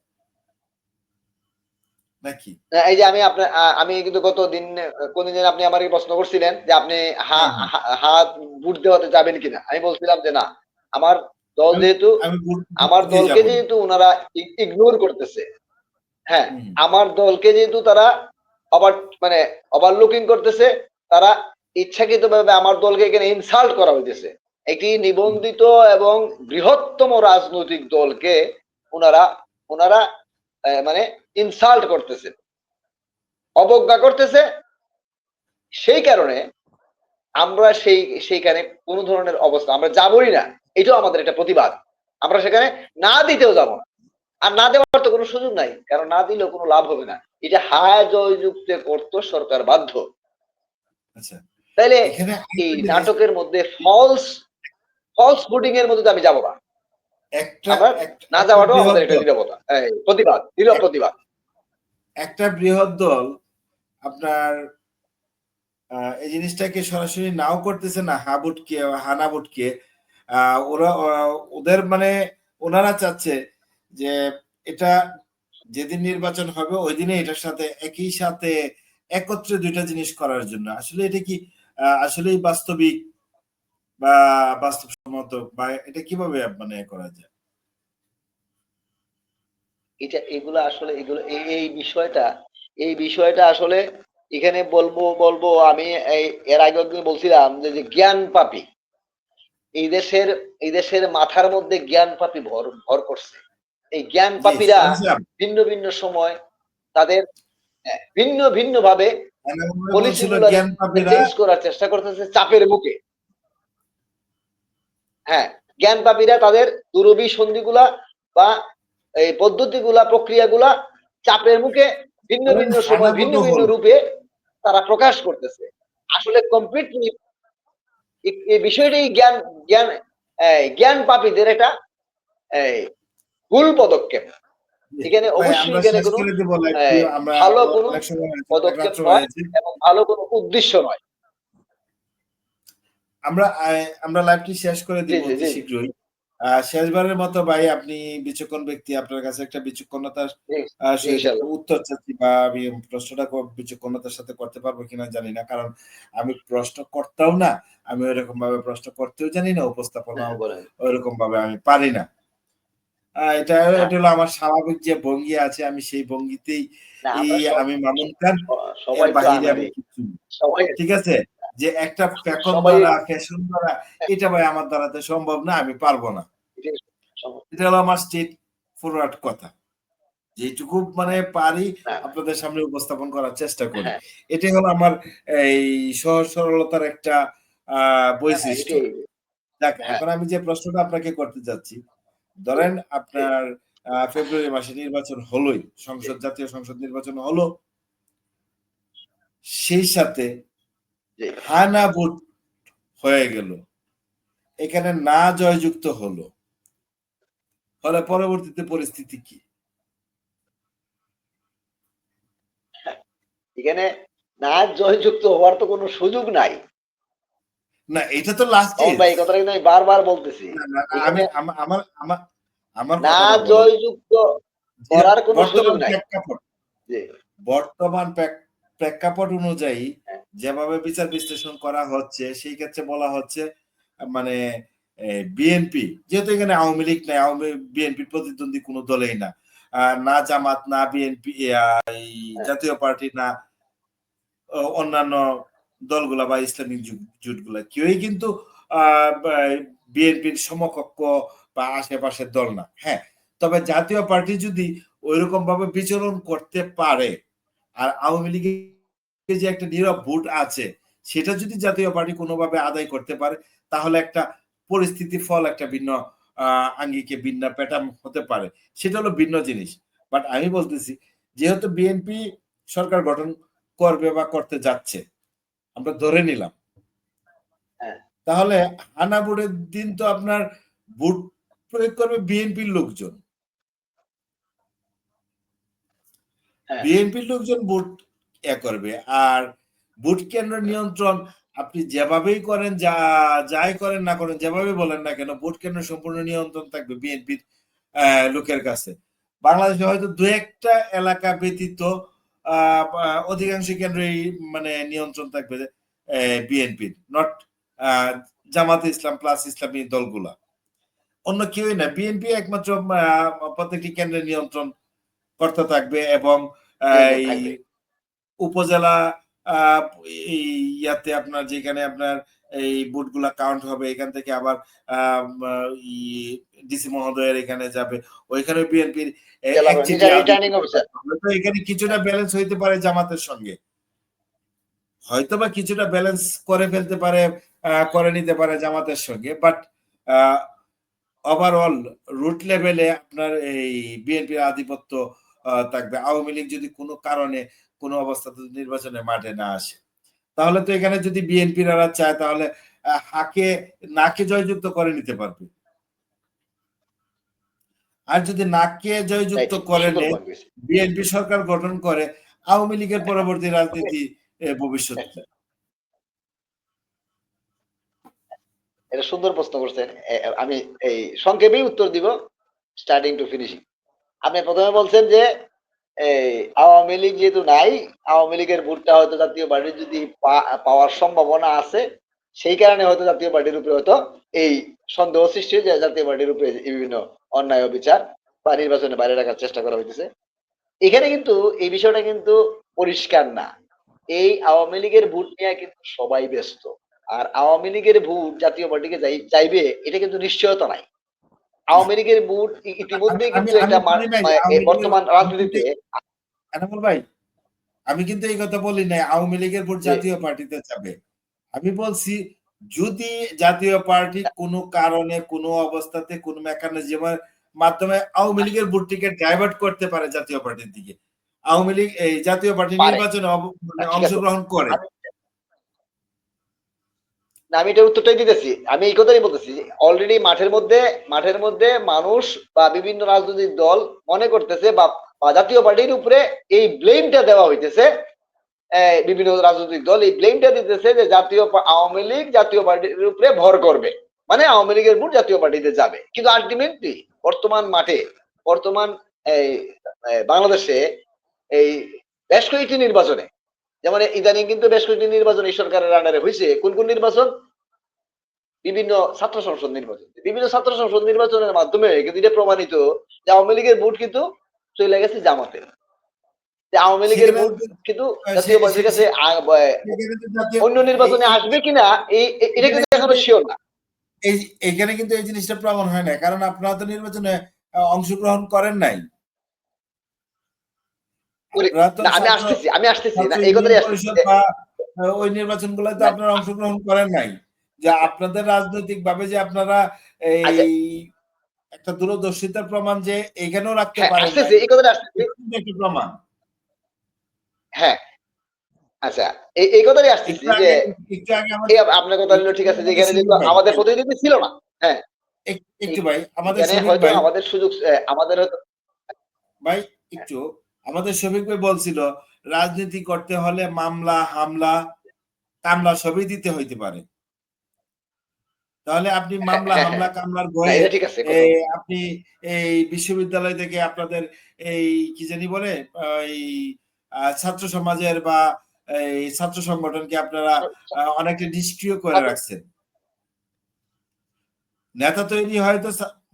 নাকি? এই যে আমি কিন্তু গত দিন কোনদিন যেন আপনি আমাকে প্রশ্ন করছিলেন যে আপনি হ্যাঁ, হ্যাঁ। হাত ভোট দেওয়াতে যাবেন কিনা, আমি বলছিলাম যে না, আমার দল আমি যেহেতু আমি ভোট আমার দিতে দলকে যাবো না। যেহেতু ওনারা ইগনোর করতেছে, হ্যাঁ, হুম, আমার দলকে যেহেতু তারা ওভার মানে ওভারলুকিং করতেছে, তারা ইচ্ছাকৃতভাবে আমার দলকে এখানে ইনসাল্ট করা হইতেছে। একটি হুম, নিবন্ধিত এবং বৃহত্তম রাজনৈতিক দলকে ওনারা ওনারা মানে ইনসাল্ট করতেছে, অবজ্ঞা করতেছে। সেই কারণে আমরা সেইখানে কোনো ধরনের অবস্থা আমরা যাবই না। এটাও আমাদের একটা প্রতিবাদ। আমরা সেখানে না দিতেও যাব না। আর না দেওয়ার তো কোনো সুযোগ নাই, কারণ না দিলেও কোনো লাভ হবে না। এটা হায় জয়যুক্তে করতে সরকার বাধ্য। আচ্ছা, তাইলে এখানে এই আরেকটা জিনিস, নাটকের মধ্যে ফলস ফলস ফুডিং এর মধ্যে তো আমি যাবো না। একটা আমরা একটা না একটা যাওয়াটাও বৃহৎ আমাদের একটা দল, নীরবতা, প্রতিবাদ, নীরব প্রতিবাদ। একটা বৃহৎ দল আপনার এই জিনিসটাকে সরাসরি নাও করতেছে না, হাবুটকে হানাবুটকে ওদের মানে ওনারা চাচ্ছে যে এটা যেদিন নির্বাচন হবে ওই দিনে এটার সাথে একই সাথে একত্রে দুইটা জিনিস করার জন্য। আসলে এটা কি আসলেই বাস্তবিক বা বাস্তবসম্মত, বা এটা কিভাবে মানে করা যায়? এগুলা আসলে এগুলো এই বিষয়টা আসলে এখানে বলবো আমি এর আগে একদিন বলছিলাম যে জ্ঞান পাপী এই দেশের মাথার মধ্যে জ্ঞান পাপী ভর ভর করছে। এই জ্ঞান জি, পাপীরা সোহান সাহেব, ভিন্ন ভিন্ন সময় তাদের ভিন্ন ভিন্ন ভাবে এনামুল্লাহ পলিসি বলছিল গুলা জ্ঞান পাপীরা। চেঞ্জ করার চেষ্টা করতেছে চাপের মুখে। হ্যাঁ, জ্ঞান পাপীরা তাদের দুরভিসন্ধিগুলা বা এই পদ্ধতিগুলা প্রক্রিয়াগুলা চাপের মুখে ভিন্ন ধরেন ভিন্ন সময় ভিন্ন হানাবুটো ভিন্ন হল, রূপে তারা প্রকাশ করতেছে। আসলে কমপ্লিটলি এই বিষয়টাই জ্ঞান জ্ঞান জ্ঞান পাপীদের একটা এই, ভুল পদক্ষেপ। এখানে ভাই অবশ্যই আমরা এখানে শেষ কোনো করে দিব লাইভটি, আমরা ভালো কোনো অনেক সময় হয়েছে, অনেক পদক্ষেপ রাত্র নয় হয়েছে। এবং ভালো কোনো উদ্দেশ্য নয়। আমরা আমরা লাইভটি শেষ করে জি দিব জি অতি জি শীঘ্রই। শেষবারের মতো ভাই, আপনি বিচক্ষণ ব্যক্তি, আপনার কাছে একটা বিচক্ষণতার জি, সহিত একটা ইনশাল্লাহ। উত্তর চাচ্ছি, বা আমি প্রশ্নটা বিচক্ষণতার সাথে করতে পারবো কিনা জানি না, কারণ আমি প্রশ্ন করতেও না, আমি ওইরকম ভাবে প্রশ্ন করতেও জানি না, উপস্থাপনাও হ্যাঁ, বলেন। ওইরকম ভাবে আমি পারি না। এটা না এটা হলো আমার স্বাভাবিক যে ভঙ্গি আছে, আমি সেই ভঙ্গিতেই না এই আমরা সব আমি মামুন খান, এর সবাই তো বাহিরে আমি আনাড়ি, কিছু না। সবাই ঠিক আছে, যে একটা ফ্যাশন সবাই ধরা ফ্যাশন ধরা, এটা ভাই আমার দ্বারাতে সম্ভব না, আমি পারবো না। এটাই সম্ভব। এটা হলো আমার স্ট্রেট ফরওয়ার্ড কথা, যেটুকু মানে পারি না, আপনাদের সামনে উপস্থাপন করার চেষ্টা করি। হ্যাঁ, এটাই হলো আমার এই সহজ সরলতার একটা হ্যাঁ, বৈশিষ্ট্য। এটাই। দেখ, হ্যাঁ, এখন আমি যে প্রশ্নটা আপনাকে করতে যাচ্ছি, ধরেন জি, আপনার ফেব্রুয়ারি মাসে নির্বাচন হলোই, জি, জাতীয় সংসদ নির্বাচন হলো, সেই সাথে জি। হানা ভোট হয়ে গেল, এখানে না জয়যুক্ত হলো, ফলে পরবর্তীতে পরিস্থিতি কি? এখানে না জয়যুক্ত হওয়ার তো কোনো সুযোগ নাই। না, এটা তো লাস্ট তখন স্টেজ। ভাই এই কথাটা কিন্তু আমি বারবার বলতেছি। না, না, এখানে আমার আমার না কথাটা বলেন। জয়যুক্ত যে করার কোনো সুযোগ বর্তমান নাই। প্রেক্ষাপট, জি, বর্তমান প্রেক্ষাপট অনুযায়ী হ্যাঁ, যেভাবে বিচার বিশ্লেষণ করা হচ্ছে, সেই ক্ষেত্রে বলা হচ্ছে মানে বিএনপি, যেহেতু এখানে আওয়ামী লীগ নাই, বিএনপির প্রতিদ্বন্দ্বী কোনো দলেই না, না জামাত, না বিএনপি, হ্যাঁ, জাতীয় পার্টি, না অন্যান্য দলগুলা বা ইসলামিক জোটগুলা, কেউই কিন্তু বিএনপির সমকক্ষ বা আশেপাশের দল না। হ্যাঁ, তবে জাতীয় পার্টি যদি ওইরকম ভাবে বিচরণ করতে পারে, আর আওয়ামী লীগের যে একটা নীরব ভোট আছে, সেটা যদি জাতীয় পার্টি কোনোভাবে আদায় করতে পারে, তাহলে একটা পরিস্থিতি ফল একটা ভিন্ন আঙ্গিকে ভিন্ন প্যাটার্ন হতে পারে, সেটা হলো ভিন্ন জিনিস। বাট আমি বলতেছি, যেহেতু বিএনপি সরকার গঠন করবে বা করতে যাচ্ছে, আমরা ধরে নিলাম, হ্যাঁ, তাহলে হানা ভোটের দিন তো আপনার ভোট প্রয়োগ করবে বিএনপির লোকজন। হ্যাঁ। বিএনপির লোকজন ভোট করবে। আর ভোট কেন্দ্র নিয়ন্ত্রণ আপনি যেভাবেই করেন, যাই করেন না করেন, যেভাবে বলেন না কেন, ভোট কেন্দ্র সম্পূর্ণ নিয়ন্ত্রণ থাকবে বিএনপির লোকের কাছে। বাংলাদেশে হয়তো দু একটা এলাকা ব্যতীত অধিকাংশ কেন্দ্রেই মানে নিয়ন্ত্রণ থাকবে বিএনপির, নট জামাতে ইসলাম প্লাস ইসলামী দলগুলা, অন্য কেউই না। বিএনপি একমাত্র প্রত্যেকটি কেন্দ্রের নিয়ন্ত্রণ করতে থাকবে এবং এই উপজেলা এই ইয়াতে আপনার যেখানে আপনার এই বুটগুলা কাউন্ট হবে, এখান থেকে আবার ডিসি মহোদয়ের এখানে যাবে, ওইখানে বিএনপির এখানে কিছুটা ব্যালেন্স হইতে পারে জামাতের সঙ্গে, হয়তো বা কিছুটা ব্যালেন্স করে ফেলতে পারে, করে নিতে পারে জামাতের সঙ্গে, বাট ওভারঅল রুট লেভেলে আপনার এই বিএনপির আধিপত্য থাকবে। আওয়ামী লীগ যদি কোনো কারণে কোনো অবস্থাতে নির্বাচনে মাঠে না আসে, তাহলে তো এখানে যদি বিএনপিরা চায় তাহলে হাকে নাকে জয়যুক্ত করে নিতে পারবে। আর যদি নাকে জয়যুক্ত করে বিএনপি সরকার গঠন করে, আওয়ামী লীগের পরবর্তী রাজনীতি ভবিষ্যৎ। এটা সুন্দর প্রশ্ন করছেন, আমি এই সংক্ষেপেই উত্তর দিব, স্টার্টিং টু ফিনিশিং। আপনি প্রথমে বলছেন যে এই আওয়ামী লীগ যেহেতু নাই, আওয়ামী লীগের ভোটটা হয়তো জাতীয় পার্টির যদি পাওয়ার সম্ভাবনা আছে, সেই কারণে হয়তো জাতীয় পার্টির উপরে হয়তো এই সন্দেহ সৃষ্টি যে জাতীয় পার্টির উপরে বিভিন্ন অন্যায় বিচার বা নির্বাচনে বাইরে রাখার চেষ্টা করা হইতেছে। এখানে কিন্তু এই বিষয়টা কিন্তু পরিষ্কার না। এই আওয়ামী লীগের ভোট নিয়ে কিন্তু সবাই ব্যস্ত, আর আওয়ামী লীগের ভোট জাতীয় পার্টিকে চাইবে এটা কিন্তু নিশ্চয়তা নাই। আওয়ামী লীগের ভোট ইতিমধ্যে কিন্তু একটা বর্তমান রাজনীতিতে ভাই, আমি কিন্তু এই কথা বলি নাই আওয়ামী লীগের ভোট জাতীয় পার্টিতে যাবে। আমি বলছি যদি জাতীয় পার্টি কোনো কারণে কোনো অবস্থাতে কোনো মেকানিজমের মাধ্যমে আওয়ামী লীগের ভোটটিকে ডাইভার্ট করতে পারে জাতীয় পার্টির দিকে, আওয়ামী লীগ এই জাতীয় পার্টি নির্বাচনে অংশগ্রহণ করে, আমি এটা উত্তরটাই দিতেছি। আমি এই কথাই বলতেছি, অলরেডি মাঠের মধ্যে মানুষ বা বিভিন্ন রাজনৈতিক দল মনে করতেছে বা জাতীয় পার্টির উপরে এই ব্লেমটা দেওয়া হইতেছে। বিভিন্ন রাজনৈতিক দল এই ব্লেমটা দিতেছে যে আওয়ামী লীগ জাতীয় পার্টির উপরে ভর করবে, মানে আওয়ামী লীগের ভোট জাতীয় পার্টিতে যাবে। কিন্তু আলটিমেটলি বর্তমান এই বাংলাদেশে এই বেশ কয়েকটি নির্বাচনে, যেমন ইদানিং কিন্তু বেশ কয়েকটি নির্বাচন এই সরকারের আন্ডারে হয়েছে। কোন কোন নির্বাচন? বিভিন্ন ছাত্র সংসদ নির্বাচন। বিভিন্ন ছাত্র সংসদ নির্বাচনের মাধ্যমে কিন্তু এটা প্রমাণিত যে আওয়ামী লীগের ভোট কিন্তু চলে গেছে জামাতে। আওয়ামী লীগের ভোট কিন্তু জাতীয় পার্টির কাছে অন্য নির্বাচনে আসবে কিনা এটা কিন্তু এখনো শিওর না। এইখানে কিন্তু এই জিনিসটা প্রমাণ হয় না, কারণ আপনারা তো নির্বাচনে অংশগ্রহণ করেন নাই। আমি আসতেছি না, এই কথাই আসতেছি। ওই নির্বাচনগুলো তো আপনারা অংশগ্রহণ করেন নাই, যে আপনাদের রাজনৈতিক ভাবে যে আপনারা এই একটা দূরদর্শিতার প্রমাণ যে এখানেও রাখতে পারেন এই কথাটা আসতেছি একটা প্রমাণ। হ্যাঁ, আচ্ছা, এই কথাই আসতেছি যে আপনার কথা হলো ঠিক আছে, যেখানে কিন্তু আমাদের প্রতিনিধি ছিল না। হ্যাঁ, একটু ভাই, আমাদের হয়তো আমাদের সুযোগ, আমাদের হয়তো ভাই একটু আমাদের শফিক ভাই বলছিল রাজনীতি করতে হলে মামলা হামলা কামলা সবই দিতে হইতে পারে। তাহলে আপনি মামলা হামলা কামলার ভয়ে আপনি এই বিশ্ববিদ্যালয় থেকে আপনাদের এই কি জানি বলে এই ছাত্র সমাজের বা এই ছাত্র সংগঠনকে আপনারা অনেকটা নিষ্ক্রিয় করে রাখছেন। নেতা তৈরি হয়তো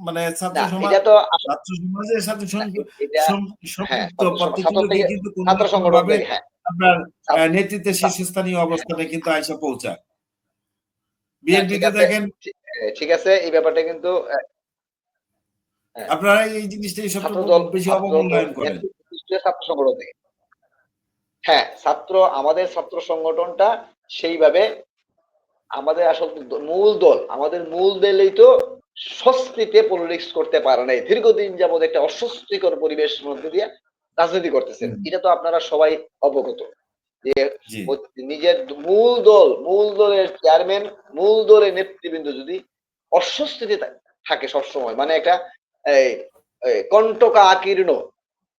মানে ছাত্র সমাজের সাথে সম্পৃক্ত প্রত্যেকটি লোকই কিন্তু কোনোভাবে আপনার নেতৃত্বের শীর্ষস্থানীয় অবস্থানে কিন্তু আইসা পৌঁছায়। বিএনপিতে দেখেন, ঠিক আছে, এই ব্যাপারটা কিন্তু আপনারা এই জিনিসটাই সবচেয়ে বেশি অবমূল্যায়ন করেন। ছাত্র সংগঠন থেকে, হ্যাঁ, আমাদের ছাত্র সংগঠনটা সেইভাবে আমাদের আসল আমাদের মূল দলেই তো স্বস্তিতে পলিটিক্স করতে পারে নাই। দীর্ঘদিন যাবত একটা অস্বস্তিকর পরিবেশের মধ্যে দিয়ে রাজনীতি করতেছেন। এটা তো আপনারা সবাই অবগত যে নিজের মূল দলের চেয়ারম্যান, মূল দলের নেতৃবৃন্দ যদি অস্বস্তিতে থাকে সবসময়, মানে একটা এই কণ্টকাকীর্ণ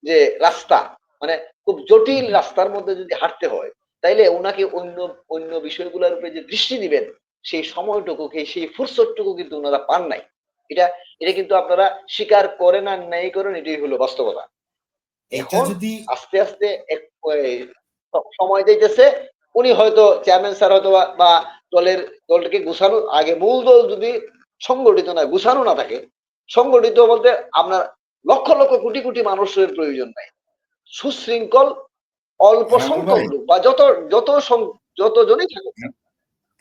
যে রাস্তা, মানে খুব জটিল রাস্তার মধ্যে যদি হাঁটতে হয়, তাইলে ওনাকে অন্য অন্য বিষয়গুলোর উপরে যে দৃষ্টি দিবেন, সেই সময়টুকু সেই ফুরসতটুকু কিন্তু ওনারা পান নাই। এটা এটা কিন্তু আপনারা স্বীকার করেন আর নাই করেন, এটাই হলো বাস্তবতা। এটা এখন যদি আস্তে আস্তে সময় যাইতেছে, উনি হয়তো চেয়ারম্যান স্যার হয়তো বা দলটাকে গুছানো আগে, মূল দল যদি সংগঠিত না গুছানো না থাকে, সংগঠিত বলতে আপনার লক্ষ লক্ষ কোটি কোটি মানুষের প্রয়োজন নাই, সুশৃঙ্খল অল্প এনামুল সংখ্যক ভাই, লোক বা যত যতজনই থাকুক,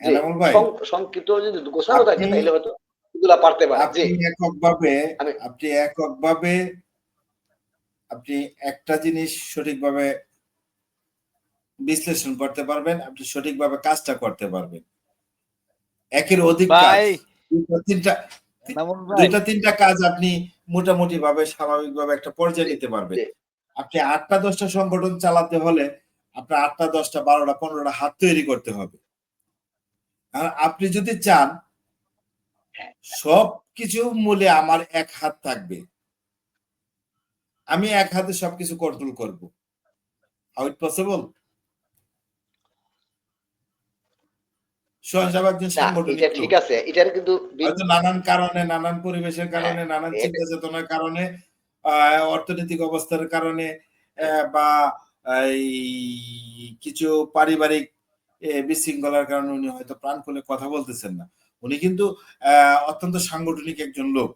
যে এনামুল ভাই, সংক্ষিপ্ত যদি গোছানো থাকে, আপনি তাহলে হয়তো এগুলা পারতে পারে। যে আপনি এককভাবে আমি আপনি এককভাবে আপনি একটা জিনিস সঠিকভাবে বিশ্লেষণ করতে পারবেন, আপনি সঠিকভাবে কাজটা করতে পারবেন। একের অধিক কাজ, ভাই, দুইটা তিনটা এনামুল ভাই, দুইটা তিনটা কাজ আপনি মোটামুটি ভাবে স্বাভাবিকভাবে একটা পর্যায়ে নিতে পারবেন। যে আপনি ৮টা-১০টা সংগঠন চালাতে হলে আপনার ৮টা, ১০টা, ১২টা, ১৫টা হাত তৈরি করতে হবে। আর আপনি যদি চান সবকিছু মূলে আমার এক হাত থাকবে, আমি এক হাতে সবকিছু কন্ট্রোল করব, হাউ ইট পসিবল? সোহান সাহেব একজন না, এটা সাংগঠনিক ঠিক লোক, আছে, এটার কিন্তু হয়তো নানান কারণে, নানান পরিবেশের হ্যাঁ, কারণে, নানান এটা চিন্তা চেতনার কারণে, অর্থনৈতিক অবস্থার কারণে, বা এই কিছু পারিবারিক বিশৃঙ্খলার কারণে উনি হয়তো প্রাণ খুলে কথা বলতেছেন না। উনি কিন্তু অত্যন্ত সাংগঠনিক একজন লোক।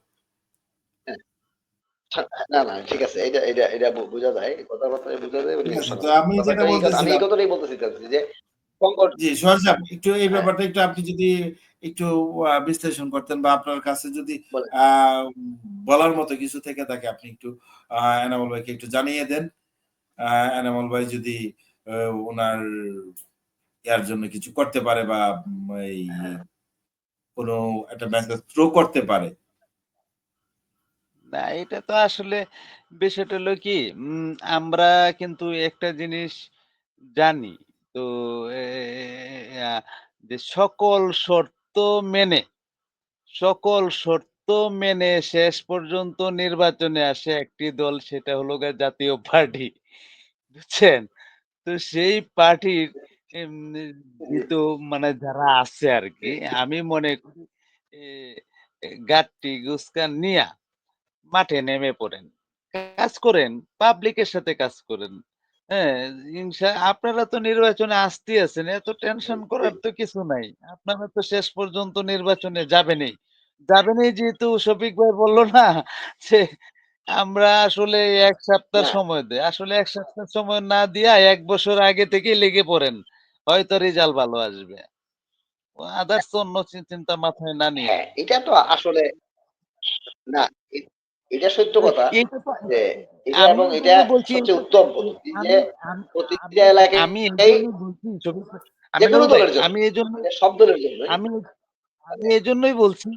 না, না, ঠিক আছে, এটা এটা এটা বোঝা যায়, কথাবার্তায় বোঝা যায়, ঠিক উনি আছে, তো সাংগঠনিক। আমি যেটা ব্যাপারটা আমি এই বলতেছিলাম, কথাটাই বলতে চাইতেছি যে সংগঠন, জি সোহান সাহেব, একটু এই হ্যাঁ, ব্যাপারটা একটু আপনি যদি একটু বিশ্লেষণ করতেন, বা আপনার কাছে যদি বলে আহ বলার মতো কিছু থেকে থাকে, আপনি একটু এনামুল ভাইকে একটু জানিয়ে দেন। এনামুল ভাই যদি ওনার ইয়ার জন্য কিছু করতে পারে, বা এই কোনো একটা মেসেজ থ্রো করতে পারে। না, এটা তো আসলে বিষয়টা হলো কি, আমরা কিন্তু একটা জিনিস জানি। তো এ আ যে মেনে সকল শর্ত মেনে শেষ পর্যন্ত নির্বাচনে আসে একটি দল, সেটা হলো গিয়ে জাতীয় পার্টি। বুঝছেন? তো সেই পার্টির এম যেহেতু মানে যারা আছে আরকি, আমি মনে করি এ এ গাট্টি গুছকা নিয়া মাঠে নেমে পড়েন। কাজ করেন, পাবলিকের সাথে কাজ করেন। হ্যাঁ? আপনারা তো নির্বাচনে আসতেই আছেন। এত টেনশন করার তো কিছু নাই। আপনারা তো শেষ পর্যন্ত নির্বাচনে যাবেনই। যাবেনই যেহেতু শফিক ভাই বলল না যে আমরা আসলে ১ সপ্তাহ না, সময় দেই। আসলে ১ সপ্তাহ সময় না দিয়া ১ বছর আগে থেকেই লেগে পড়েন। হয়তো রেজাল্ট ভালো আসবে। আদার্স অন্য চিন্তা মাথায় না নিয়ে। হ্যাঁ, এটা তো আসলে না, এ- এটা সত্য কথা এইটা তো যে এটা, আমি এবং এটা এজন্যই বলছি, সবচেয়ে এইটা উত্তম পদ্ধতি যে আমি আমি আমি প্রতিটা এলাকায় আমি এজন্যই বলছি শফিক ভাই, যে কোনো আমিনুল ভাই, দলের জন্য, আমি এজন্যই এটা সব দলের জন্যই, আমি আমি এজন্যই বলছি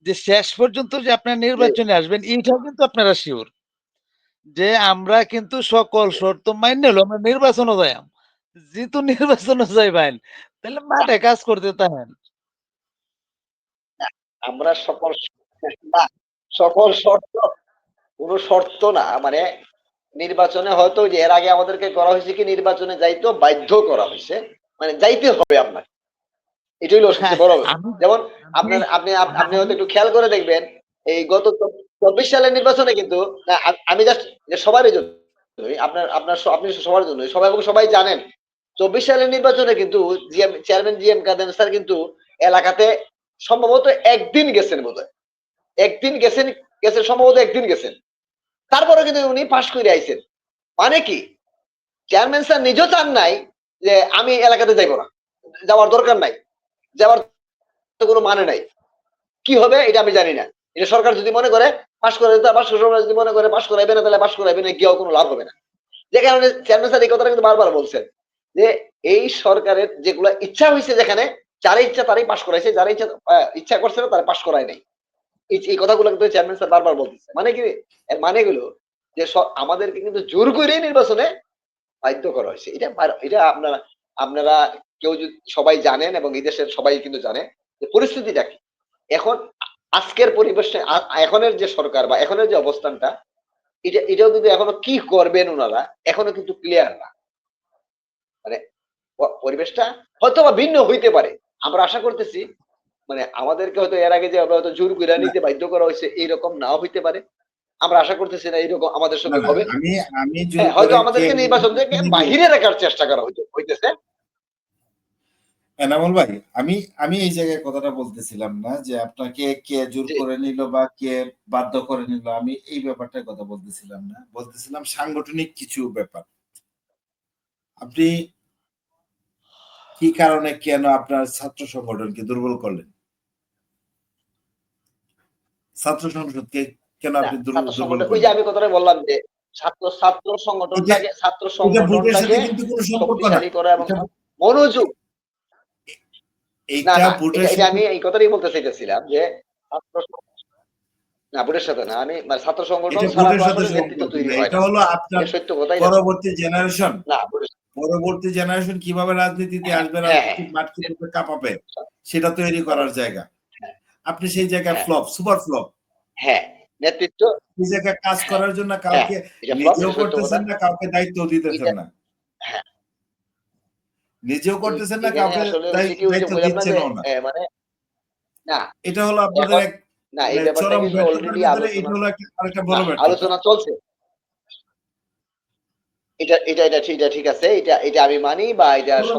যে শেষ পর্যন্ত যে আপনারা যে নির্বাচনে আসবেন, এইটাও কিন্তু আপনারা সিওর যে আমরা কিন্তু সকল শর্ত মাইন্য হলো আমরা নির্বাচনও যাইয়াম। যেহেতু নির্বাচনও যাইবেন, তাহলে মাঠে কাজ করতে থাকেন। আমরা না, সকল শর্ত, কোনো শর্ত না, মানে নির্বাচনে হয়তো যে এর আগে আমাদেরকে করা হয়েছে কি, নির্বাচনে যাইতো বাধ্য করা হয়েছে, মানে যাইতে হবে আপনার, এটাই হলো হ্যাঁ, সবচেয়ে বড় ব্যাপার। আমি যেমন আমি আপনি আমি হয়তো একটু খেয়াল করে দেখবেন, এই গত 24 সালের নির্বাচনে কিন্তু, না, আমি জাস্ট সবার জন্য, আপনি সবার জন্য সবাই, এবং সবাই জানেন 24 সালের নির্বাচনে কিন্তু চেয়ারম্যান জি এম কাদের স্যার কিন্তু এলাকাতে সম্ভবত একদিন গেছেন, বোধহয় একদিন গেছেন, সম্ভবত একদিন গেছেন, তারপরে কিন্তু উনি পাশ করে আইছেন। মানে কি, চেয়ারম্যান স্যার নিজেও চান নাই যে আমি এলাকাতে যাইব না, যাওয়ার দরকার নাই, যাওয়ার তো কোনো মানে নাই, কি হবে এটা আমি জানি না। এটা সরকার যদি মনে করে পাশ করে দিতে, আবার শ্বশুর যদি মনে করে পাশ করাইবে না, তাহলে পাশ করাইবে না, গিয়েও কোনো লাভ হবে না। যে কারণে চেয়ারম্যান স্যার এই কথাটা কিন্তু বারবার বলছেন যে এই সরকারের যেগুলো ইচ্ছা হয়েছে, যেখানে যারা ইচ্ছা তারাই পাশ করাইছে, যারা ইচ্ছা করছে না তারা পাশ করায় নাই। এই কথাগুলো কিন্তু চেয়ারম্যান স্যার বারবার বলতেছে। মানে কি, এর মানে গুলো যে আমাদেরকে কিন্তু জোর করে নির্বাচনে বাধ্য করা হয়েছে। এটা আপনারা আপনারা কেউ যদি সবাই জানেন, এবং এই দেশের সবাই কিন্তু জানে যে পরিস্থিতিটা কি। এখন আজকের পরিবেশে এখনের যে সরকার বা এখনের যে অবস্থানটা, এটাও কিন্তু এখনো কি করবেন ওনারা এখনো কিন্তু ক্লিয়ার না। মানে পরিবেশটা হয়তো বা ভিন্ন হইতে পারে। আমরা আশা করতেছি মানে আমাদেরকে হয়তো এর আগে যে আমরা হয়তো জোর কইরা না নিতে বাধ্য করা হইছে এইরকম নাও হইতে পারে। আমরা আশা করতেছি না এইরকম আমাদের না সঙ্গে না, হবে। আমি আমি জোর হ্যাঁ, হয়তো করে কে আমাদেরকে নির্বাচন থেকে নিব বাহিরে রাখার চেষ্টা করা হইতেছে। এনামুল ভাই, আমি আমি এই জায়গায় কথাটা বলতেছিলাম না যে আপনাকে কে জোর যে করে নিল বা কে বাধ্য করে নিল, আমি এই ব্যাপারটার কথা বলতেছিলাম না, বলতেছিলাম সাংগঠনিক কিছু ব্যাপার। আপনি কি কারণে কেন আপনার ছাত্র সংগঠনকে দুর্বল করলেন? ছাত্র সংসদকে কেন না আপনি ছাত্র দুর্বল সংগঠন ওই যে করলেন? আমি কথাটা বললাম যে ছাত্র এটা ছাত্র এটা ভোটের সাথে সংগঠনটাকে কিন্তু কোনো সম্পর্ক না। শক্তিশালী করা এবং এটা মনোযোগ না এইটা না ভোটের এটা সাথে আমি এই কথাটাই বলতে চাইতেছিলাম যে ছাত্র না ভোটের সাথে না আমি মানে ছাত্র সংগঠন এটা ছাড়া ভোটের তো সাথে আসলে নেতৃত্ব সম্পর্ক তৈরি না। হয় এটা না। হলো আপনার এটা সত্য কথাই না। পরবর্তী জেনারেশন, না কিভাবে রাজনীতিতে হ্যাঁ, আসবে, হ্যাঁ, রাজনীতির মাঠ কিভাবে কাঁপাবে সেটা তৈরি করার জায়গা। হ্যাঁ, আপনি সেই জায়গায় হ্যাঁ, ফ্লপ, সুপার ফ্লপ। হ্যাঁ, নেতৃত্ব সেই জায়গায় কাজ হ্যাঁ, করার জন্য হ্যাঁ, কাউকে এটা ফ্লপ, নিজেও এটা সত্য কথা। করতেছেন না, কাউকে দায়িত্ব দিতেছেন এটা না। হ্যাঁ, নিজেও করতেছেন না, এখানে কাউকে আসলে হচ্ছে কি ওই যে দায়িত্ব বললাম না যে দিচ্ছেনও না। মানে না এটা হলো আপনাদের এখন এক না এই মানে ব্যাপারটা চরম কিন্তু ব্যর্থতার অলরেডি ভিতরে এটা আলোচনা হলো একটা আরেকটা না বড় ব্যর্থতা। আলোচনা চলছে। এটা ঠিক আছে। এটা আমি মানি বা তরুণ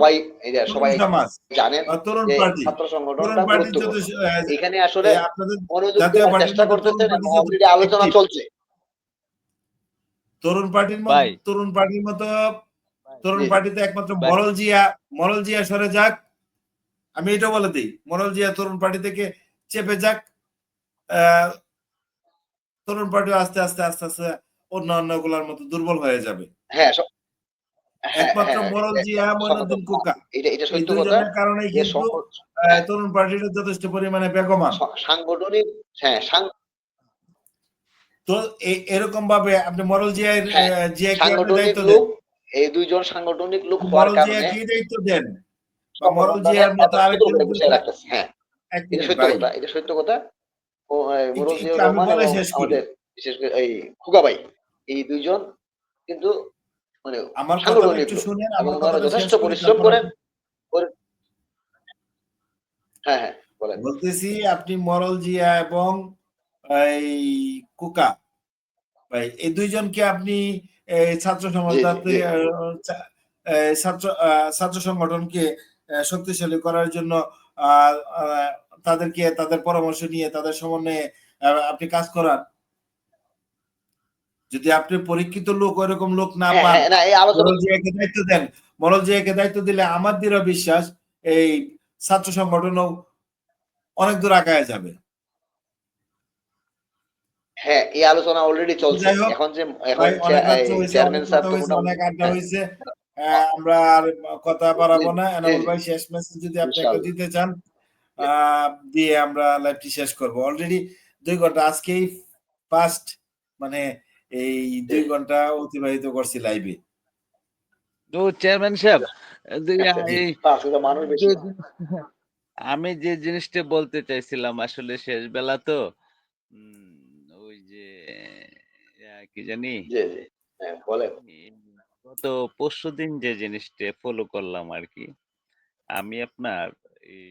এটা তরুণ সবাই সমাজ জানেন বা তরুণ যে পার্টি, ছাত্র তরুণ সংগঠনটা পার্টির যত গুরুত্বপূর্ণ। এখানে আসলে আপনাদের মনোযোগ জাতীয় দেওয়ার পার্টির চেষ্টা মধ্যে তরুণ করতেছেন পার্টি এবং যত অলরেডি আলোচনা অ্যাক্টিভ, চলছে। তরুণ পার্টির ভাই মধ্যে তরুণ পার্টির মতো তরুণ জি, পার্টিতে একমাত্র ভাই মরল জিয়া সরে যাক। আমি এটা বলে দিই, মরল জিয়া তরুণ পার্টি থেকে চেপে যাক। আহ, তরুণ পার্টি আস্তে আস্তে আস্তে আস্তে অন্য গুলার মতো দুর্বল হয়ে যাবে। হ্যাঁ, হ্যাঁ, একমাত্র হ্যাঁ, মরল জিয়া, সংগঠন মইনুদ্দিন কোকা, এটা এই সত্য কথা দুইজনের কারণেই যে কিন্তু হ্যাঁ, তরুণ পার্টিটা যথেষ্ট পরিমাণে বেগমান। সাংগঠনিক হ্যাঁ, তো এরকম ভাবে আপনি মরল হ্যাঁ, জিয়াকে আপনি সাংগঠনিক দায়িত্ব দেন, লোক এই দুইজন সাংগঠনিক লোক হওয়ার মরল কারণে জিয়াকে দায়িত্ব দেন, বা মরল সংগঠনটাকে জিয়ার মতো এত সুন্দর আরেকজন করে গুছিয়ে রাখতেছে। হ্যাঁ, এক এটা মিনিট সত্য ভাই, কথা। এটা সত্য কথা। ও একটু মুরল একটু জিয়াউর আমি রহমান বলে এবং শেষ করি। আমাদের বিশেষ করে এই খুকা ভাই এই দুইজন কিন্তু মানে আমার কথাটা সাংগঠনিক একটু লোক শুনেন, এবং আমার ওনারা কথাটা শেষ যথেষ্ট করি, পরিশ্রম তারপর করেন। আপনি। হ্যাঁ, হ্যাঁ, বলেন। বলতেছি আপনি মরল জিয়া এবং এই কুকা ভাই, এই দুইজনকে আপনি ছাত্র সমাজ জি, জি, যাতে জি। ছাত্র সংগঠনকে শক্তিশালী করার জন্য আহ, আহ, তাদের পরামর্শ নিয়ে তাদের সমন্বয়ে আপনি কাজ করান। যদি আপনি পরীক্ষিত লোক, ওইরকম লোক না হ্যাঁ, পান, হ্যাঁ, না এই আলোচনা মরল জিয়াকে দায়িত্ব দেন। মরল জিয়াকে দায়িত্ব দিলে আমার দৃঢ় বিশ্বাস এই ছাত্র সংগঠনও অনেক দূর আগায় যাবে। হ্যাঁ, এই আলোচনা অলরেডি চলছে। যাই হোক এখন যে এখন ভাই, অনেক এই রাত্র হয়েছে, অনেক চেয়ারম্যান স্যার কথা তো হয়েছে, মোটামুটি অনেক আড্ডা হ্যাঁ, হয়েছে। আ- আমরা আর কথা জি, বাড়াবো না। জি, এনামুল জি, ভাই, শেষ মেসেজ যদি আপনি একটা ইনশাআল্লাহ। দিতে চান, দিয়ে আমরা লাইভটি শেষ করব। অলরেডি 2 ঘন্টা, আজকেই ফার্স্ট মানে এই জি, 2 ঘন্টা অতিবাহিত করছি লাইভে। তো চেয়ারম্যান সাহেব জি এই আজকে তো মানুষ বেশি। যে- আমি যে জিনিসটা বলতে চাইছিলাম আসলে শেষ বেলা তো ওই যে কি জানি জি, জি। হ্যাঁ, বলেন। এই গত পরশুদিন যে জিনিসটা ফলো করলাম আর কি, আমি আপনার এই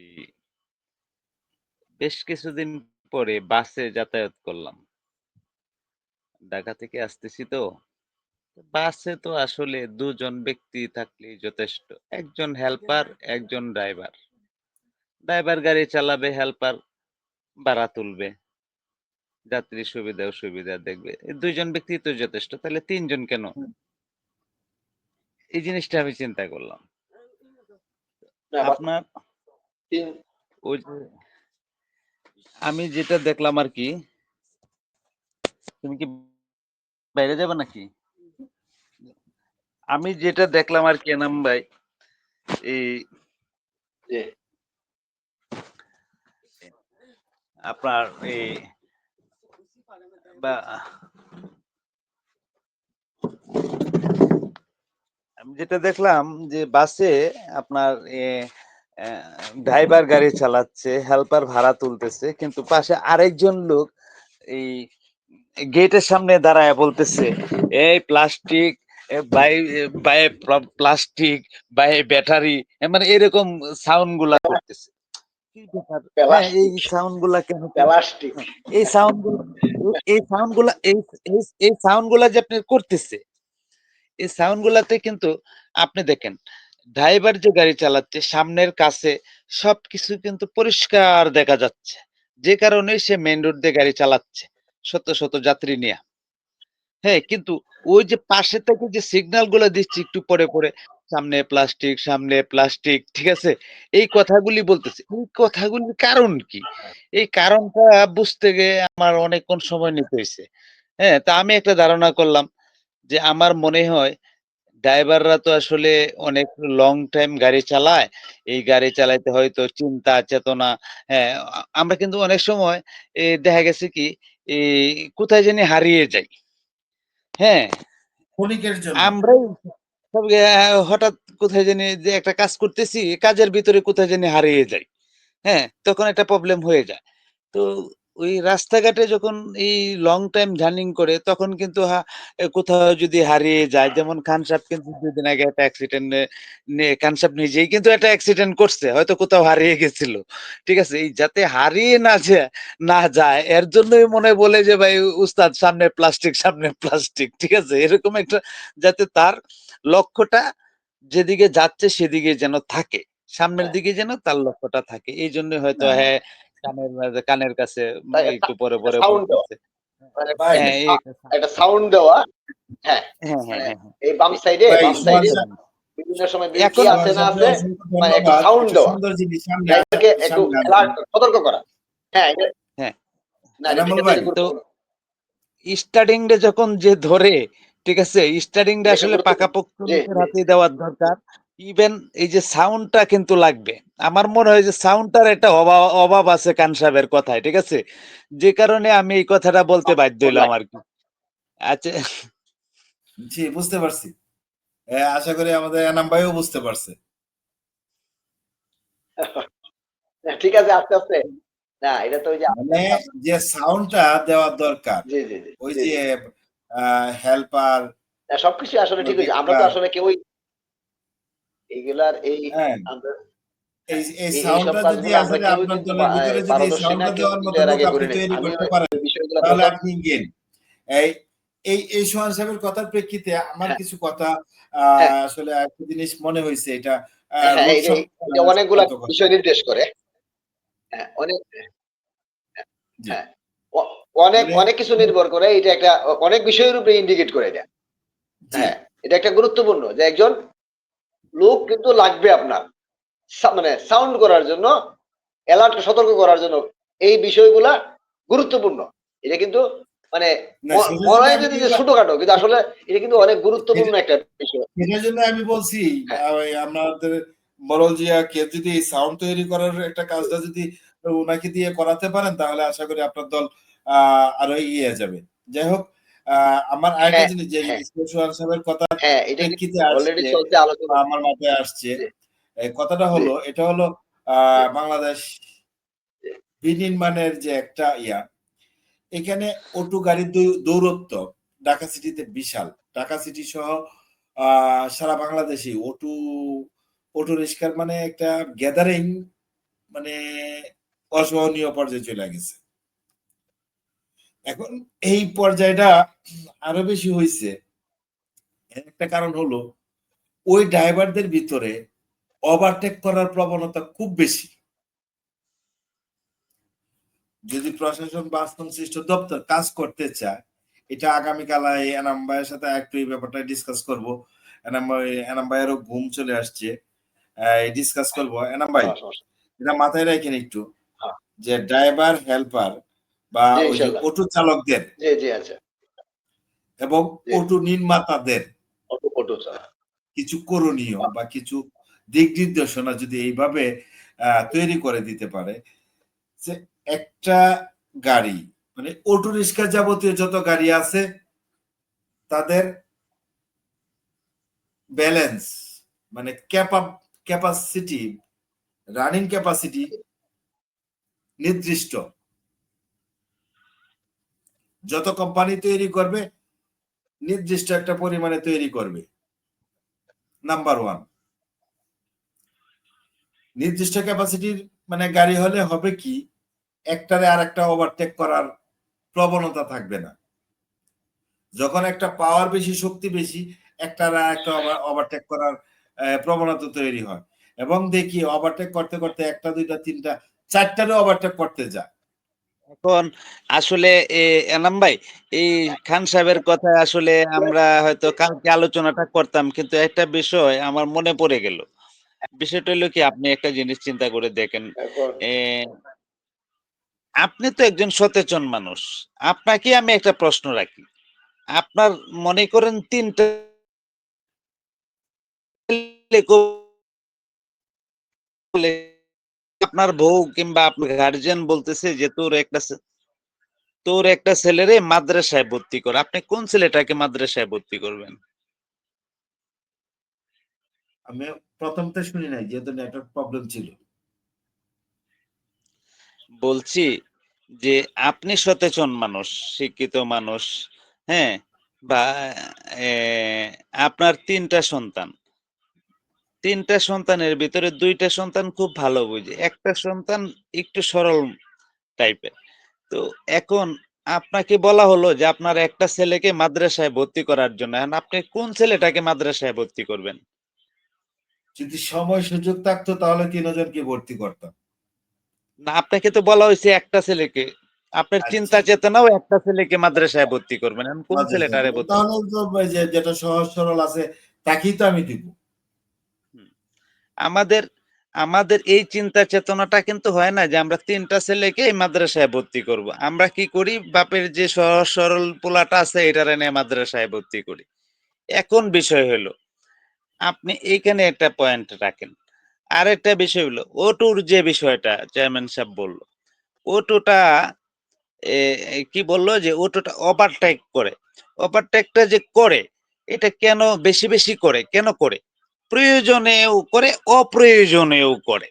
বেশ কিছুদিন পরে বাসে যাতায়াত করলাম, ঢাকা থেকে আসতেছি তো। বাসে তো আসলে দুজন ব্যক্তি থাকলেই যথেষ্ট, একজন হেল্পার একজন ড্রাইভার। ড্রাইভার গাড়ি চালাবে, হেল্পার ভাড়া তুলবে, যাত্রী সুবিধা অসুবিধা দেখবে, এই দুইজন ব্যক্তি তো যথেষ্ট, তাহলে তিনজন কেন? এই জিনিসটা আমি চিন্তা করলাম। না আপনার তিন ওই যে আমি যেটা দেখলাম আর কি, তুমি কি বাইরে যাবে নাকি? আমি যেটা দেখলাম আর কি এনাম ভাই, এই জি, আপনার এই বা আমি যেটা দেখলাম যে বাসে আপনার ড্রাইভার গাড়ি চালাচ্ছে, হেল্পার ভাড়া তুলতেছে, কিন্তু পাশে আরেকজন লোক এই গেটের সামনে দাঁড়ায় বলতেছে, এই plastic, buy buy plastic, buy battery, মানে এরকম সাউন্ড গুলা করতেছে। কি ব্যাপার? হ্যাঁ, এই প্লাস্টিক সাউন্ড গুলা কেন প্লাস্টিক হ্যাঁ, এই সাউন্ড গুলো এই সাউন্ড গুলা এই সাউন্ড গুলা যে আপনি করতেছে, এই সাউন্ড গুলাতে কিন্তু আপনি দেখেন, ড্রাইভার যে গাড়ি চালাচ্ছে সামনের কাছে সবকিছু কিন্তু পরিষ্কার দেখা যাচ্ছে, যে কারণে সে মেইন রোড দিয়ে গাড়ি চালাচ্ছে শত শত যাত্রী নিয়ে। হ্যাঁ, কিন্তু ওই যে পাশে থেকে যে সিগন্যাল গুলো দিচ্ছে একটু পরে পরে, সামনে প্লাস্টিক, সামনে প্লাস্টিক, ঠিক আছে, এই কথাগুলি বলতেছে, এই কথাগুলির কারণ কি? এই কারণটা বুঝতে গিয়ে আমার অনেকক্ষণ সময় নিতে হয়েছে। হ্যাঁ, তা আমি একটা ধারণা করলাম যে আমার মনে হয় ড্রাইভাররা তো আসলে অনেক লং টাইম গাড়ি চালায়। এই গাড়ি চালাইতে হয়তো চিন্তা চেতনা, হ্যাঁ, আমরা কিন্তু অনেক সময় দেখা গেছে কি এই কোথায় জানি হারিয়ে যাই। হ্যাঁ, ক্ষণিকের জন্য। আমরাই সব হঠাৎ কোথায় জানি যে একটা কাজ করতেছি, কাজের ভিতরে কোথায় জানি হারিয়ে যাই। হ্যাঁ, তখন একটা প্রবলেম হয়ে যায়। তো ওই রাস্তাঘাটে যখন এই লং টাইম জার্নিং করে তখন কিন্তু কোথাও যদি হারিয়ে যায়, যেমন খান সাহেব কিন্তু ২ দিন আগে একটা অ্যাক্সিডেন্ট খান সাহেব নিজেই কিন্তু একটা অ্যাক্সিডেন্ট করছে। হয়তো কোথাও হারিয়ে গেছিল। ঠিক আছে? এই যাতে হারিয়ে না যায় এর জন্যই মনে হয় বলে যে ভাই উস্তাদ সামনে প্লাস্টিক, সামনে প্লাস্টিক। ঠিক আছে? এরকম একটা যাতে তার লক্ষ্যটা যেদিকে যাচ্ছে সেদিকে যেন থাকে। সামনের হ্যাঁ দিকে যেন তার লক্ষ্যটা থাকে। এইজন্যই হয়তো না হ্যাঁ, কানের কাছে তাই একটু পরে, একটা পরে সাউন্ড দেওয়া বলতেছে। মানে ভাই, হ্যাঁ, এই একটা একটা সাউন্ড দেওয়া হ্যাঁ হ্যাঁ, হ্যাঁ, মানে হ্যাঁ, হ্যাঁ। এই এ ভাই বাম সোহান সাইডে সাহেব, বিভিন্ন সময় কি এখন আছে সোহান না সাহেবকে আছে অসংখ্য মানে একটা ধন্যবাদ। সাউন্ড একটা দেওয়া সুন্দর জিনিস সামনে ড্রাইভারকে একটু সামনে আসবে। অ্যালার্ট সতর্ক করা হ্যাঁ হ্যাঁ, না এনামুল ঠিক আছে ভাই, এটা তো গুরুত্বপূর্ণ স্টার্টিং টা যখন যে ধরে, ঠিক আছে? স্টার্টিং টা এটা একটা আসলে গুরুত্বপূর্ণ পাকাপোক্ত জি লোকের জি হাতেই দেওয়ার দরকার। ইভেন এই যে সাউন্ডটা কিন্তু লাগবে। আমার মনে হয় যে সাউন্ডটার একটা অভাব আছে খান সাহেবের কথায়, ঠিক আছে? যে কারণে আমি এই কথাটা বলতে বাধ্য হইলাম লাগে আরকি। আচ্ছা, জি বুঝতে পারছি। আশা করি আমাদের এনাম ভাইও বুঝতে পারছে। ঠিক আছে আস্তে আস্তে না এটা তো ওই যে মানে যে সাউন্ডটা দেওয়ার দরকার, জি জি জি ওই জি যে জি হেল্পার, না, সবকিছু আসলে ঠিক হয়েছে আমরা তো ড্রাইভার, আসলে কেউই এইগুলার এই হ্যাঁ, আমরা এই এইসব সাউন্ডটা যদি কাজগুলো আমরা আসলে কেউই আপনার কিন্তু দলের ভিতরে যদি এই পারদর্শী না সাউন্ডটা কেউ দেওয়ার কিন্তু মতো এর লোক আগে আপনি করি নাই তৈরি আমিও করতে পারেন, এই বিষয়গুলো তাহলে প্রথম আপনি গেন। এই এই সোহান সাহেবের কথার প্রেক্ষিতে আমার হ্যাঁ কিছু কথা হ্যাঁ আসলে একটা জিনিস মনে হয়েছে, এটা হ্যাঁ রোড এটা এটা অনেকগুলা সংক্রান্ত কথা। বিষয় নির্দেশ করে হ্যাঁ অনেক জি, হ্যাঁ অ- অনেক মানে অনেক কিছু নির্ভর করে এটা একটা অনেক বিষয়ের উপরে ইন্ডিকেট করে এটা জি, হ্যাঁ এটা একটা গুরুত্বপূর্ণ যে একজন লোক কিন্তু লাগবে আপনার মানে সাউন্ড করার জন্য অ্যালার্ট সতর্ক করার জন্য এই বিষয়গুলা গুরুত্বপূর্ণ এটা কিন্তু মানে না সেটার মনে জন্য হয় আমি যদি কি যে ছোটখাটো কিন্তু আসলে এটা কিন্তু অনেক গুরুত্বপূর্ণ একটা বিষয় সেটার জন্য আমি বলছি, হ্যাঁ ওই আমাদের মরল জিয়া কে যদি সাউন্ড তৈরি করার একটা কাজটা যদি ওনাকে দিয়ে করাতে পারেন, তাহলে আশা করি আপনার দল আরো এগিয়ে যাবে। যাই হোক, আমার আরেকটা হ্যাঁ জিনিস যে হ্যাঁ জিনিস সোহান সাহেবের কথা হ্যাঁ এটা কিন্তু প্রেক্ষিতে অলরেডি আসছে, চলছে আলোচনা আমার মাথায় আসছে, জি এই কথাটা জি হলো, এটা হলো জি বাংলাদেশ জি বিনির্মাণের যে একটা এখানে অটো গাড়ির দৌরত্ব ঢাকা সিটিতে বিশাল। ঢাকা সিটি সহ সারা বাংলাদেশে অটো রিক্সার মানে একটা গ্যাদারিং, মানে অসহনীয় পর্যায়ে চলে গেছে। এখন এই পর্যায়টা আরো বেশি হয়েছে, এর একটা কারণ হলো ওই ড্রাইভারদের ভিতরে ওভারটেক করার প্রবণতা খুব বেশি। যদি প্রশাসন বা সংশ্লিষ্ট দপ্তর কাজ করতে চায়, এটা আগামীকাল এনাম ভাইয়ের সাথে একটু এই ব্যাপারটা ডিসকাস করবো। এনাম ভাইয়েরও ঘুম চলে আসছে, ডিসকাস করবো। এনাম ভাই, সমস্যা এটা মাথায় রাখেন একটু, হ্যাঁ যে ড্রাইভার, হেল্পার বা জি ওই যে ইনশাল্লাহ অটো চালকদের জি জি আচ্ছা এবং জি অটো নির্মাতাদের অটো অটো চালা কিছু করণীয় বা কিছু দিক নির্দেশনা যদি এইভাবে তৈরি করে দিতে পারে, যে একটা গাড়ি, মানে অটো রিক্সা যাবতীয় যত গাড়ি আছে তাদের ব্যালেন্স, মানে ক্যাপাসিটি রানিং ক্যাপাসিটি নির্দিষ্ট। যত কোম্পানি তৈরি করবে নির্দিষ্ট একটা পরিমাণে তৈরি করবে, নাম্বার ওয়ান। নির্দিষ্ট ক্যাপাসিটির মানে গাড়ি হলে হবে কি, একটারে আর একটা ওভারটেক করার প্রবণতা থাকবে না। যখন একটা পাওয়ার বেশি, শক্তি বেশি, একটার আর একটা ওভারটেক করার প্রবণতা তৈরি হয়। এবং দেখি ওভারটেক করতে করতে একটা, দুইটা, তিনটা, চারটারে ওভারটেক করতে যায়। এখন আসলে এনাম ভাই, এই খান সাহেবের কথা আসলে আমরা হয়তো কালকে আলোচনাটা করতাম, কিন্তু একটা বিষয় আমার মনে পড়ে গেল। বিষয়টা হলো কি, আপনি একটা জিনিস চিন্তা করে দেখেন, এখন এ আপনি তো একজন সচেতন মানুষ। আপনাকে আমি একটা প্রশ্ন রাখি। আপনার মনে করেন ৩ টা ছেলে বলে, আপনার বউ কিংবা আপনার গার্জিয়ান বলতেছে যে তোর একটা ছেলেরে মাদ্রাসায় ভর্তি কর। আপনি কোন ছেলেটাকে মাদ্রাসায় ভর্তি করবেন? আমি প্রথমতে শুনি নাই, যেহেতু নেটওয়ার্ক প্রবলেম ছিল। বলছি যে আপনি সচেতন মানুষ, শিক্ষিত মানুষ, হ্যাঁ? বা এ আপনার ৩ টা সন্তান। ৩ টা সন্তানের ভিতরে ২ টা সন্তান খুব ভালো বুঝে। একটা সন্তান একটু সরল টাইপের। তো এখন আপনাকে বলা হলো যে আপনার একটা ছেলেকে মাদ্রাসায় ভর্তি করার জন্য। এখন আপনি কোন ছেলেটাকে মাদ্রাসায় ভর্তি করবেন? যদি সময় সুযোগ থাকতো তাহলে ৩ জনকে ভর্তি করতাম। না, আপনাকে তো বলা হয়েছে একটা ছেলেকে। আপনার আচ্ছা, চিন্তা চেতনাও একটা ছেলেকে মাদ্রাসায় ভর্তি করবেন। এখন কোন মাদ্রাসায় ছেলেটারে দিব। ভর্তি তাহলে তো যেটা সহজ সরল আছে তাকেই তো আমি দিব। হুম। আমাদের আমাদের এই চিন্তা চেতনাটা কিন্তু হয় না যে আমরা ৩ টা ছেলেকে এই মাদ্রাসায় ভর্তি করব। আমরা কি করি, বাপের যে সহজ সরল পোলাটা আছে এটারে নিয়ে মাদ্রাসায় ভর্তি করি। এখন বিষয় হলো, আপনি এইখানে একটা পয়েন্ট রাখেন। আরেকটা বিষয় হলো ওটুর যে বিষয়টা চেয়ারম্যান সাহেব বলল। ওটুটা কি বললো যে অটোটা ওভারটেক করে। ওভারটেকটা যে করে, এটা কেন বেশি বেশি করে, কেন করে? প্রয়োজনেও করে, অপ্রয়োজনেও করে।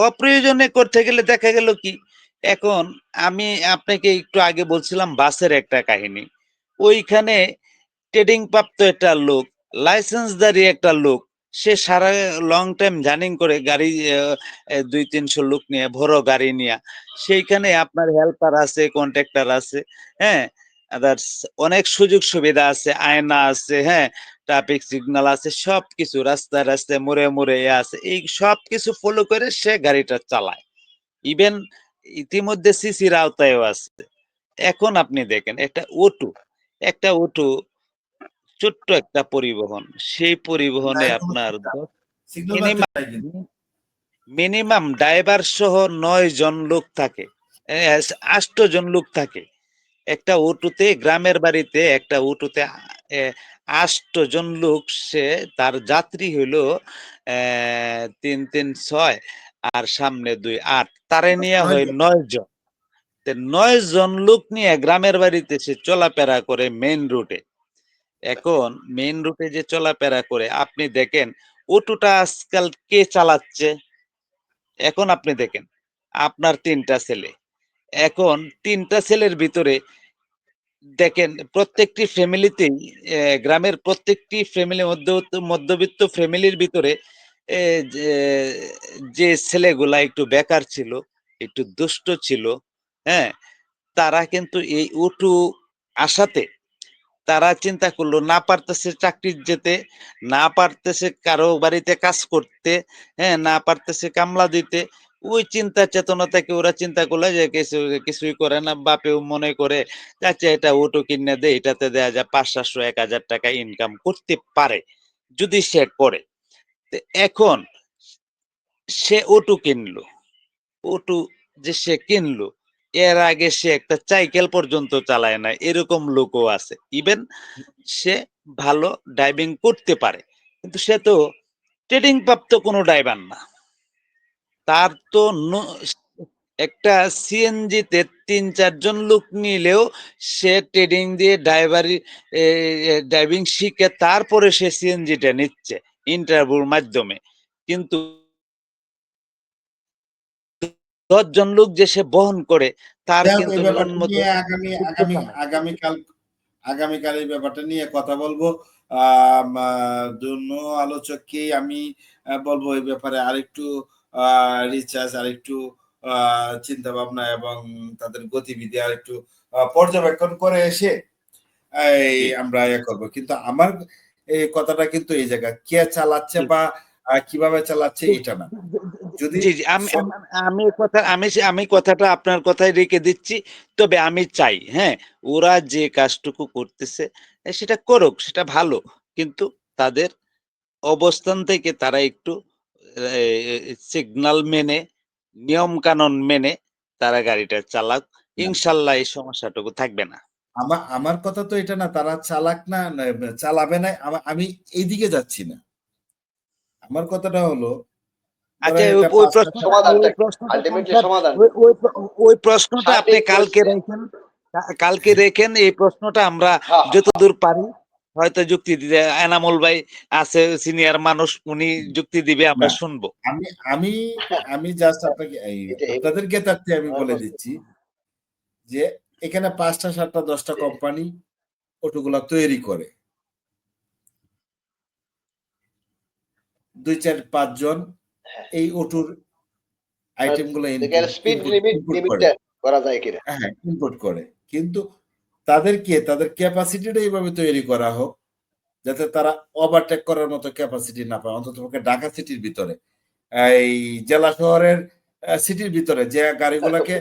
অপ্রয়োজনে করতে গেলে দেখা গেল কি, এখন আমি আপনাকে একটু আগে বলছিলাম বাসের একটা কাহিনী। ওইখানে ট্রেডিং প্রাপ্ত একটা লোক, লাইসেন্সধারী একটা লোক, সে সারা লং টাইম জার্নি করে গাড়ি ২-৩০০ লোক নিয়ে, বড় গাড়ি নিয়ে, সেইখানে আপনার হেল্পার আছে, কন্ট্রাক্টর আছে, হ্যাঁ, আদার্স অনেক সুযোগ সুবিধা আছে, আয়না আছে, হ্যাঁ, ট্রাফিক সিগন্যাল আছে, সবকিছু রাস্তায় রাস্তায় মোড়ে মোড়ে আছে, এই সবকিছু ফলো করে সে গাড়িটা চালায়। ইভেন ইতিমধ্যে সিসির আওতায়ও আছে। এখন আপনি দেখেন একটা অটো ছোট্ট একটা পরিবহন, সেই পরিবহনে নাই কোনো আপনার সিগন্যাল মারতে মিনিমাম নাই কিন্তু। মিনিমাম ড্রাইভার সহ ৯ জন লোক থাকে, ৮ জন লোক থাকে একটা অটোতে। গ্রামের বাড়িতে একটা অটোতে ৮ জন লোক, সে তার যাত্রী হইলো ৩-৩-৬ আর সামনে ২ ৮, তারে নিয়ে হয় ৯ জন। ৯ জন লোক নিয়ে গ্রামের বাড়িতে সে চলাফেরা করে মেইন রুটে। এখন মেইন রুটে যে চলাফেরা করে, আপনি দেখেন অটোটা আজকাল কে চালাচ্ছে? এখন আপনি দেখেন, আপনার ৩ টা ছেলে। এখন ৩ টা ছেলের ভিতরে দেখেন প্রত্যেকটি ফ্যামিলিতেই, গ্রামের প্রত্যেকটি ফ্যামিলি, মধ্যবিত্ত ফ্যামিলির ভিতরে এ যে যে ছেলেগুলা একটু বেকার ছিল, একটু দুষ্ট ছিল, হ্যাঁ? তারা কিন্তু এই অটো আসাতে তারা চিন্তা করলো, না পারতেছে চাকরি যেতে, না পারতেছে কারো বাড়িতে কাজ করতে, হ্যাঁ, না পারতেছে কামলা দিতে। ওই চিন্তা চেতনা থেকে ওরা চিন্তা করলো যে কিছুই করে না, বাপেও মনে করে চাচা এটা অটো কিনে দেয়, এটাতে দেয়া যায় ৫০০-১০০০ টাকা ইনকাম করতে পারে যদি সে করে। তো এখন সে অটো কিনলো। অটো যে সে কিনলো, এর আগে সে একটা সাইকেল পর্যন্ত চালায় না, এরকম লোকও আছে। ইভেন সে ভালো ড্রাইভিং করতে পারে, কিন্তু সে তো ট্রেনিং প্রাপ্ত কোনো ড্রাইভার না। তার তো একটা সিএনজি তে ৩-৪ জন লোক নিলেও সে ট্রেনিং দিয়ে ড্রাইভিং শিখে তারপরে সে সিএনজিটা নিচ্ছে ইন্টারভিউর মাধ্যমে। কিন্তু 10 জন লোক যে সে বহন করে তার যাই হোক, কিন্তু এই ব্যাপারটা ন্যূনতম নিয়ে যোগ্যতা নাই। আগামীকাল এই ব্যাপারটা নিয়ে কথা বলবো। জন্য আলোচককে আমি বলবো এই ব্যাপারে আরেকটু রিসার্চ, আরেকটু চিন্তা ভাবনা এবং তাদের গতিবিধি আরেকটু পর্যবেক্ষণ করে এসে এই জি, আমরা ইয়ে করবো। কিন্তু আমার এই কথাটা কিন্তু এই জায়গা কে চালাচ্ছে জি। বা কিভাবে চালাচ্ছে জি, এটা না। যদি জি, জি। আমি কথাটা আপনার কথায় রেখে দিচ্ছি। তবে আমি চাই, হ্যাঁ? ওরা যে কাজটুকু করতেছে সেটা করুক, সেটা ভালো। কিন্তু তাদের অবস্থান থেকে তারা একটু এ সিগন্যাল মেনে, নিয়ম-কানুন মেনে তারা গাড়িটা চালাক। ইনশাআল্লাহ এই সমস্যাটুকু থাকবে না। আমার কথা তো এটা না, তারা চালাক না, চালাবে না, আমি এইদিকে যাচ্ছি না। আমার কথাটা হলো, আচ্ছা, ধরেন ওই এটা ওই ৫টা প্রশ্নটা সমাধানটা ওই প্রশ্নটা আলটিমেটলি স্যার, সমাধান ওই প্রশ্নটা আপনি সার্বিক কালকে পরিস্থিতি। রাখেন। কালকে রেখেন এই প্রশ্নটা আমরা হ্যাঁ, হ্যাঁ, যতদূর পারি হয়তো যুক্তি দিতে এনামুল ভাই আছে সিনিয়র মানুষ, উনি যুক্তি দিবে, আমরা না, শুনবো। আমি আমি আমি জাস্ট আপনাকে এটা আপনাদেরকে তাতে আমি আমার বলে প্রশ্ন। দিচ্ছি যে এখানে ৫টা ৭টা ১০টা কোম্পানি অটোগুলা তৈরি করে। ২ ৪ ৫ জন এই অটোর আইটেম গুলো দেখেন স্পিড লিমিট ইনপুট করে। লিমিটটা করা যায় কিনা। হ্যাঁ, ইনপুট করে। কিন্তু তাদের ক্যাপাসিটিটা এইভাবে তৈরি করা হোক যাতে তারা ওভারটেক করার মতো ক্যাপাসিটি না পায়। অন্ততপক্ষে ঢাকা সিটির ভিতরে। এই জেলা শহরের সিটির ভিতরে যে গাড়িগুলাকে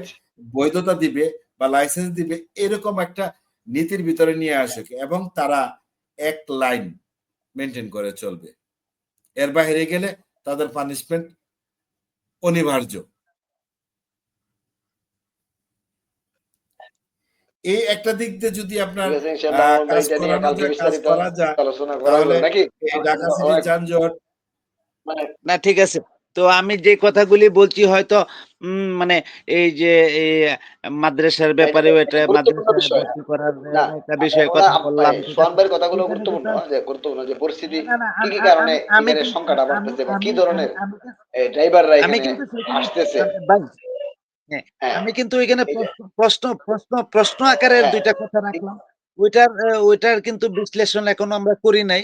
বৈধতা দিবে বা লাইসেন্স দিবে, এরকম একটা নীতির ভিতরে নিয়ে আসুক এবং তারা এক লাইন মেইনটেইন করে চলবে। এর বাহিরে গেলে তাদের পানিশমেন্ট অনিবার্য। এই একটা দিক দিয়ে যদি আপনার ঠিক আছে, ইনশাআল্লাহ আমার ভাই এটা নিয়ে কালকে কাজ বিস্তারিত করা যায়, আলোচনা করা তাহলে যাবে নাকি? এই আমার ঢাকা কিন্তু সিটির অনেক যানজট মানে না, ঠিক আছে। তো আমি যে কথাগুলি বলছি হয়তো মানে এই যে এই মাদ্রাসার এটা ব্যাপারেও একটা এটা গুরুত্বপূর্ণ মাদ্রাসায় বিষয়। ভর্তি করার না, একটা বিষয়ে ওনা কথা বললাম। ঠিক সোহান আছে? ভাইয়ের কথাগুলো এখানে গুরুত্বপূর্ণ, কিন্তু গুরুত্বপূর্ণ যে পরিস্থিতি না, না, কি, আমি কি কারণে আমি আমি এখানে কিন্তু সংখ্যাটা আমি বাড়তেছে এবং আমি কি আমি ধরনের আমি ড্রাইভাররা আমি এখানে কিন্তু সেখানে আসতেছে। ভাই, হ্যাঁ, হ্যাঁ, আমি কিন্তু ওইখানে এই যে প্রশ্ন আকারের হ্যাঁ, ২ টা কথা ঠিক। রাখলাম। ওইটার কিন্তু বিশ্লেষণ এখনো আমরা করি নাই।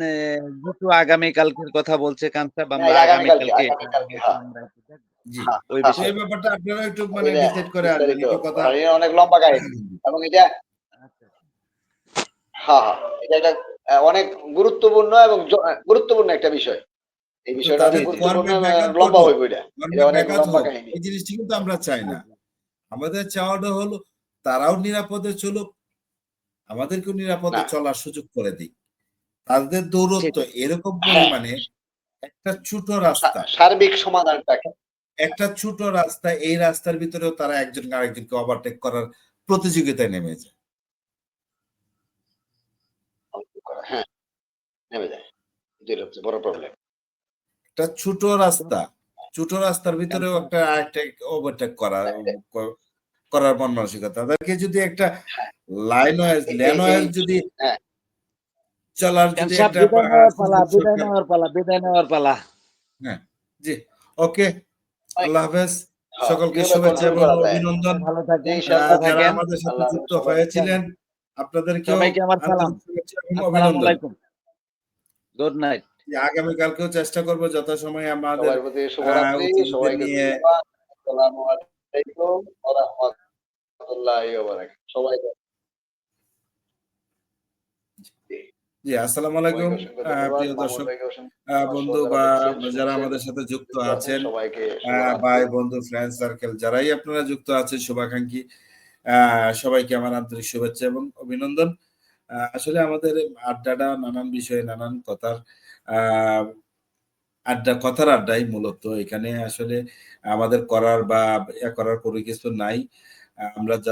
যেহেতু আগামী কালকের কথা বলছে কান্তাব, না, আমরা এটা আগামীকালকে এটা আগামীকালকে হয়তো হ্যাঁ, আমরা একটু দেখব জি। হ্যাঁ, ওই হ্যাঁ, তো হ্যাঁ। এই ব্যাপারটা আপনারা একটু মানে এটা ডিসাইড করে আসবেন। বিস্তারিত একটু কথা এটা অনেক লম্বা কাহিনী এবং এটা আচ্ছা, হ্যাঁ, হ্যাঁ, এটা একটা অনেক গুরুত্বপূর্ণ এবং গুরুত্বপূর্ণ একটা বিষয়। এই তো বিষয়টা তাদের জি, অনেক জি, গুরুত্বপূর্ণ কর্মের এবং ব্যাঘাত লম্বা ঘটুক, হইব এটা। এটা কর্মের অনেক ব্যাঘাত লম্বা হোক। কাহিনী। এই জিনিসটা কিন্তু আমরা চাই না। আমাদের চাওয়াটা হলো তারাও নিরাপদে চলুক, আমাদেরকেও নিরাপদে না, চলার সুযোগ করে দিক। তাদের দৌরত্ব সেটাই। এরকম হ্যাঁ, পরিমাণে, একটা ছোট রাস্তা, সার্বিক সমাধানটা কি? এই রাস্তার ভিতরেও তারা একজন আরেকজনকে ওভারটেক করার প্রতিযোগিতায় নেমে যায়। হ্যাঁ, নেমে যায়। এটাই হচ্ছে বড় প্রবলেম। একটা ছোট রাস্তার ভিতরেও একটা আরেকটা ওভারটেক করার মন মানসিকতা। তাদেরকে যদি একটা লেন ওয়াইজ যদি হ্যাঁ, চলার যদি ক্যান্সার একটা বিদায় নেওয়ার পালা, সুযোগ সরকার। বিদায় নেওয়ার পালা। হ্যাঁ, জি। ওকে, অনেক আল্লাহ হাফেজ। হ্যাঁ, সকলকে কিভাবে শুভেচ্ছা কন্ট্রোল এবং করা যায়। অভিনন্দন। সবাই ভালো থাকবেন, জিনিসটা সুস্থ খুব যারা থাকেন। আমাদের সাথে আল্লাহ যুক্ত সবাই হয়েছিলেন, আপনাদেরকেও সবাইকে আমার সালাম। আন্তরিক শুভেচ্ছা এবং আসসালামু অভিনন্দন। আলাইকুম। Good night. আগামীকালকেও চেষ্টা করব যথাসময়ে আমাদের সবার প্রতি শুভরাত্রি। অতিথিদের সবাইকে নিয়ে। ধন্যবাদ। আসসালামু আলাইকুম ওয়া রাহমাতুল্লাহি ওয়া বারাকাতুহু। সবাইকে জি, আসসালামু আলাইকুম সবাইকে অসংখ্য ধন্যবাদ। প্রিয় মামুন দর্শক, ভাইকে অসংখ্য ধন্যবাদ। বন্ধু যারা বা দেখছেন, যারা শুনছেন, আমাদের সাথে যুক্ত যুক্ত আছেন আছেন, সবাইকে শুভরাত্রি। ভাই বন্ধু ফ্রেন্ড সার্কেল যারাই আপনারা যুক্ত আছেন, শুভাকাঙ্ক্ষী সবাইকে আমার আন্তরিক শুভেচ্ছা এবং অভিনন্দন। আসলে আমাদের আড্ডাটা নানান বিষয়ে নানান আহ কথার আড্ডাই মূলত। এখানে আসলে আমাদের করার বা করার কোনো কিছু নাই। আমরা জাস্ট